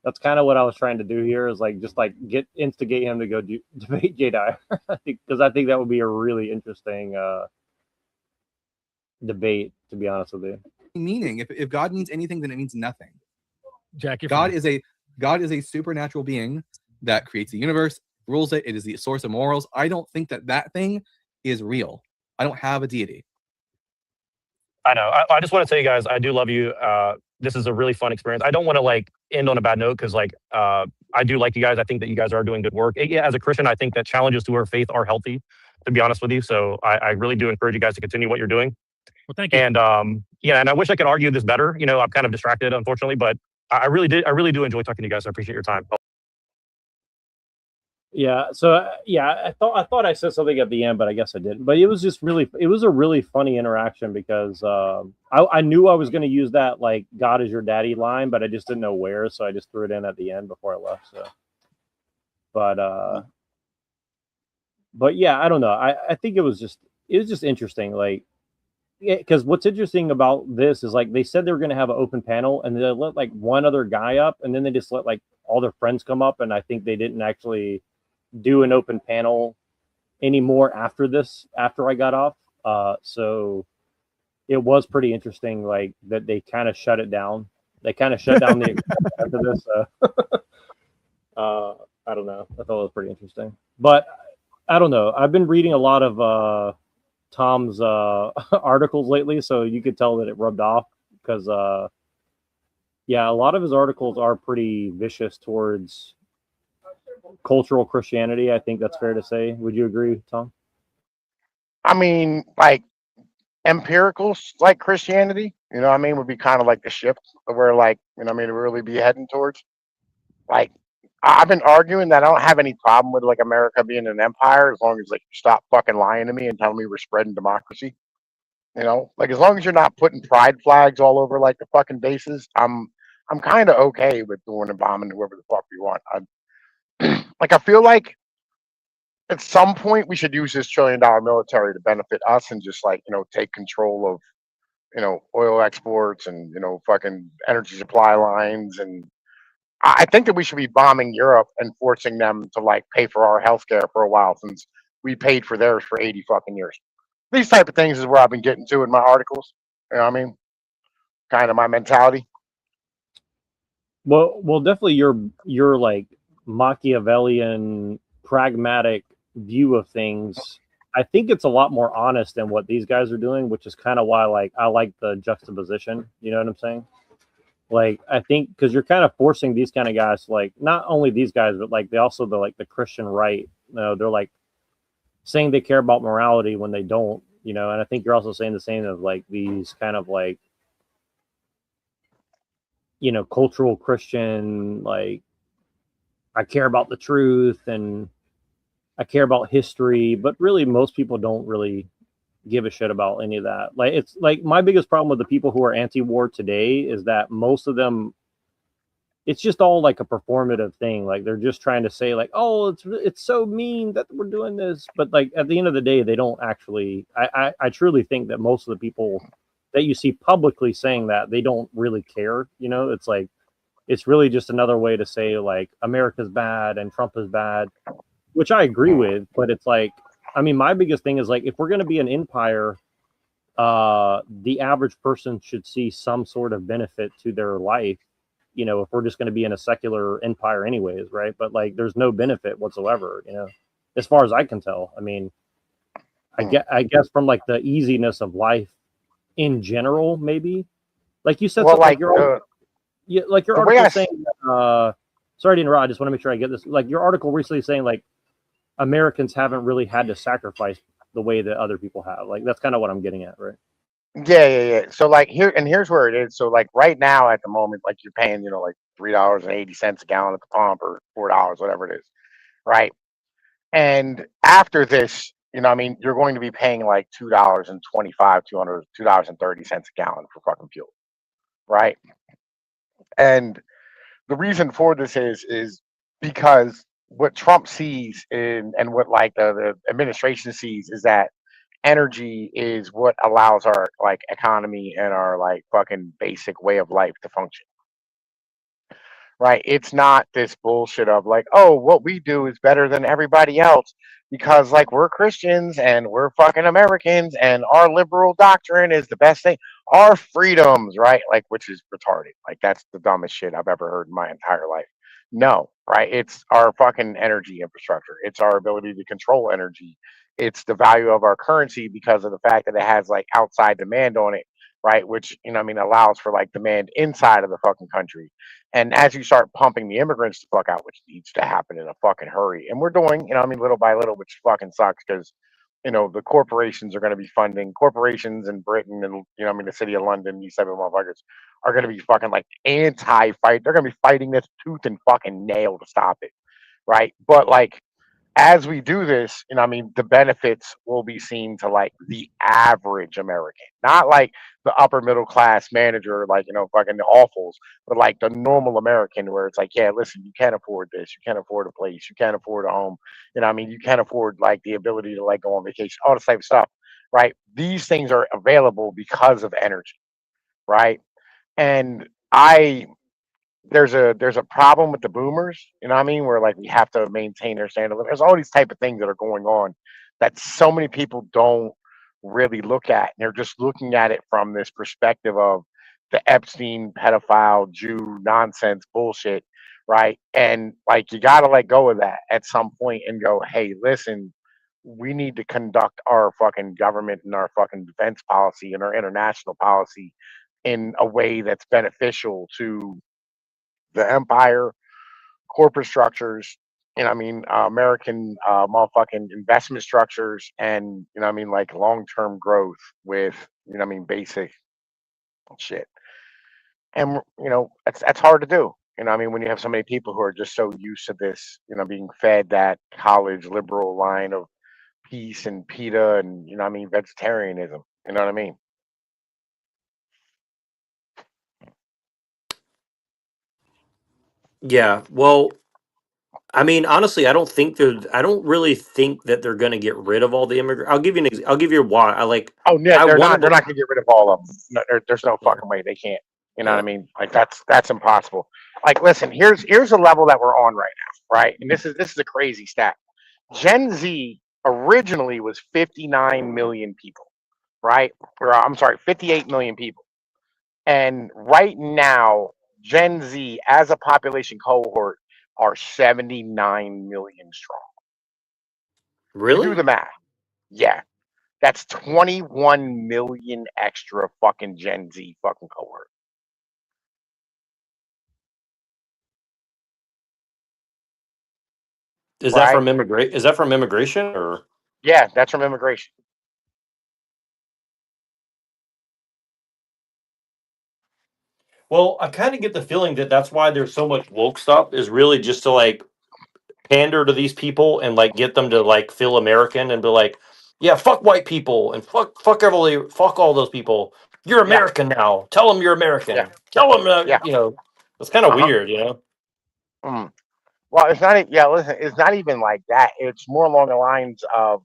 that's kind of what I was trying to do here. Is like just like instigate him to go debate Jay Dyer, because I think that would be a really interesting debate. To be honest with you, Meaning, if God means anything, then it means nothing. Jack, you're God fine. is a supernatural being that creates the universe, rules it. It is the source of morals. I don't think that thing is real. I don't have a deity. I know. I just want to tell you guys, I do love you. This is a really fun experience. I don't want to like end on a bad note, because like I do like you guys. I think that you guys are doing good work. Yeah, as a Christian, I think that challenges to our faith are healthy, to be honest with you. So I really do encourage you guys to continue what you're doing. Well, thank you. And yeah, and I wish I could argue this better. You know, I'm kind of distracted, unfortunately, but I really do enjoy talking to you guys. I appreciate your time. yeah. So yeah, I thought I said something at the end, but I guess I didn't. But it was just really, it was a really funny interaction, because I knew I was going to use that like "God is your daddy" line, but I just didn't know where, so I just threw it in at the end before I left. So, but yeah, I don't know. I think it was just interesting, like. Because what's interesting about this is like they said they were going to have an open panel, and they let like one other guy up, and then they just let like all their friends come up, and I think they didn't actually do an open panel anymore after this, after I got off. So it was pretty interesting, like that they kind of shut it down. They kind of shut down the after this. I don't know. I thought it was pretty interesting, but I don't know. I've been reading a lot of Tom's articles lately, so you could tell that it rubbed off, because yeah, a lot of his articles are pretty vicious towards cultural Christianity. I think that's fair to say. Would you agree, Tom? I mean, like empirical, like Christianity, you know what I mean, would be kind of like the ship where, like, you know what I mean, to really be heading towards. Like, I've been arguing that I don't have any problem with like America being an empire, as long as like you stop fucking lying to me and telling me we're spreading democracy. You know, like as long as you're not putting pride flags all over like the fucking bases, I'm kind of okay with doing and bombing whoever the fuck we want. Like I feel like at some point we should use this $1 trillion military to benefit us and just like, you know, take control of, you know, oil exports and, you know, fucking energy supply lines. And I think that we should be bombing Europe and forcing them to like pay for our healthcare for a while, since we paid for theirs for 80 fucking years. These type of things is where I've been getting to in my articles. You know what I mean? Kind of my mentality. Well, definitely your like Machiavellian, pragmatic view of things. I think it's a lot more honest than what these guys are doing, which is kind of why like I like the juxtaposition. You know what I'm saying? Like I think because you're kind of forcing these kind of guys, like not only these guys, but like they also the Christian right. You know, they're like saying they care about morality when they don't. You know, and I think you're also saying the same of like these kind of like, you know, cultural Christian, like I care about the truth and I care about history, but really most people don't really give a shit about any of that. Like it's like my biggest problem with the people who are anti-war today is that most of them, it's just all like a performative thing. Like they're just trying to say like, oh, it's so mean that we're doing this, but like at the end of the day, they don't actually. I truly think that most of the people that you see publicly saying that, they don't really care. You know, it's like it's really just another way to say like America's bad and Trump is bad, which I agree with. But it's like, I mean, my biggest thing is like if we're going to be an empire, the average person should see some sort of benefit to their life, you know, if we're just going to be in a secular empire anyways, right? But like there's no benefit whatsoever, you know, as far as I can tell. I mean, I guess from like the easiness of life in general, maybe. Like you said Well, something like like your the way article I saying sorry to interrupt, I just want to make sure I get this. Like your article recently saying like Americans haven't really had to sacrifice the way that other people have. Like that's kind of what I'm getting at, right? yeah. So like here's where it is. So like right now at the moment, like you're paying, like $3.80 a gallon at the pump or $4, whatever it is, right? And after this, I mean, you're going to be paying like $2.25, $2.30 a gallon for fucking fuel, right? And the reason for this is because what Trump sees and what like the administration sees is that energy is what allows our like economy and our like fucking basic way of life to function, right? It's not this bullshit of like, oh, what we do is better than everybody else because like we're Christians and we're fucking Americans and our liberal doctrine is the best thing. Our freedoms, right? Like, which is retarded. Like, that's the dumbest shit I've ever heard in my entire life. No, right? It's our fucking energy infrastructure. It's our ability to control energy. It's the value of our currency because of the fact that it has like outside demand on it, right? Which, I mean, allows for like demand inside of the fucking country. And as you start pumping the immigrants the fuck out, which needs to happen in a fucking hurry, and we're doing, I mean, little by little, which fucking sucks because, the corporations are going to be funding corporations in Britain and, I mean, the city of London, these type of motherfuckers are going to be fucking like anti-fight. They're going to be fighting this tooth and fucking nail to stop it. Right. But like, as we do this, I mean, the benefits will be seen to like the average American, not like the upper middle class manager, like, fucking the awfuls, but like the normal American where it's like, yeah, listen, you can't afford this. You can't afford a place. You can't afford a home. I mean, you can't afford like the ability to like go on vacation, all this type of stuff, right? These things are available because of energy, right? And there's a problem with the boomers, what I mean, where like we have to maintain their standard. There's all these type of things that are going on that so many people don't really look at. And they're just looking at it from this perspective of the Epstein pedophile Jew nonsense bullshit, right? And like you gotta let go of that at some point and go, hey, listen, we need to conduct our fucking government and our fucking defense policy and our international policy in a way that's beneficial to the empire, corporate structures, I mean, American motherfucking investment structures, and I mean, like long term growth with I mean, basic shit. And that's hard to do. I mean, when you have so many people who are just so used to this, being fed that college liberal line of peace and pita and I mean, vegetarianism. You know what I mean? Yeah. Well, I mean, honestly, I don't really think that they're going to get rid of all the immigrants. I'll give you why. Oh yeah, I they're not. wanted They're to. not gonna get rid of all of them. No, there's no Yeah. fucking way they can't. You know what I Yeah. mean? Like that's impossible. Like, listen, here's the level that we're on right now, right? And this is a crazy stat. Gen Z originally was 59 million people, right? Or I'm sorry, 58 million people. And right now, Gen Z as a population cohort are 79 million strong. You do Really? the math. Yeah. That's 21 million extra fucking Gen Z fucking cohort. Right? Is that from immigration or? Yeah, that's from immigration. Well, I kind of get the feeling that that's why there's so much woke stuff is really just to like pander to these people and like get them to like feel American and be like, yeah, fuck white people and fuck all those people. You're Yeah, American now. Tell them you're yeah, American. Tell them, yeah. it's kind of Uh-huh. weird, you know? Mm. Well, it's not yeah, listen, it's not even like that. It's more along the lines of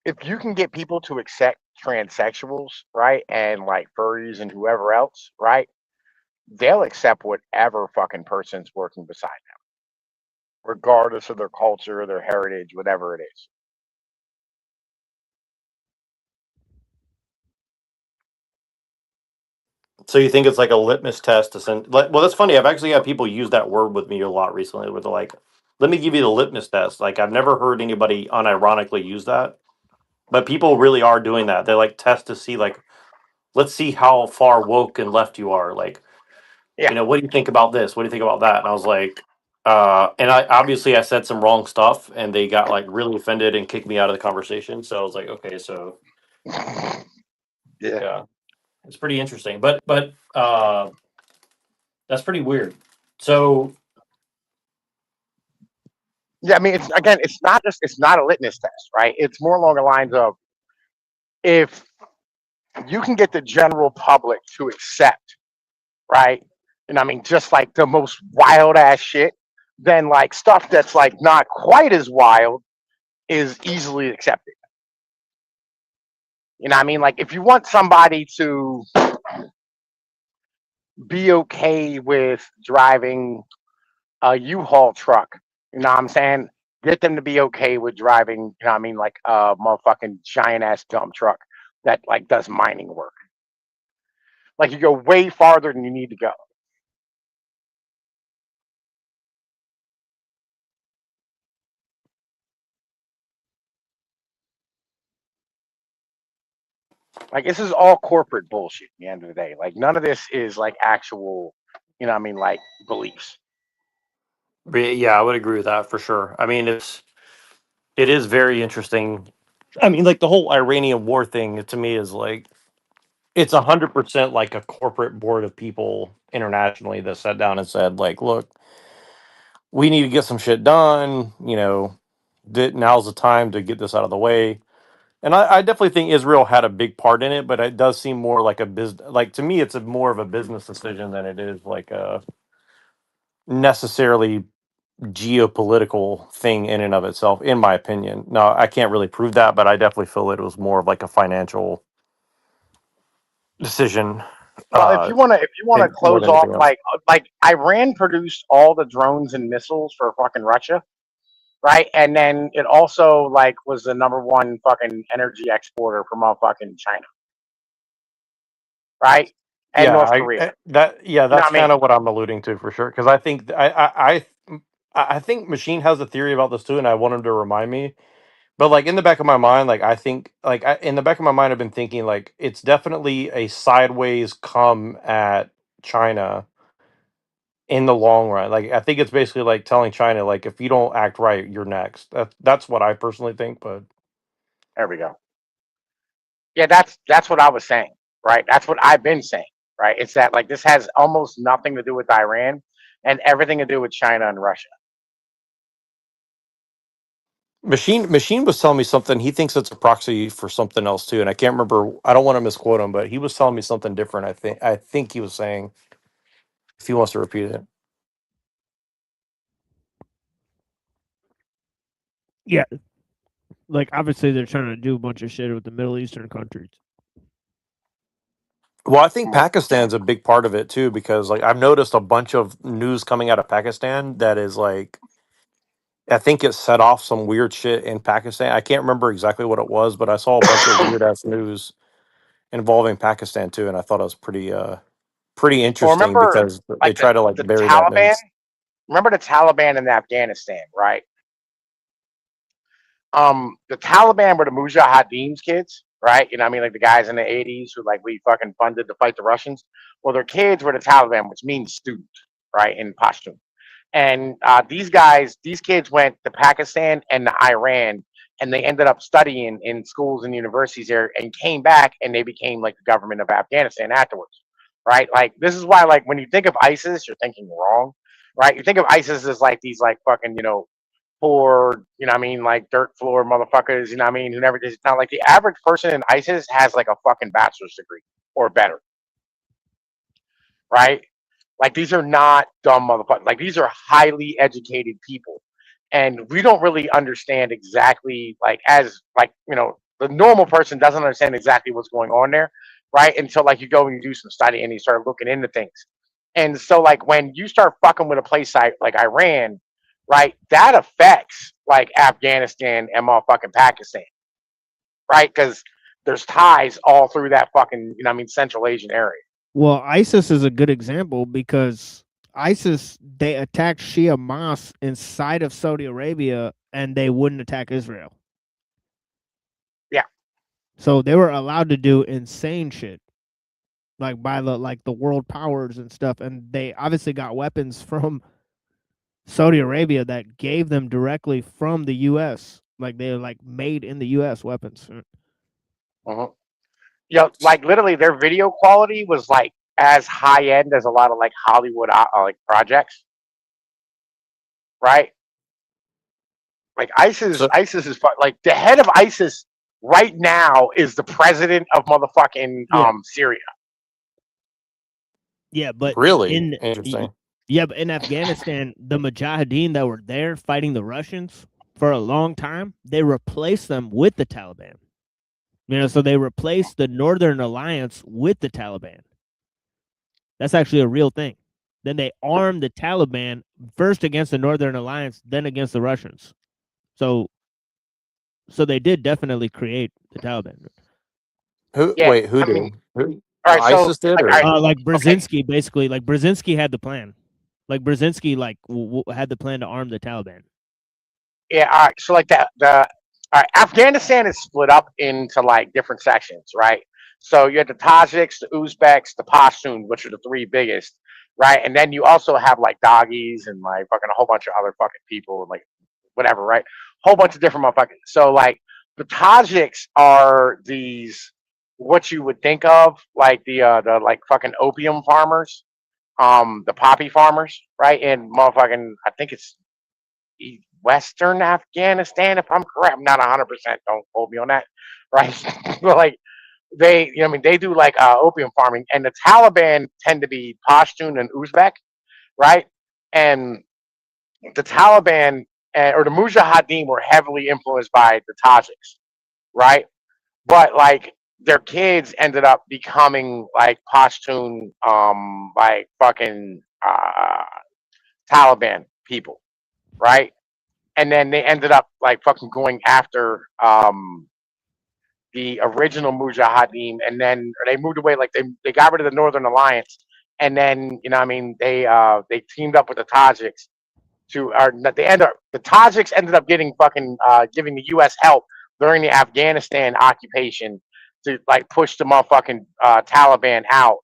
if you can get people to accept transsexuals, right? And like furries and whoever else, right? They'll accept whatever fucking person's working beside them, regardless of their culture, their heritage, whatever it is. So you think it's like a litmus test to send? Like, well, that's funny. I've actually had people use that word with me a lot recently. Where they're like, "Let me give you the litmus test." Like I've never heard anybody unironically use that, but people really are doing that. They like test to see like, let's see how far woke and left you are. Like, Yeah. you know, what do you think about this? What do you think about that? And I was like, and I obviously I said some wrong stuff, and they got like really offended and kicked me out of the conversation. So I was like, okay, so Yeah. yeah, it's pretty interesting, but that's pretty weird. So Yeah. I mean, it's not a litmus test, right? It's more along the lines of if you can get the general public to accept, right? And I mean, just like the most wild ass shit, then like stuff that's like not quite as wild is easily accepted. You know what I mean? Like if you want somebody to be okay with driving a U-Haul truck, you know what I'm saying? Get them to be okay with driving, you know what I mean, like a motherfucking giant ass dump truck that like does mining work. Like you go way farther than you need to go. Like this is all corporate bullshit at the end of the day. Like none of this is like actual, you know what I mean, like beliefs. yeah, I would agree with that for sure. I mean, it is very interesting. I mean, like the whole Iranian war thing to me is like it's 100% like a corporate board of people internationally that sat down and said like, look, we need to get some shit done. You know, now's the time to get this out of the way. And I definitely think Israel had a big part in it, but it does seem more like a business. Like to me, it's a more of a business decision than it is like a necessarily geopolitical thing in and of itself, in my opinion. No, I can't really prove that, but I definitely feel it was more of like a financial decision, Well, if you wanna and more close than off anything else. like Iran produced all the drones and missiles for fucking Russia, right? And then it also like was the number one fucking energy exporter for motherfucking China, right? And Yeah, North Korea. You know that's what I mean? kind of what I'm alluding to for sure. Because I think I think Machine has a theory about this too, and I want him to remind me. But like in the back of my mind, like I think, like in the back of my mind, I've been thinking like it's definitely a sideways come at China in the long run. Like I think it's basically like telling China like if you don't act right, you're next. That's what I personally think. But There we go. Yeah, that's what I was saying, right? That's what I've been saying, right? It's that like this has almost nothing to do with Iran and everything to do with China and Russia. Machine was telling me something. He thinks it's a proxy for something else too, and I can't remember. I don't want to misquote him, but he was telling me something different. I think he was saying if he wants to repeat it. Yeah, like obviously they're trying to do a bunch of shit with the Middle Eastern countries. Well, I think Pakistan's a big part of it too, because like I've noticed a bunch of news coming out of Pakistan that is like I think it set off some weird shit in Pakistan. I can't remember exactly what it was, but I saw a bunch of weird ass news involving Pakistan too, and I thought it was pretty Well, interesting remember because they like try to like the bury that Taliban? news. Remember the Taliban in Afghanistan, right? The Taliban were the Mujahideen's kids, right? You know what I mean? Like the guys in the 80s who like we fucking funded to fight the Russians. Well, their kids were the Taliban, which means student, right? In Pashtun. And these kids went to Pakistan and to Iran, and they ended up studying in schools and universities there, and came back, and they became like the government of Afghanistan afterwards, right? Like this is why, like when you think of ISIS, you're thinking wrong, right? You think of ISIS as like these like fucking poor, you know what I mean, like dirt floor motherfuckers, you know what I mean, who never did. It's not like the average person in ISIS has like a fucking bachelor's degree or better, right? Like these are not dumb motherfuckers. Like these are highly educated people. And we don't really understand exactly like as like, the normal person doesn't understand exactly what's going on there, right? Until like you go and you do some study and you start looking into things. And so like when you start fucking with a place like Iran, right, that affects like Afghanistan and motherfucking Pakistan, right? Because there's ties all through that fucking, Central Asian area. Well, ISIS is a good example because ISIS, they attacked Shia mosques inside of Saudi Arabia and they wouldn't attack Israel. Yeah. So they were allowed to do insane shit. Like by the world powers and stuff, and they obviously got weapons from Saudi Arabia that gave them directly from the U.S. Like they're like made in the U.S. weapons. Uh-huh. Like literally, their video quality was like as high end as a lot of like Hollywood like projects, right? Like ISIS, So ISIS is like the head of ISIS right now is the president of motherfucking Yeah, Syria. yeah, but really in interesting. yeah, but in Afghanistan, the Mujahideen that were there fighting the Russians for a long time, they replaced them with the Taliban. So they replaced the Northern Alliance with the Taliban. That's actually a real thing. Then they armed the Taliban first against the Northern Alliance, then against the Russians. So they did definitely create the Taliban. Who? Yeah, Wait, who I mean, did? Who? all right. So ISIS did, like, all or right, Like okay, Brzezinski, basically, like Brzezinski had the plan. Like Brzezinski, like had the plan to arm the Taliban. yeah, all right. So like the all right, Afghanistan is split up into like different sections, right? So you have the Tajiks, the Uzbeks, the Pashtuns, which are the three biggest, right? And then you also have like doggies and like fucking a whole bunch of other fucking people and like whatever, right? Whole bunch of different motherfuckers. So like the Tajiks are these what you would think of like the like fucking opium farmers, the poppy farmers, right? In motherfucking I think it's Western Afghanistan, if I'm correct. I'm not 100%. Don't quote me on that, right? But like they, I mean, they do like opium farming, and the Taliban tend to be Pashtun and Uzbek, right? And the Taliban or the Mujahideen were heavily influenced by the Tajiks, right? But like their kids ended up becoming like Pashtun, like fucking Taliban people, right? And then they ended up like fucking going after the original Mujahideen, and then they moved away. Like they got rid of the Northern Alliance, and then I mean they teamed up with the Tajiks to or they end up the Tajiks ended up getting fucking giving the U.S. help during the Afghanistan occupation to like push the motherfucking Taliban out.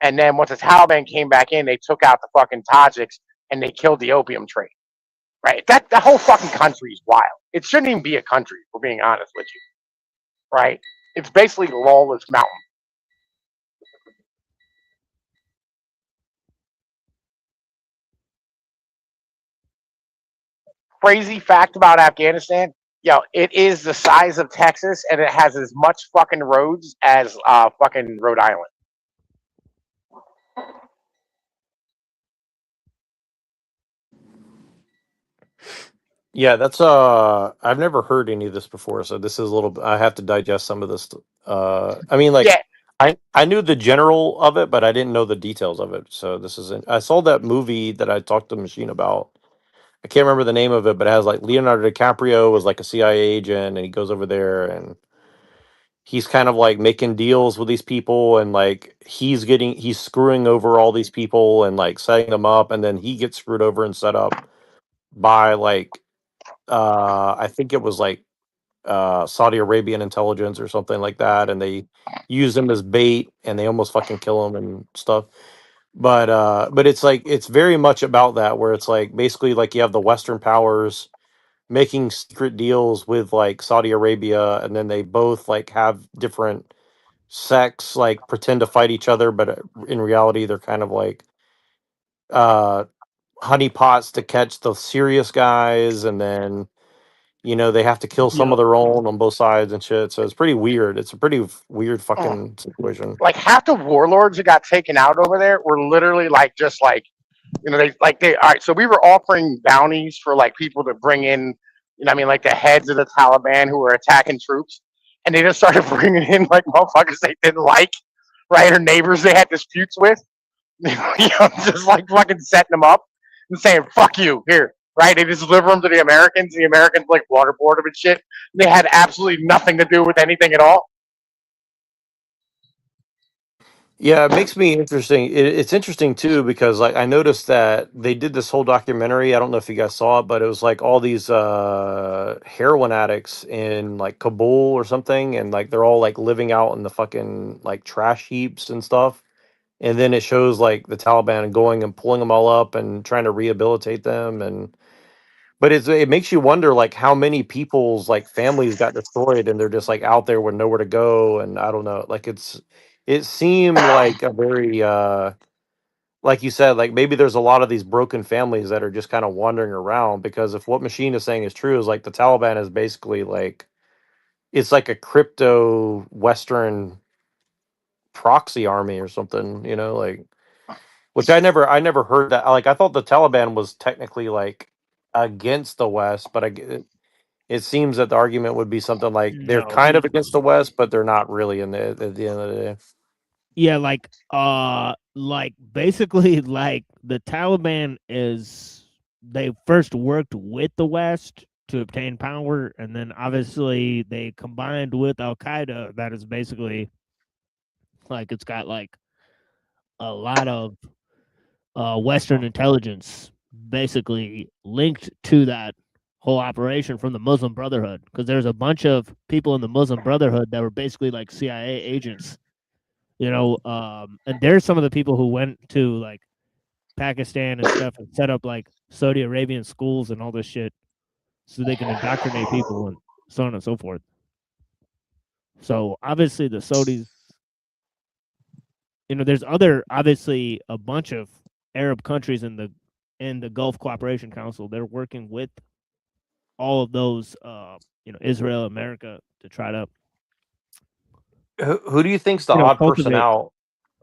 And then once the Taliban came back in, they took out the fucking Tajiks and they killed the opium trade. Right? That the whole fucking country is wild. It shouldn't even be a country, for being honest with you. Right? It's basically lawless mountain. Crazy fact about Afghanistan, it is the size of Texas and it has as much fucking roads as fucking Rhode Island. yeah, that's I've never heard any of this before, so this is a little. I have to digest some of this. I mean, like Yeah, I knew the general of it, but I didn't know the details of it. So this is. I saw that movie that I talked to Machine about. I can't remember the name of it, but it has like Leonardo DiCaprio was like a CIA agent, and he goes over there and he's kind of like making deals with these people, and like he's screwing over all these people and like setting them up, and then he gets screwed over and set up by like I think it was like Saudi Arabian intelligence or something like that, and they use him as bait, and they almost fucking kill him and stuff. But it's like it's very much about that, where it's like basically like you have the Western powers making secret deals with like Saudi Arabia, and then they both like have different sects, like pretend to fight each other, but in reality they're kind of like uh honeypots to catch the serious guys, and then they have to kill some Yeah, of their own on both sides and shit. So it's pretty weird. It's a pretty weird mm, fucking situation. like half the warlords that got taken out over there were literally like just like they all right. So we were offering bounties for like people to bring in, I mean, like the heads of the Taliban who were attacking troops, and they just started bringing in like motherfuckers they didn't like, right, or neighbors they had disputes with, just like fucking setting them up and saying "fuck you" here, right? They just deliver them to the Americans. The Americans like waterboard them and shit. They had absolutely nothing to do with anything at all. Yeah, it makes me interesting. It's interesting too because like I noticed that they did this whole documentary. I don't know if you guys saw it, but it was like all these heroin addicts in like Kabul or something, and like they're all like living out in the fucking like trash heaps and stuff. And then it shows like the Taliban going and pulling them all up and trying to rehabilitate them. And but it makes you wonder like how many people's like families got destroyed and they're just like out there with nowhere to go. And I don't know, like it seemed like a very like you said, like maybe there's a lot of these broken families that are just kind of wandering around, because if what Machine is saying is true, is like the Taliban is basically like it's like a crypto Western proxy army or something, like, which I never heard that. Like I thought the Taliban was technically like against the West, but it seems that the argument would be something like they're No. kind of against the West, but they're not really in the at the end of the day. Yeah, like basically like the Taliban is they first worked with the West to obtain power, and then obviously they combined with Al Qaeda. That is basically like it's got like a lot of Western intelligence basically linked to that whole operation from the Muslim Brotherhood, because there's a bunch of people in the Muslim Brotherhood that were basically like CIA agents, and there's some of the people who went to like Pakistan and stuff and set up like Saudi Arabian schools and all this shit so they can indoctrinate people and so on and so forth. So obviously the Saudis, there's obviously a bunch of Arab countries in the Gulf Cooperation Council. They're working with all of those, Israel, America, to try to, Who do you think's the odd person cultivate. out?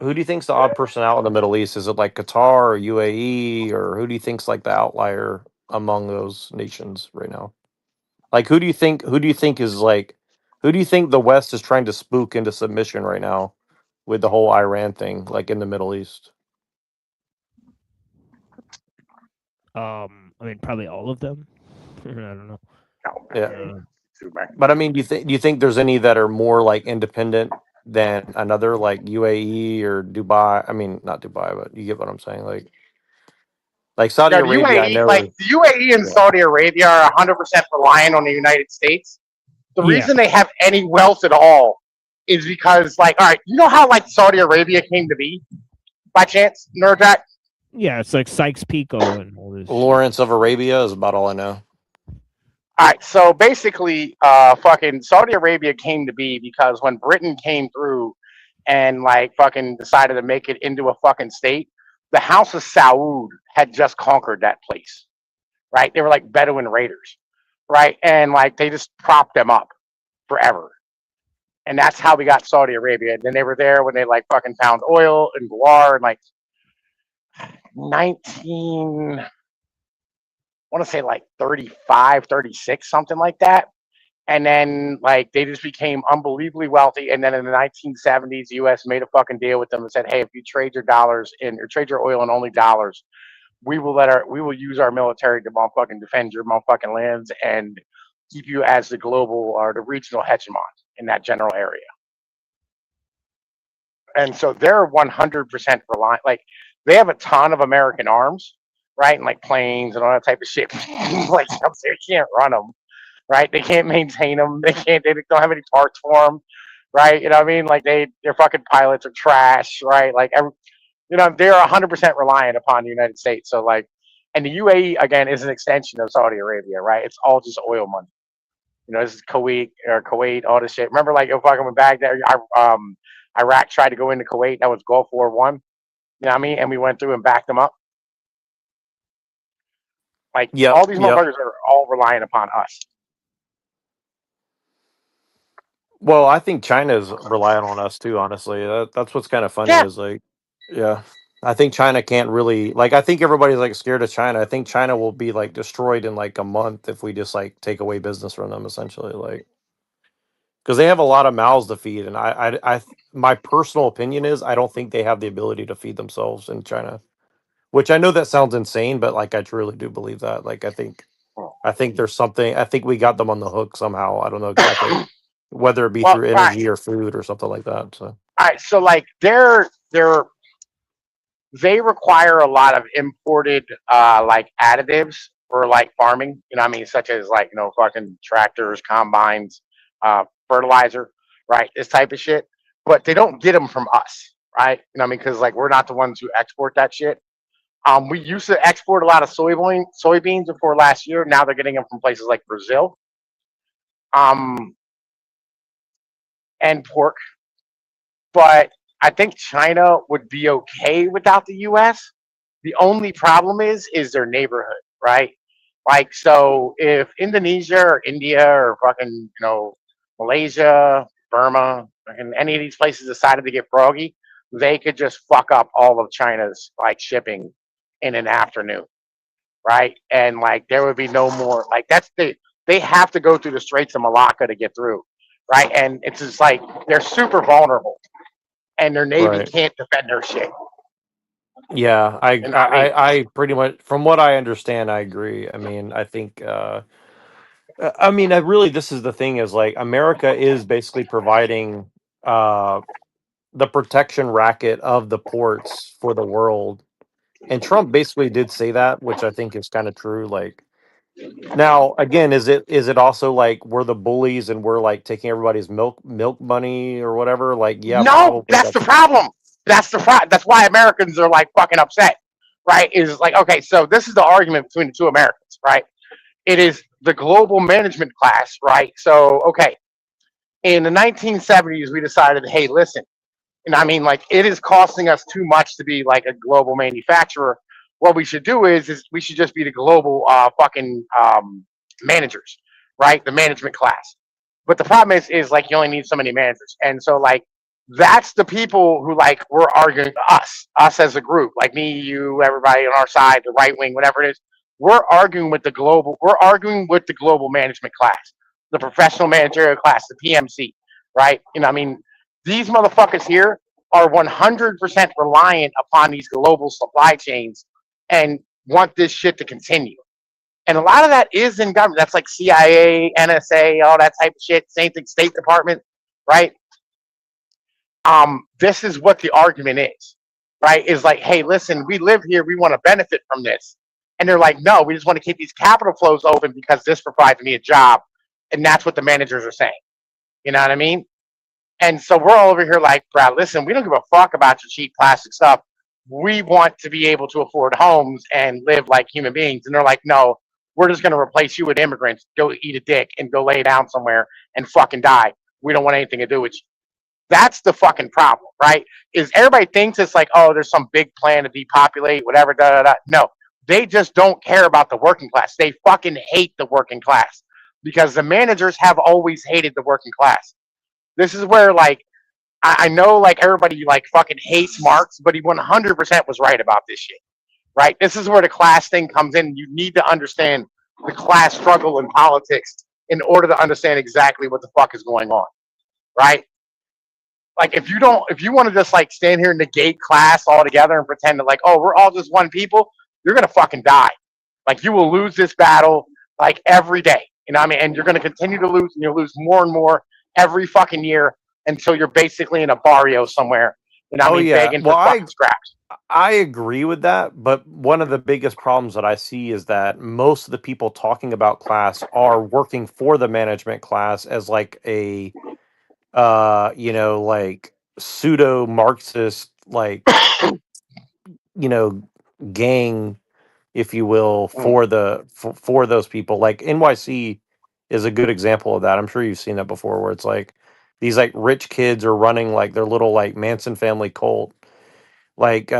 Who do you think's the odd person out in the Middle East? Is it like Qatar or UAE, or who do you think's like the outlier among those nations right now? Like who do you think is like who do you think the West is trying to spook into submission right now with the whole Iran thing, like in the Middle East? I mean, probably all of them. I don't know. Yeah. Too bad. But I mean, do you think there's any that are more like independent than another, like UAE or Dubai? I mean, not Dubai, but you get what I'm saying. Like Saudi Yeah, the Arabia, I UAE, know. like the UAE and Yeah. Saudi Arabia are 100% reliant on the United States. The Yeah. reason they have any wealth at all is because, like, all right, you know how like Saudi Arabia came to be by chance, Nerdjack? Yeah, it's like Sykes-Picot and all this shit. Lawrence of Arabia is about all I know. All right, so basically, fucking Saudi Arabia came to be because when Britain came through and like fucking decided to make it into a fucking state, the House of Saud had just conquered that place, right? They were like Bedouin raiders, right? And like they just propped them up forever. And that's how we got Saudi Arabia. And then they were there when they like fucking found oil and guar and like 19, I want to say like 35, 36, something like that. And then like they just became unbelievably wealthy. And then in the 1970s, the US made a fucking deal with them and said, hey, if you trade your dollars in or trade your oil in only dollars, we will use our military to motherfucking defend your motherfucking lands and keep you as the global or the regional hegemon in that general area. And so they're 100% reliant. Like they have a ton of American arms, right, and like planes and all that type of shit. Like they can't run them, right? They can't maintain them. They can't. They don't have any parts for them, right? You know what I mean? Like their fucking pilots are trash, right? Like they're 100% reliant upon the United States. So like, and the UAE again is an extension of Saudi Arabia, right? It's all just oil money. This is Kuwait, all this shit. Remember, like, if fucking with Baghdad, Iraq tried to go into Kuwait. That was Gulf War I. You know what I mean? And we went through and backed them up. Like, all these motherfuckers are all reliant upon us. Well, I think China's relying on us too, honestly. That's what's kind of funny is like, yeah, I think China can't really, like, I think everybody's like scared of China. I think China will be like destroyed in like a month if we just like take away business from them, essentially. Like, because they have a lot of mouths to feed. And my personal opinion is I don't think they have the ability to feed themselves in China, which I know that sounds insane, but like, I truly do believe that. Like, I think there's something, I think we got them on the hook somehow. I don't know exactly. Whether it be through energy or food or something like that. So all right, so like they're they require a lot of imported like additives for like farming, you know what I mean, such as like, you know, fucking tractors, combines, fertilizer, right? This type of shit. But they don't get them from us, right? You know what I mean? Because like we're not the ones who export that shit. We used to export a lot of soybeans before last year. Now they're getting them from places like Brazil, um, and pork. But I think China would be okay without the U.S. The only problem is their neighborhood, right? Like, so if Indonesia or India or fucking, you know, Malaysia, Burma, and any of these places decided to get froggy, they could just fuck up all of China's like shipping in an afternoon, right? And like there would be no more like they have to go through the Straits of Malacca to get through, right? And it's just like they're super vulnerable, and their navy Right. can't defend their shit. Yeah, And I mean, I pretty much, from what I understand, I agree. I mean, I think, I mean, really, this is the thing is like America is basically providing uh, the protection racket of the ports for the world. And Trump basically did say that, which I think is kind of true. Like, now, again, is it also like we're the bullies and we're like taking everybody's milk money or whatever? Like, yeah, no, probably that's the that's problem. That's why Americans are like fucking upset, right? Is like, okay, so this is the argument between the two Americans, right? It is the global management class, right? So, okay, in the 1970s, we decided, hey, listen, and I mean, like, it is costing us too much to be like a global manufacturer. What we should do is we should just be the global fucking managers, right? The management class. But the problem is like you only need so many managers, and so like that's the people who like we're arguing us as a group, like me, you, everybody on our side, the right wing, whatever it is. We're arguing with the global. We're arguing with the global management class, the professional managerial class, the PMC, right? You know, I mean, these motherfuckers here are 100% reliant upon these global supply chains and want this shit to continue. And a lot of that is in government. That's like CIA, NSA, all that type of shit. Same thing, State Department, right? This is what the argument is, right? Is like, hey, listen, we live here, we want to benefit from this. And they're like, no, we just want to keep these capital flows open because this provides me a job. And that's what the managers are saying. You know what I mean? And so we're all over here like, Brad, listen, we don't give a fuck about your cheap plastic stuff. We want to be able to afford homes and live like human beings. And they're like, no, we're just going to replace you with immigrants. Go eat a dick and go lay down somewhere and fucking die. We don't want anything to do with you. That's the fucking problem, right? Is everybody thinks it's like, oh, there's some big plan to depopulate, whatever, da da da. No, they just don't care about the working class. They fucking hate the working class because the managers have always hated the working class. This is where like I know like everybody like fucking hates Marx, but he 100% was right about this shit. Right? This is where the class thing comes in. You need to understand the class struggle in politics in order to understand exactly what the fuck is going on. Right? Like if you want to just like stand here and negate class altogether and pretend that like, oh, we're all just one people, you're gonna fucking die. Like you will lose this battle like every day. You know what I mean? And you're gonna continue to lose and you'll lose more and more every fucking year until you're basically in a barrio somewhere. You know what oh I mean? yeah. Begging Well, for fucking scraps. I agree with that, but one of the biggest problems that I see is that most of the people talking about class are working for the management class as like a like pseudo Marxist, like, gang, if you will, Mm. for those people. Like NYC is a good example of that. I'm sure you've seen that before, where it's like these like rich kids are running like their little like Manson family cult, like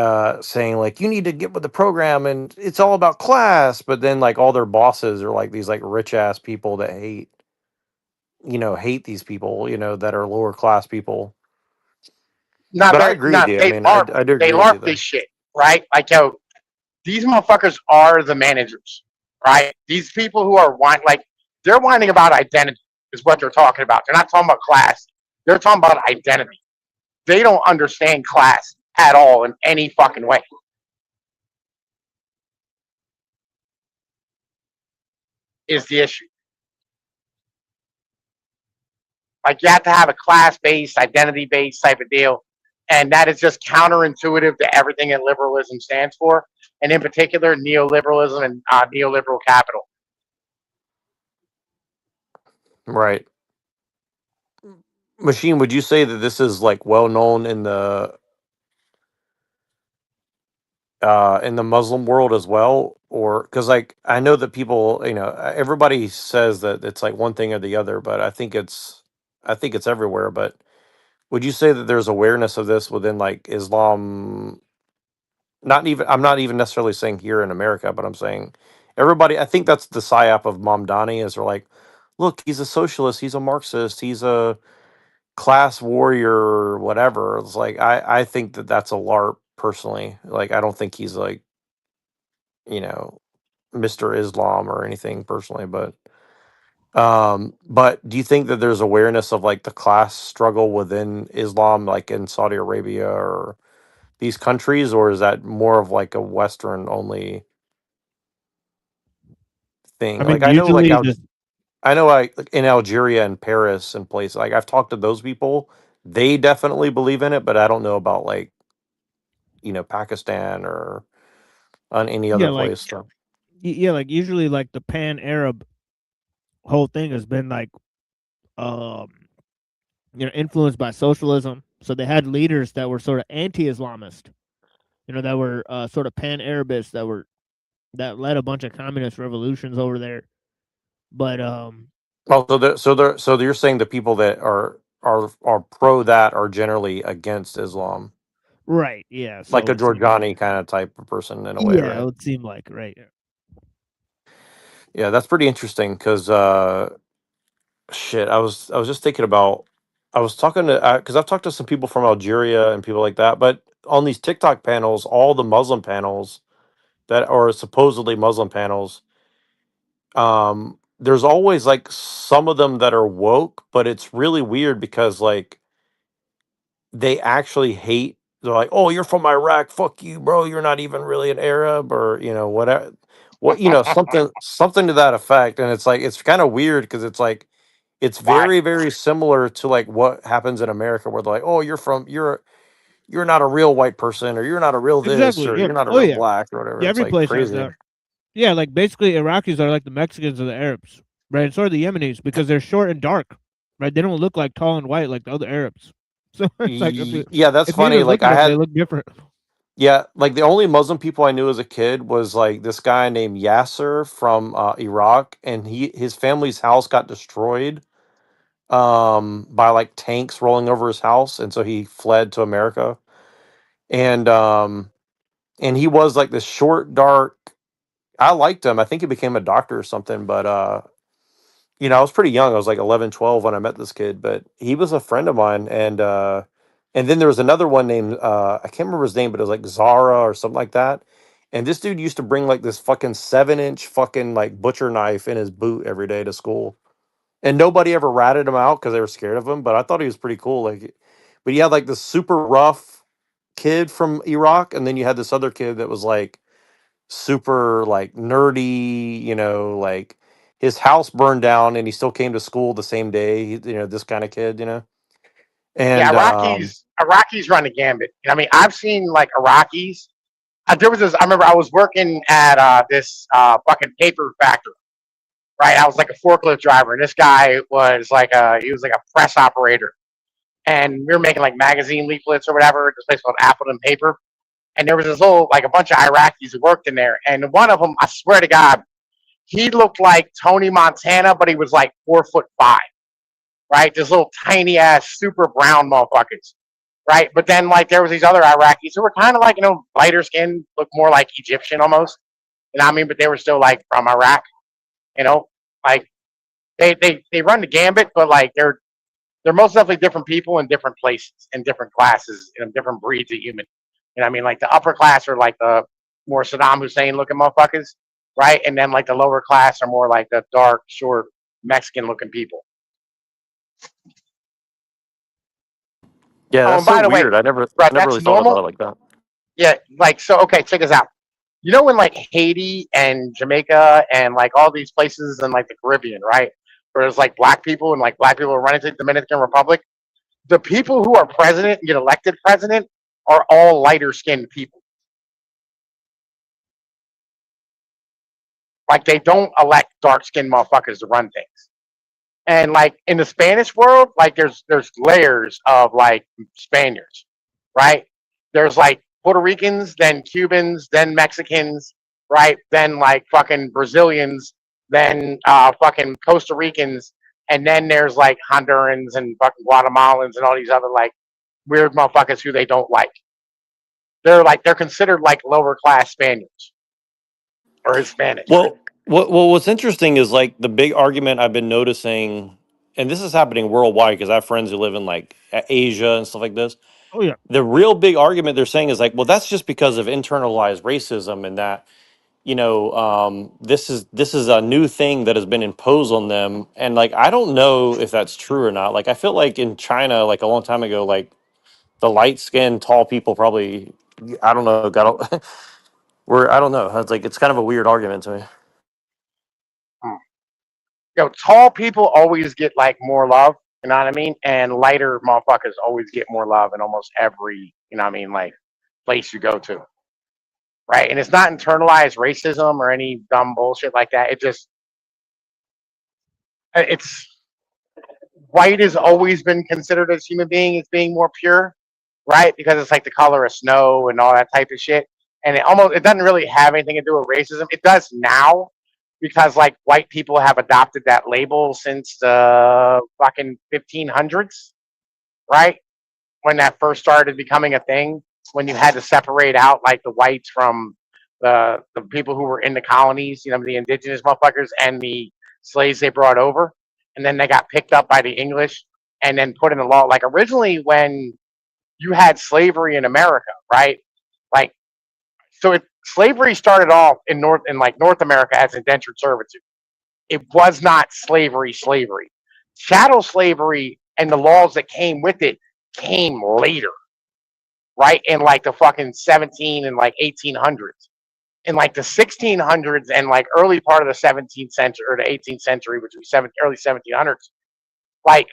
saying like you need to get with the program and it's all about class, but then like all their bosses are like these like rich ass people that hate these people, that are lower class people. But I agree with you. I mean, I do They agree with you LARP though. this shit, right? Like yo, these motherfuckers are the managers, right? These people who are like they're whining about identity is what they're talking about. They're not talking about class. They're talking about identity. They don't understand class at all in any fucking way. Is the issue. Like you have to have a class-based, identity-based type of deal. and that is just counterintuitive to everything that liberalism stands for, and in particular neoliberalism and neoliberal capital. Right. Machine, would you say that this is like well known in the Muslim world as well? Or because like I know that people, everybody says that it's like one thing or the other, but I think it's everywhere. But would you say that there's awareness of this within like Islam? I'm not even necessarily saying here in America, but I'm saying everybody. I think that's the psyop of Mamdani is they're like, look, he's a socialist, he's a Marxist, he's a class warrior or whatever. It's like I think that that's a LARP personally. Like I don't think he's like you know Mr. Islam or anything personally, but do you think that there's awareness of like the class struggle within Islam, like in Saudi Arabia or these countries, or is that more of like a Western only thing? I Like mean, I know like usually just I know like in Algeria and Paris and places like I've talked to those people. They definitely believe in it, but I don't know about like Pakistan or on any yeah, other like place. So. yeah, like usually like the pan Arab whole thing has been like um influenced by socialism. So they had leaders that were sort of anti-Islamist, that were sort of pan-Arabists that led a bunch of communist revolutions over there. But Oh, so you're saying the people that are pro that are generally against Islam, right, yeah. like So a it seems like Giorgiani kind of type of person in a way, yeah, it right? would seem like right. Yeah, that's pretty interesting because shit, I was just thinking about I was talking to because I've talked to some people from Algeria and people like that, but on these TikTok panels, all the Muslim panels that are supposedly Muslim panels, there's always like some of them that are woke, but it's really weird because like they actually hate. They're like, "Oh, you're from Iraq. Fuck you, bro. You're not even really an Arab, or whatever, something to that effect." And it's like it's kind of weird because it's like it's Why? very very similar to like what happens in America, where they're like, "Oh, you're not a real white person, or you're not a real this, Exactly. or Yeah. you're not a Oh real yeah. black, or whatever." Yeah. It's Every like place has crazy. that. Yeah, like basically Iraqis are like the Mexicans of the Arabs, right? And so are the Yemenis because they're short and dark, right? They don't look like tall and white like the other Arabs. So it's like Yeah, that's if you funny. even look Like at I them, they had look different. Yeah, like the only Muslim people I knew as a kid was like this guy named Yasser from Iraq, and his family's house got destroyed by like tanks rolling over his house, and so he fled to America. And he was like this short, dark. I liked him. I think he became a doctor or something, but I was pretty young. I was like 11, 12 when I met this kid, but he was a friend of mine. And then there was another one named, I can't remember his name, but it was like Zara or something like that. And this dude used to bring like this fucking 7-inch fucking like butcher knife in his boot every day to school. And nobody ever ratted him out because they were scared of him. But I thought he was pretty cool. But he had like this super rough kid from Iraq. And then you had this other kid that was like, super like nerdy, like his house burned down and he still came to school the same day. This kind of kid. Yeah, And Iraqis run the gambit. I mean, I've seen like Iraqis. There was this. I remember I was working at this fucking paper factory. Right, I was like a forklift driver, and this guy was like he was like a press operator, and we were making like magazine leaflets or whatever. This place called Appleton Paper, and there was this little like a bunch of Iraqis who worked in there, and one of them, I swear to God, he looked like Tony Montana, but he was like 4'5". Right, this little tiny ass, super brown motherfuckers. Right, but then like there was these other Iraqis who were kind of like lighter skin, looked more like Egyptian almost. You know what I mean? But they were still like from Iraq. Like they run the gambit, but like they're most definitely different people in different places and different classes and different breeds of human. You know what I mean? Like the upper class are like the more Saddam Hussein looking motherfuckers, right? And then like the lower class are more like the dark, short, Mexican looking people. yeah, Oh, that's and so by the way, weird. I never Brett, never that's really thought about normal. it like that. Yeah, like so. Okay, check this out. You know when like Haiti and Jamaica and like all these places in like the Caribbean, right? Where there's like black people and like black people are running to the Dominican Republic. the people who are president and get elected president are all lighter skinned people. Like they don't elect dark skinned motherfuckers to run things. And like in the Spanish world, like there's layers of like Spaniards, right? There's like Puerto Ricans, then Cubans, then Mexicans, right? Then like fucking Brazilians, then fucking Costa Ricans, and then there's like Hondurans and fucking Guatemalans and all these other like weird motherfuckers who they don't like. They're considered like lower class Spaniards or Hispanics. Well, what's interesting is like the big argument I've been noticing, and this is happening worldwide because I have friends who live in like Asia and stuff like this. Oh yeah. The real big argument they're saying is like, well, that's just because of internalized racism, and that this is a new thing that has been imposed on them. And like, I don't know if that's true or not. Like, I feel like in China, like a long time ago, like the light skinned tall people probably, I don't know, got were I don't know. It's like it's kind of a weird argument to me. Tall people always get like more love, you know what I mean? And lighter motherfuckers always get more love in almost every, you know what I mean, like place you go to. Right? And it's not internalized racism or any dumb bullshit like that. It's white has always been considered as human being as being more pure, right? Because it's like the color of snow and all that type of shit. And it doesn't really have anything to do with racism. It does now because like white people have adopted that label since the fucking 1500s, right? When that first started becoming a thing, when you had to separate out like the whites from the people who were in the colonies, you know, the indigenous motherfuckers and the slaves they brought over. And then they got picked up by the English and then put in the law. Like originally when you had slavery in America, right? Like, so slavery started off in North America as indentured servitude. It was not slavery. Chattel slavery and the laws that came with it came later, right? In like the fucking 17 and like 1800s. In like the 1600s and like early part of the 17th century or the 18th century, which was early 1700s, like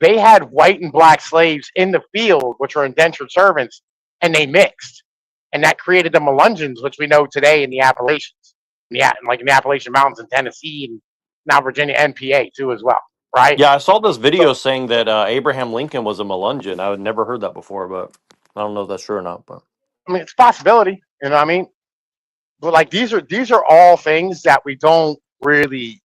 they had white and black slaves in the field, which were indentured servants, and they mixed. And that created the Melungeons, which we know today in the Appalachians. Yeah, like in the Appalachian Mountains in Tennessee and now Virginia and PA too as well, right? Yeah, I saw this video saying that Abraham Lincoln was a Melungeon. I had never heard that before, but I don't know if that's true or not. But I mean, it's a possibility, you know what I mean? But like these are all things that we don't really,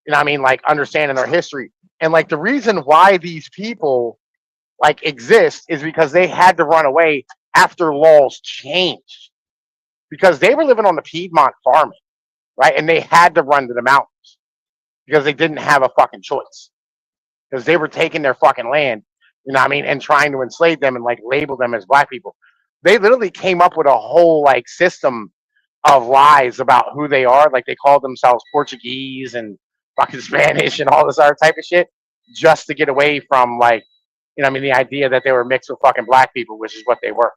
you know what I mean, like understand in our history. And like the reason why these people like exist is because they had to run away after laws changed. Because they were living on the Piedmont farming, right? And they had to run to the mountains because they didn't have a fucking choice. Because they were taking their fucking land, you know what I mean, and trying to enslave them and like label them as black people. They literally came up with a whole like system of lies about who they are. Like they called themselves Portuguese and fucking Spanish and all this other type of shit just to get away from like, you know what I mean, the idea that they were mixed with fucking black people, which is what they were.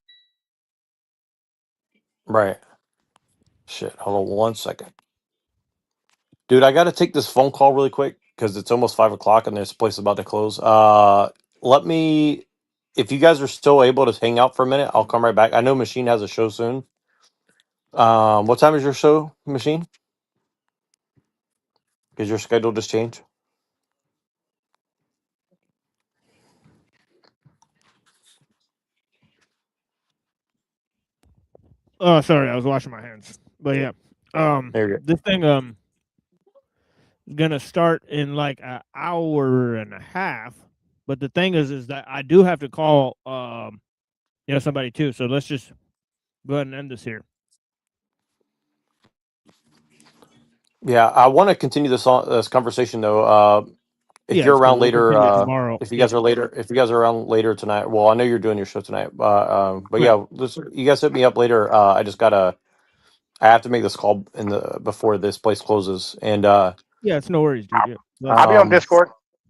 right. Shit, hold on 1 second. Dude, I got to take this phone call really quick because it's almost 5 o'clock and this place is about to close. Let me, if you guys are still able to hang out for a minute, I'll come right back. I know Machine has a show soon. What time is your show, Machine? Because your schedule just changed. Oh, sorry, I was washing my hands. But yeah, There you go. this thing gonna start in like an hour and a half. But the thing is that I do have to call somebody too. So let's just go ahead and end this here. Yeah, I want to continue this conversation though. If Yeah, you're so around we'll later, continue tomorrow. if you guys are later, if you guys are around later tonight, well, I know you're doing your show tonight, but Right. yeah, you guys hit me up later. I have to make this call before this place closes, and Yeah, it's no worries, dude. Yeah. I'll be on Um, Discord.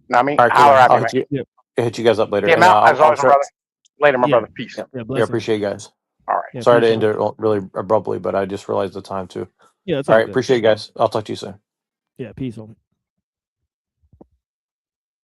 You know what I mean? all right, cool, Holler man. at me, I'll man. hit you guys up later. Yeah, And Mount, as always, my sure, brother. Later, my Yeah. brother. Peace. Yeah, yeah, blessings. appreciate you guys. All right. Yeah, Sorry to peace, end man. it really abruptly, but I just realized the time too. Yeah, it's All all right, good. appreciate you guys. I'll talk to you soon. Yeah, peace on.